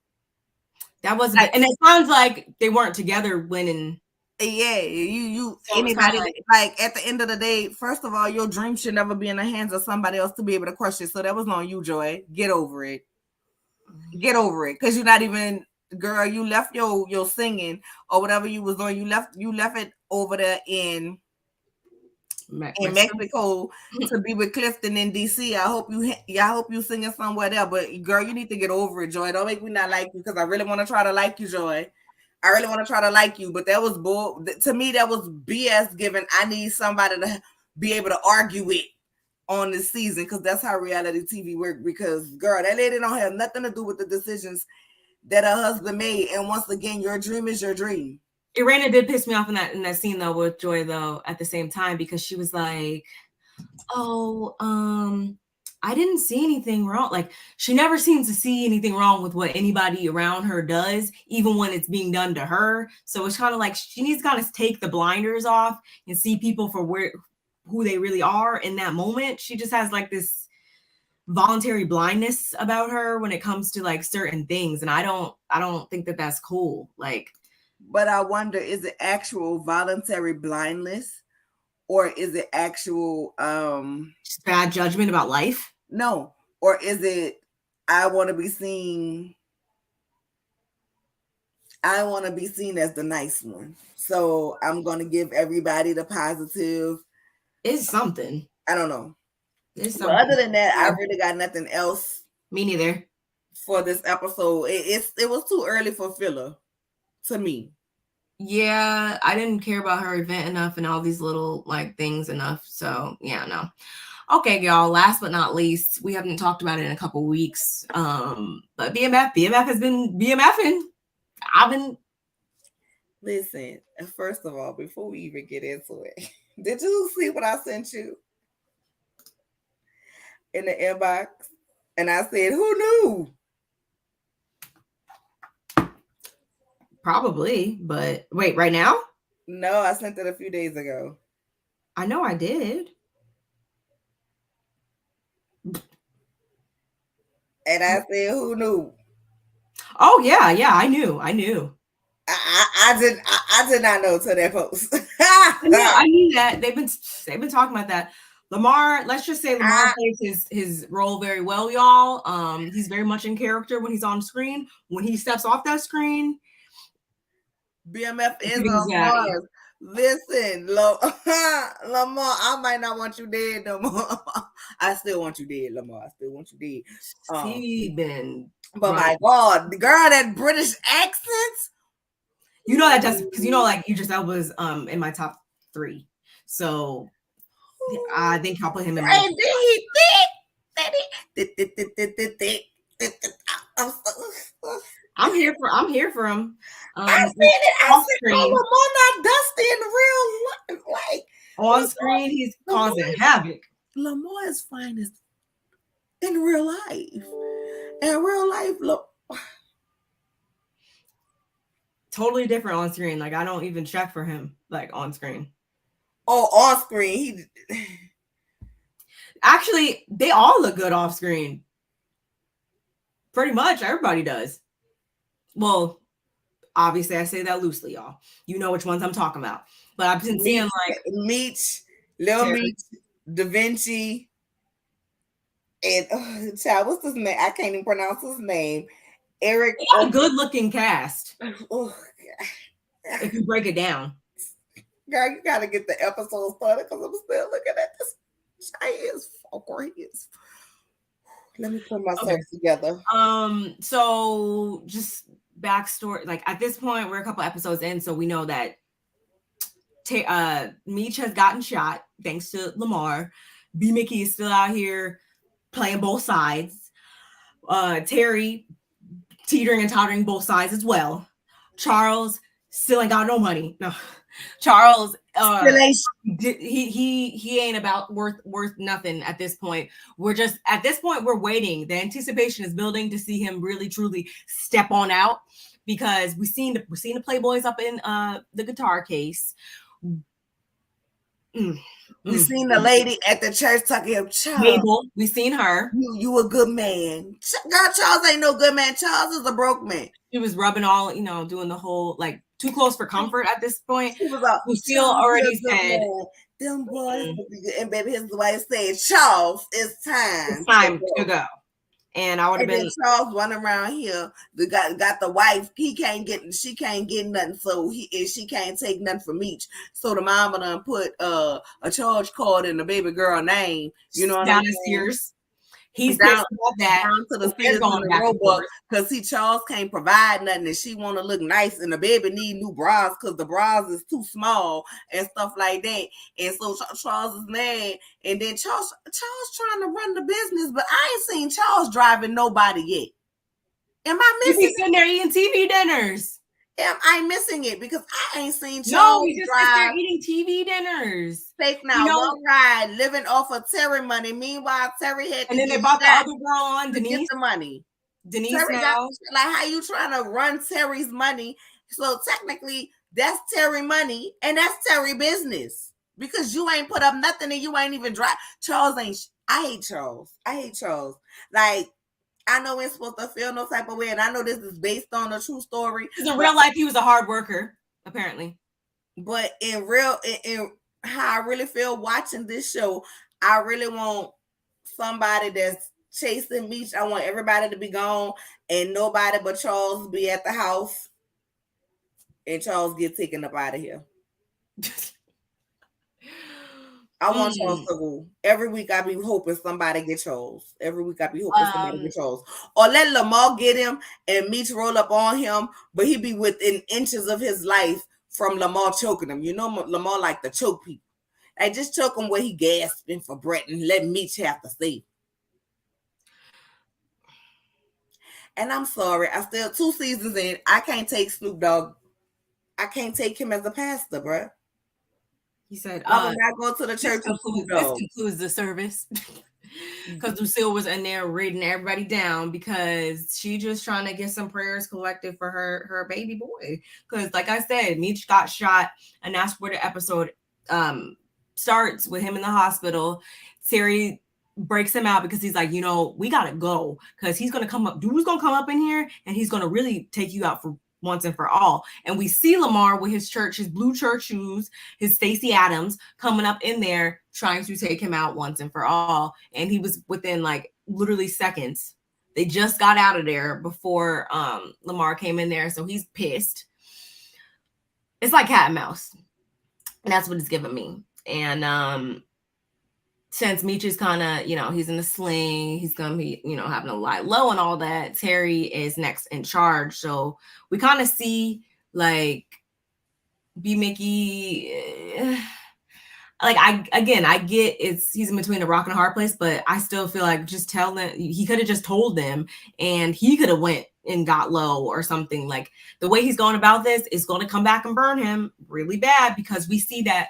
That was like, and it sounds like they weren't together when. Yeah, you so anybody like at the end of the day, first of all, your dream should never be in the hands of somebody else to be able to crush it. So that was on you, Joy. Get over it. Get over it. Because you're not even, girl, you left your singing or whatever you was doing. You left it over there in Mexico to be with Clifton in DC. I hope you singing somewhere there. But girl, you need to get over it, Joy. Don't make me not like you, because I really want to try to like you, Joy. I really want to try to like you, but that was bull. To me, that was BS. Given I need somebody to be able to argue with on this season, because that's how reality TV works. Because girl, that lady don't have nothing to do with the decisions that her husband made. And once again, your dream is your dream. Irena did piss me off in that scene though with Joy though at the same time, because she was like, "Oh, I didn't see anything wrong." Like, she never seems to see anything wrong with what anybody around her does, even when it's being done to her. So it's kind of like she needs to kind of take the blinders off and see people for who they really are in that moment. She just has like this voluntary blindness about her when it comes to like certain things, and I don't think that that's cool. Like, but I wonder, is it actual voluntary blindness, or is it actual bad judgment about life? No. Or is it, I want to be seen as the nice one, so I'm going to give everybody the positive. It's something. I don't know. It's something. But other than that, I really got nothing else. Me neither. For this episode. It was too early for filler to me. Yeah, I didn't care about her event enough and all these little like things enough. So yeah, no. Okay, y'all. Last but not least, we haven't talked about it in a couple weeks. But BMF has been BMFing. Listen, first of all, before we even get into it, did you see what I sent you in the inbox? And I said, who knew? Probably, but wait, right now? No, I sent it a few days ago. I know I did. And I said, who knew? Oh yeah, I knew. I did not know till that post. I knew that. They've been talking about that. Lamar, let's just say Lamar plays his role very well, y'all. He's very much in character when he's on screen. When he steps off that screen, BMF is on Mars. Listen, Lamar, I might not want you dead no more. I still want you dead, Lamar. I still want you dead. But my God, the girl, that British accent. You know that just because you know, like Idris Elba was in my top 3. So I think I'll put him in my. And then he thick. I'm here for him. I said it. I Off said, screen, oh, Lamar not Dusty in real life. Like on screen, he's causing havoc. Lamar is fine as in real life. In real life, look. Totally different on screen. Like I don't even check for him like on screen. Oh, on screen, he actually they all look good off screen. Pretty much everybody does. Well, obviously I say that loosely, y'all. You know which ones I'm talking about. But I've been seeing like Meech, Lil Meech, Da Vinci, and child, what's his name? I can't even pronounce his name. Eric. A good looking cast. Oh, if you break it down. Girl, you gotta get the episode started because I'm still looking at this. He is fucker. He is. Let me put myself together. So just backstory. Like at this point, we're a couple episodes in, so we know that Meech has gotten shot thanks to Lamar. B Mickey is still out here playing both sides. Terry teetering and tottering both sides as well. Charles still ain't got no money. No, Charles he ain't about worth nothing at this point. We're waiting. The anticipation is building to see him really truly step on out because we've seen the Playboys up in the guitar case. We seen the lady at the church talking about Charles. Mabel, we seen her. You a good man. God, Charles ain't no good man. Charles is a broke man. She was rubbing all, doing the whole like too close for comfort at this point. She was like, we still already said them boys, and baby, his wife said, Charles, it's time to go. And I would have been Charles running around here. Got the wife. She can't get nothing. So she can't take nothing from each. So the mama done put a charge card in the baby girl name. You know what down I'm the saying? stairs. He's down about that. Down to the stairs in the robot because Charles can't provide nothing and she want to look nice and the baby need new bras because the bras is too small and stuff like that. And so Charles is mad. And then Charles trying to run the business, but I ain't seen Charles driving nobody yet. Am I missing? He's sitting there eating TV dinners. Am I missing it? Because I ain't seen Charles he just sits there eating TV dinners. Take now one ride, living off of Terry money. Meanwhile, Terry had and then they bought the other girl on Denise. Get the money. Denise Terry now. Like how you trying to run Terry's money? So technically, that's Terry money and that's Terry business because you ain't put up nothing and you ain't even drive. Charles ain't. I hate Charles. Like. I know we're supposed to feel no type of way, and I know this is based on a true story. In real life, he was a hard worker, apparently. But in how I really feel watching this show, I really want somebody that's chasing Meech. I want everybody to be gone, and nobody but Charles be at the house, and Charles get taken up out of here. I want Charles to go. Every week I be hoping somebody get Charles. Every week I be hoping somebody get Charles. Or let Lamar get him and Meech roll up on him, but he be within inches of his life from Lamar choking him. You know Lamar like to choke people. I just choke him where he gasping for breath and let Meech have to stay. And I'm sorry, I still 2 seasons in. I can't take Snoop Dogg. I can't take him as a pastor, bruh. He said, I will not go to the church. This concludes the service. Because Lucille was in there reading everybody down because she just trying to get some prayers collected for her baby boy. Because like I said, Meech got shot, and that's where the episode starts with him in the hospital. Terry breaks him out because he's like, we gotta go because he's gonna come up. Dude's gonna come up in here and he's gonna really take you out for once and for all. And we see Lamar with his blue church shoes, his Stacey Adams coming up in there trying to take him out once and for all. And he was within like literally seconds. They just got out of there before Lamar came in there. So he's pissed. It's like cat and mouse. And that's what it's giving me. And since Meech is kind of, he's in the sling, he's going to be, having a lie low and all that. Terry is next in charge. So we kind of see like B Mickey. Like I get he's in between a rock and a hard place, but I still feel like just tell them. He could have just told them, and he could have went and got low or something. Like the way he's going about this is going to come back and burn him really bad, because we see that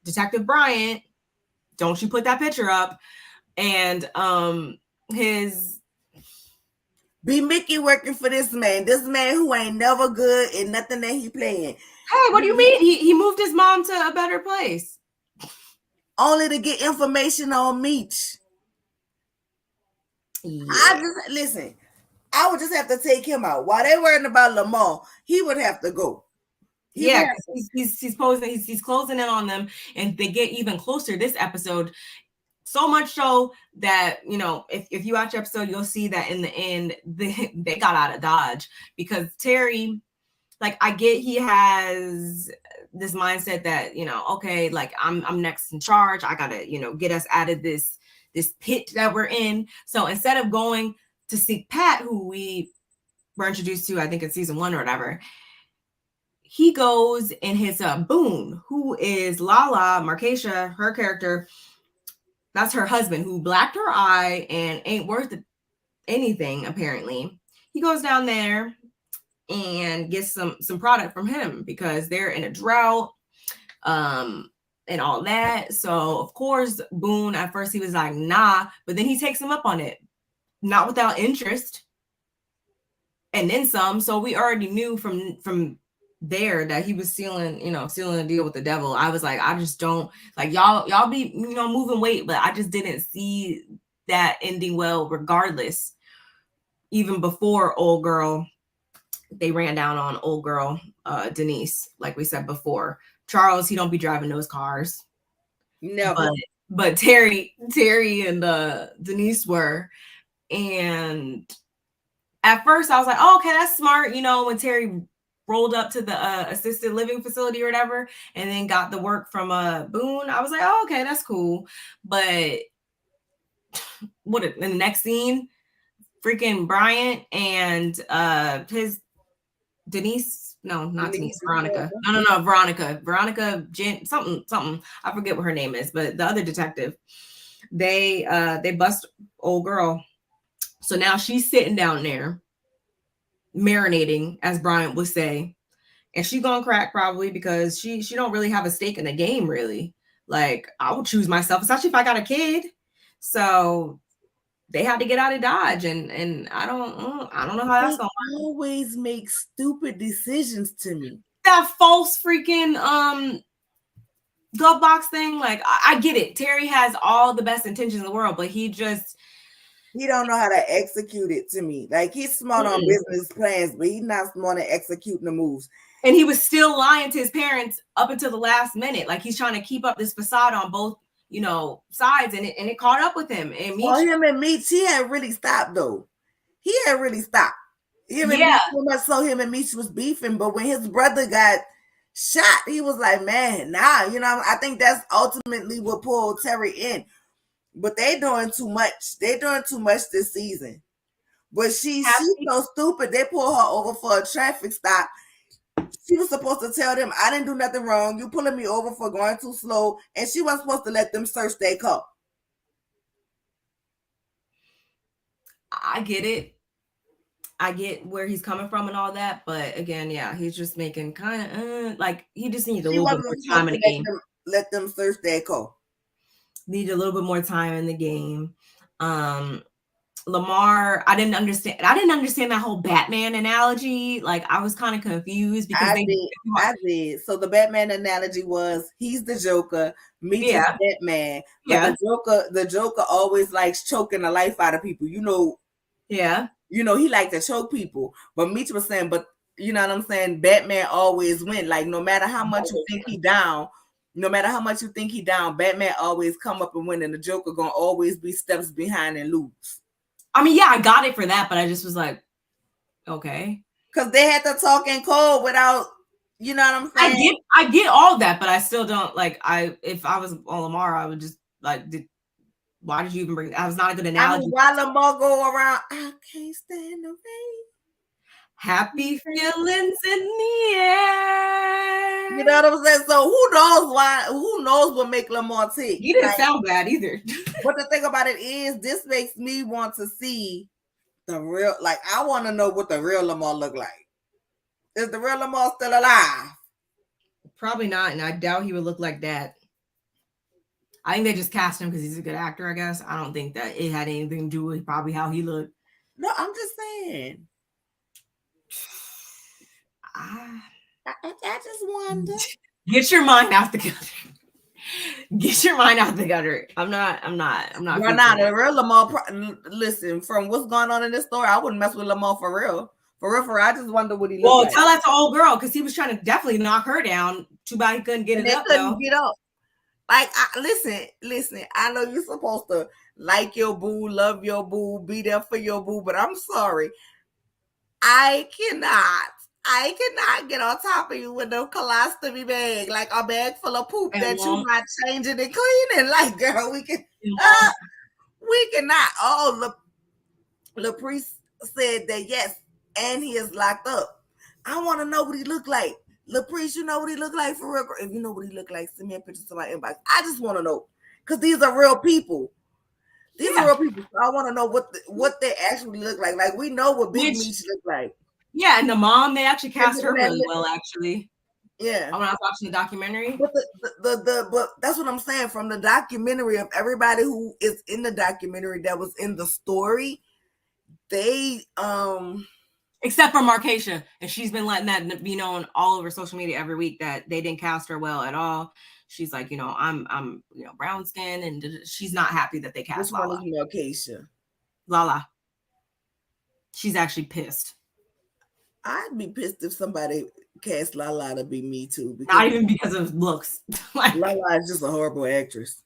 Detective Bryant, don't you put that picture up, and his B Mickey working for this man who ain't never good in nothing that he playing. Hey, what do you mean? He moved his mom to a better place. Only to get information on Meech. Yeah. Listen, I would just have to take him out. While they're worrying about Lamar, he would have to go. He's posing, he's closing in on them, and they get even closer this episode. So much so that, you know, if you watch the episode, you'll see that in the end, they got out of Dodge, because Terry, like, I get he has this mindset that, you know, okay, like I'm next in charge. I gotta, you know, get us out of this pit that we're in. So instead of going to seek Pat, who we were introduced to, I think in season 1 or whatever, he goes and hits Boone, who is Lala Markeisha, her character. That's her husband, who blacked her eye and ain't worth anything, apparently. He goes down there and gets some product from him, because they're in a drought and all that. So of course Boone, at first he was like, nah, but then he takes him up on it, not without interest, and then some. So we already knew from there that he was sealing a deal with the devil. I was like, I just don't like y'all be, you know, moving weight, but I just didn't see that ending well, regardless. Even before old girl, they ran down on old girl Denise, like we said before. Charles, he don't be driving those cars. Never. But Terry and Denise were. And at first I was like, oh, okay, that's smart. You know, when Terry rolled up to the assisted living facility or whatever, and then got the work from Boone, I was like, oh, okay, that's cool. But what in the next scene, freaking Bryant and his Denise, no, not Denise, Veronica. No, Veronica, something. I forget what her name is, but the other detective, they bust old girl. So now she's sitting down there marinating, as Bryant would say, and she gonna crack probably, because she don't really have a stake in the game, really. Like, I would choose myself, especially if I got a kid. So they had to get out of Dodge, and I don't know how that's gonna work. Always make stupid decisions to me. That false freaking glove box thing, like, I get it. Terry has all the best intentions in the world, but he don't know how to execute it to me. Like, he's smart on business plans, but he's not smart at executing the moves. And he was still lying to his parents up until the last minute. Like, he's trying to keep up this facade on both, you know, sides, and it caught up with him. And him and Meech, he had really stopped though. He had really stopped. Him and Meech was beefing, but when his brother got shot, he was like, man, nah, you know, I think that's ultimately what pulled Terry in. But they doing too much. They're doing too much this season. But she's so stupid. They pull her over for a traffic stop. She was supposed to tell them, I didn't do nothing wrong. You pulling me over for going too slow. And she wasn't supposed to let them search their car. I get it. I get where he's coming from and all that. But again, yeah, he's just making kind of like, he just needs a little bit more time in the game. Let them search their car. Need a little bit more time in the game. Lamar, I didn't understand that whole Batman analogy. Like, I was kind of confused, because I did. So the Batman analogy was, he's the Joker, Meech is Batman. But the Joker always likes choking the life out of people. You know. Yeah. You know, he liked to choke people. But Meech was saying, but you know what I'm saying? Batman always win. Like, no matter how much you think he down, Batman always come up and win, and the Joker gonna always be steps behind and lose. I mean, yeah, I got it for that, but I just was like, okay. Because they had to talk in code without, you know what I'm saying? I get all that, but I still don't, like, if I was on Lamar, I would just, like, why did you even bring that? Was not a good analogy. I mean, why Lamar go around, I can't stand the rain. Happy feelings in the air. You know what I'm saying? So who knows why? Who knows what make Lamar tick? He didn't sound bad either. But the thing about it is, this makes me want to see the real. Like, I want to know what the real Lamar look like. Is the real Lamar still alive? Probably not, and I doubt he would look like that. I think they just cast him because he's a good actor, I guess. I don't think that it had anything to do with probably how he looked. No, I'm just saying. I just wonder. Get your mind out the gutter. Get your mind out the gutter. I'm not. Why not? The real Lamar. Listen, from what's going on in this story, I wouldn't mess with Lamar for real. For real. I just wonder what he looked like. Tell that to old girl because he was trying to definitely knock her down. Too bad he couldn't get it up. Couldn't get up. Like, listen. I know you're supposed to like your boo, love your boo, be there for your boo, but I'm sorry, I cannot get on top of you with no colostomy bag, like a bag full of poop that you're not changing and cleaning. Like, girl, we cannot. Oh, LaPriest said that yes, and he is locked up. I want to know what he looked like. LaPriest, you know what he looked like for real? If you know what he looked like, send me a picture to my inbox. I just want to know because these are real people. These are real people. So I want to know what they actually look like. Like, we know what Big Meech look like. Yeah, and the mom, they actually cast her really well, actually. Yeah. When I was watching the documentary. But but that's what I'm saying. From the documentary, of everybody who is in the documentary that was in the story, they except for Markeisha, and she's been letting that be known all over social media every week that they didn't cast her well at all. She's like, I'm brown skin, and she's not happy that they cast Lala. Which one is Markeisha? Lala. She's actually pissed. I'd be pissed if somebody cast Lala to be me too. Not even because of looks. Lala is just a horrible actress.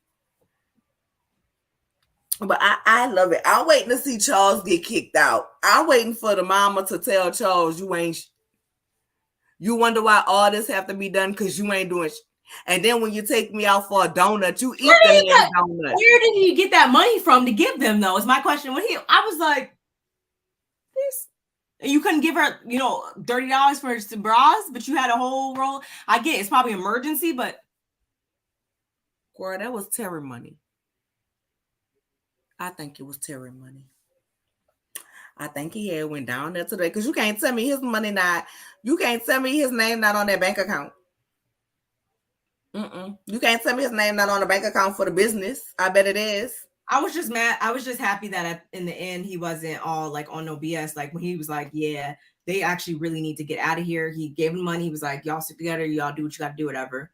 But I love it. I'm waiting to see Charles get kicked out. I'm waiting for the mama to tell Charles, you wonder why all this have to be done because you ain't doing And then when you take me out for a donut, you eat the donut. Where did he get that money from to give them, though? Is my question. I was like, this. You couldn't give her, $30 for some bras, but you had a whole roll. I get it's probably emergency, but. Girl, that was Terry money. I think it was Terry money. I think he had went down there today because you can't tell me his money not. You can't tell me his name not on that bank account. You can't tell me his name not on the bank account for the business. I bet it is. I was just mad. I was just happy that in the end he wasn't all like on no BS. Like when he was like, "Yeah, they actually really need to get out of here." He gave him money. He was like, "Y'all stick together. Y'all do what you got to do, whatever."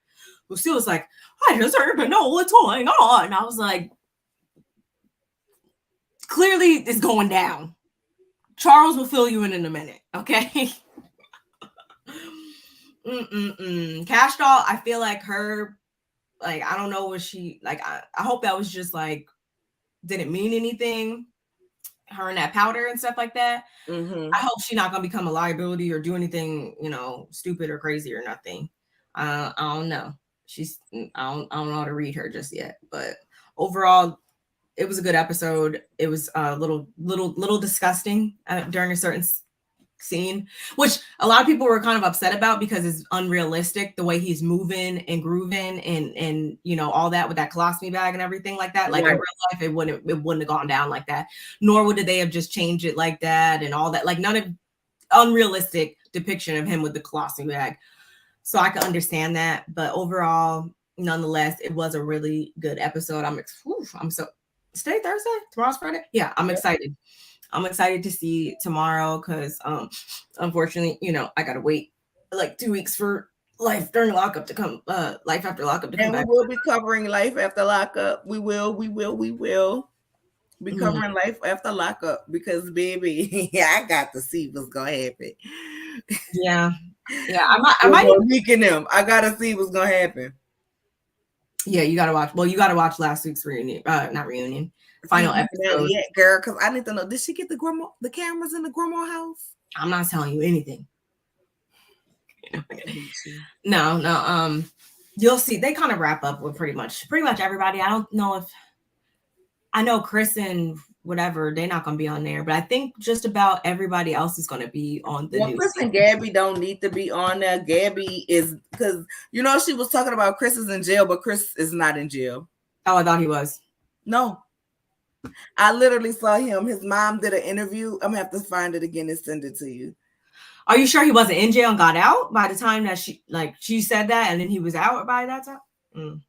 Lucille was like, "I deserve to know what's going on." And I was like, clearly it's going down. Charles will fill you in a minute, okay? Cash Doll, I feel like her, like, I don't know what she, like, I hope that was just, like, didn't mean anything. Her and that powder and stuff like that. Mm-hmm. I hope she's not going to become a liability or do anything, stupid or crazy or nothing. I don't know. I don't know how to read her just yet. But overall, it was a good episode. It was a little disgusting during a certain scene, which a lot of people were kind of upset about because it's unrealistic the way he's moving and grooving and all that with that colostomy bag and everything like that. Like in real life, it wouldn't have gone down like that. Nor would they have just changed it like that and all that. Like none of unrealistic depiction of him with the colostomy bag. So I can understand that, but overall, nonetheless, it was a really good episode. I'm so. Today Thursday? Tomorrow's Friday? Yeah, I'm excited. I'm excited to see tomorrow because unfortunately, I gotta wait like 2 weeks for Life After Lockup to come back. And we will be covering Life After Lockup. We will be covering Life After Lockup because baby, I got to see what's gonna happen. Yeah. I might weaken them. I gotta see what's gonna happen. Yeah, you gotta watch. Well, you gotta watch last week's reunion. Not reunion. Final episode. Yeah, girl, because I need to know. Did she get the cameras in the grandma house? I'm not telling you anything. No. You'll see. They kind of wrap up with pretty much everybody. I don't know if I know Chris and whatever, they're not gonna be on there. But I think just about everybody else is gonna be on the new Chris season. and Gabby don't need to be on there. Gabby is because she was talking about Chris is in jail, but Chris is not in jail. Oh, I thought he was. No. I literally saw him. His mom did an interview. I'm gonna have to find it again and send it to you. Are you sure he wasn't in jail and got out by the time that she said that, and then he was out by that time?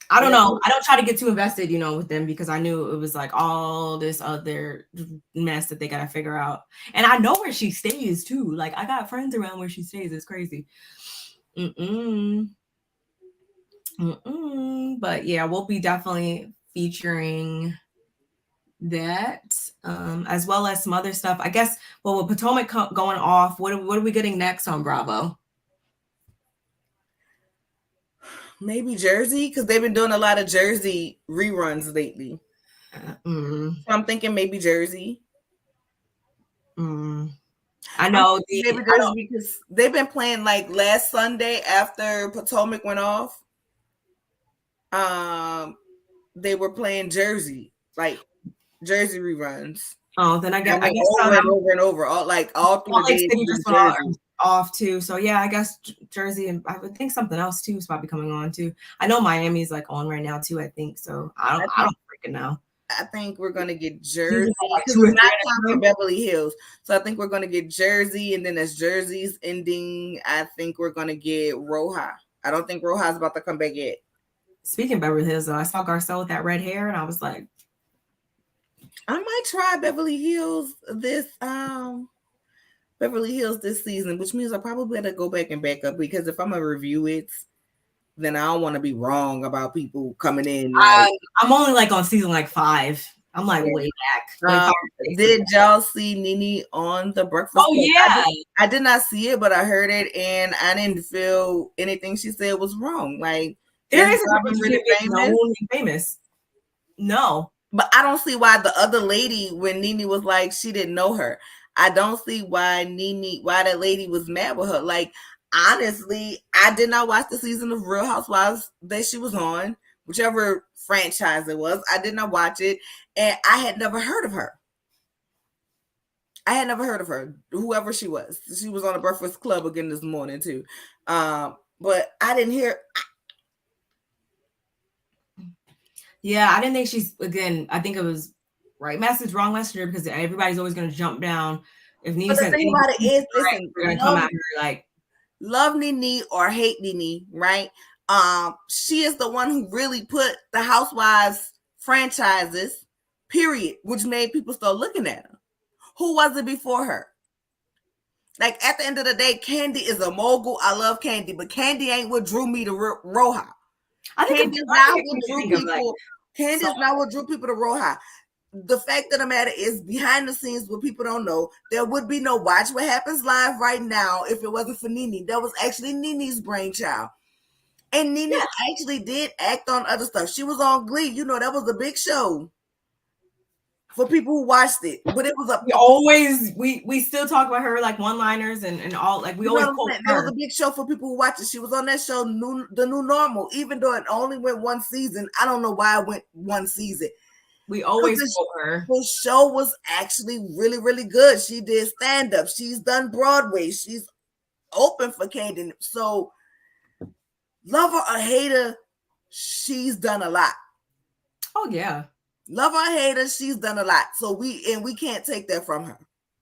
I don't know. I don't try to get too invested, with them, because I knew it was like all this other mess that they got to figure out. And I know where she stays too. Like, I got friends around where she stays. It's crazy. But yeah, we'll be definitely featuring that, as well as some other stuff. I guess, well, with Potomac going off, what are we getting next on Bravo? Maybe Jersey, because they've been doing a lot of Jersey reruns lately. So I'm thinking maybe Jersey. I know maybe Jersey because they've been playing like last Sunday after Potomac went off. They were playing Jersey, like Jersey reruns. Oh, then I guess over and over, all 3 days just went off too. So yeah, I guess Jersey, and I would think something else too is probably coming on too. I know Miami's like on right now too, I think. So I don't freaking know. I think we're gonna get Jersey because it's not time for Beverly Hills. So I think we're gonna get Jersey, and then as Jersey's ending, I think we're gonna get Roja. I don't think Roja's about to come back yet. Speaking of Beverly Hills, though, I saw Garcelle with that red hair, and I was like, I might try Beverly Hills this season, which means I probably better go back and back up, because if I'm gonna review it, then I don't want to be wrong about people coming in. I'm only like on season 5. I'm like way back. Did y'all see Nene on The Breakfast Club? Yeah. I did not see it, but I heard it, and I didn't feel anything she said was wrong. Like, there is really famous. No. But I don't see why the other lady, when Nene was like, she didn't know her. I don't see why that lady was mad with her. Like, honestly, I did not watch the season of Real Housewives that she was on, whichever franchise it was. I did not watch it, and I had never heard of her. Whoever she was. She was on The Breakfast Club again this morning too. But I didn't hear. Yeah, I didn't think I think it was right message, wrong messenger, because everybody's always going to jump down. If Nene says anything about it is, listen, we're going to come at her like, love Nene or hate Nene, right? She is the one who really put the Housewives franchises, period, which made people start looking at her. Who was it before her? Like, at the end of the day, Candy is a mogul. I love Candy, but Candy ain't what drew me to Roja. Candy is not what drew people. Candy is not what drew people to Roja. The fact of the matter is, behind the scenes, what people don't know, there would be no Watch What Happens Live right now if it wasn't for Nene. That was actually Nene's brainchild. And Nene actually did act on other stuff. She was on Glee. That was a big show for people who watched it. But it was we still talk about her like one-liners and all, like we always quote her. That was a big show for people who watched it. She was on that show, The New Normal. Even though it only went one season, I don't know why it went one season. We always quote her. The show was actually really, really good. She did stand-up. She's done Broadway. She's open for Candy. So, love her or hate her, she's done a lot. Oh, yeah. Love her or hate her, she's done a lot. So, we can't take that from her.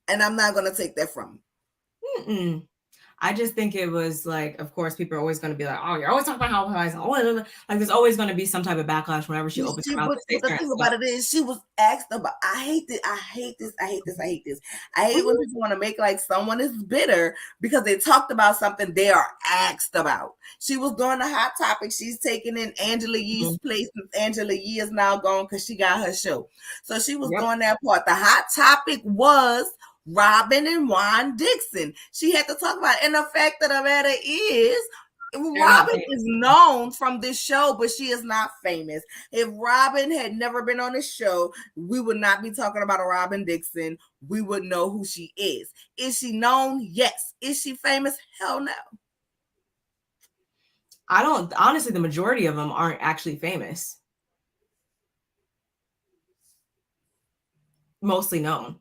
And I'm not going to take that from her. I just think it was like, of course, people are always going to be like, oh, you're always talking about Housewives. Like, there's always going to be some type of backlash whenever she opens her mouth. The thing about it is, she was asked about, I hate this. I hate when people want to make like someone is bitter because they talked about something they are asked about. She was doing the Hot Topic. She's taking in Angela Yee's place since Angela Yee is now gone because she got her show. So she was doing that part. The Hot Topic was Robin and Juan Dixon. She had to talk about it. And the fact of the matter is, Robin is known from this show, but she is not famous. If Robin had never been on this show, we would not be talking about a Robin Dixon. We would know who she is. Is she known? Yes. Is she famous? Hell no. Honestly, the majority of them aren't actually famous. mostly known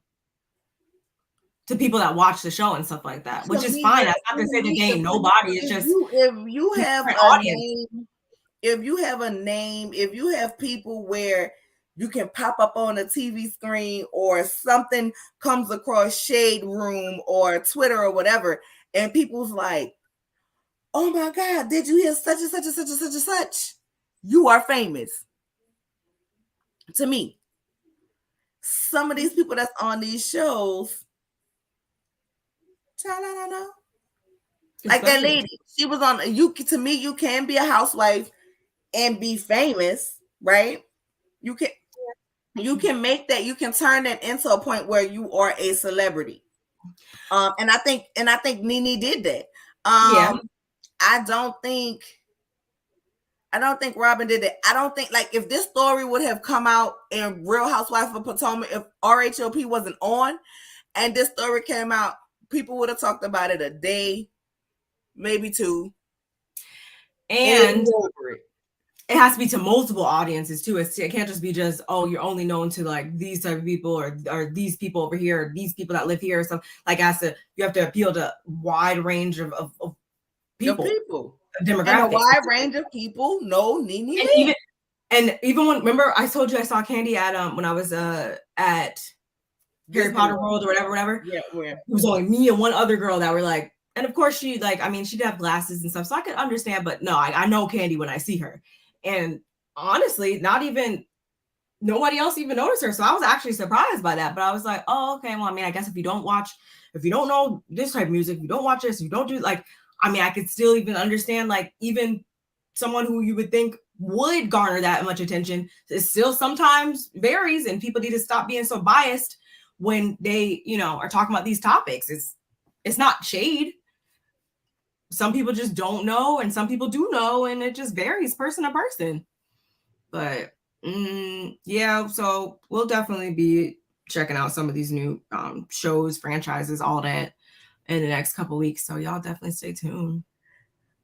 to people that watch the show and stuff like that, which is me, fine. That's not to say that they ain't nobody. It's just if you have different a audience. name, if you have a name, if you have people where you can pop up on a TV screen or something comes across Shade Room or Twitter or whatever, and people's like, oh my God, did you hear such and such and such and such and such? You are famous. To me, some of these people that's on these shows, like that lady, she was on you. To me, you can be a housewife and be famous, right? You can make that, you can turn that into a point where you are a celebrity. And I think Nene did that. Yeah. I don't think Robin did it. I don't think, like, if this story would have come out in Real Housewives of Potomac, if RHOP wasn't on and this story came out, people would have talked about it a day, maybe two. And it has to be to multiple audiences too. It can't just be just, oh, you're only known to like these type of people or these people over here, or these people that live here or something. Like, you have to appeal to a wide range of people. Demographics. And a wide range of people know Nene. And even when, remember I told you I saw Candy at when I was at Harry Potter World or whatever. Yeah. It was only me and one other girl that were like, and of course she like, I mean, she'd have glasses and stuff, so I could understand, but no, I know Candy when I see her. And honestly, nobody else even noticed her. So I was actually surprised by that. But I was like, oh, okay. Well, I mean, I guess if you don't know this type of music, if you don't watch this, if you don't do like, I mean, I could still even understand, like, even someone who you would think would garner that much attention, it still sometimes varies, and people need to stop being so biased when they, are talking about these topics. It's not shade. Some people just don't know, and some people do know, and it just varies person to person. But yeah, so we'll definitely be checking out some of these new shows, franchises, all that in the next couple weeks. So y'all definitely stay tuned.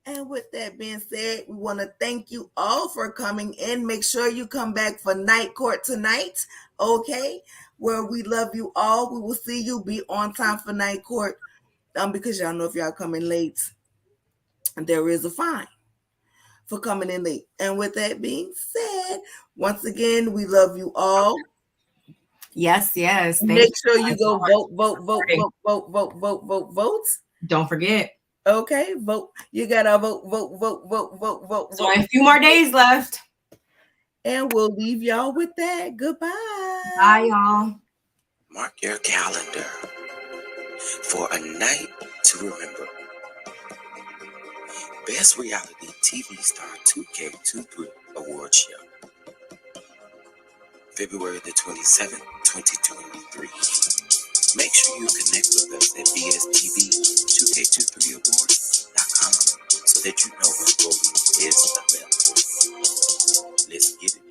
And with that being said, we want to thank you all for coming in. Make sure you come back for Night Court tonight, okay? Where we love you all. We will see you. Be on time for Night Court, because y'all know if y'all coming late, there is a fine for coming in late. And with that being said, once again, we love you all. Yes. Make sure you go vote. Don't forget. Okay, vote. You gotta vote. So a few more days left. And we'll leave y'all with that. Goodbye. Bye, y'all. Mark your calendar for a night to remember. Best Reality TV Star 2K23 Award Show. February the 27th, 2023. Make sure you connect with us at BSTV2K23awards.com so that you know when Goldie is available. Let's get it.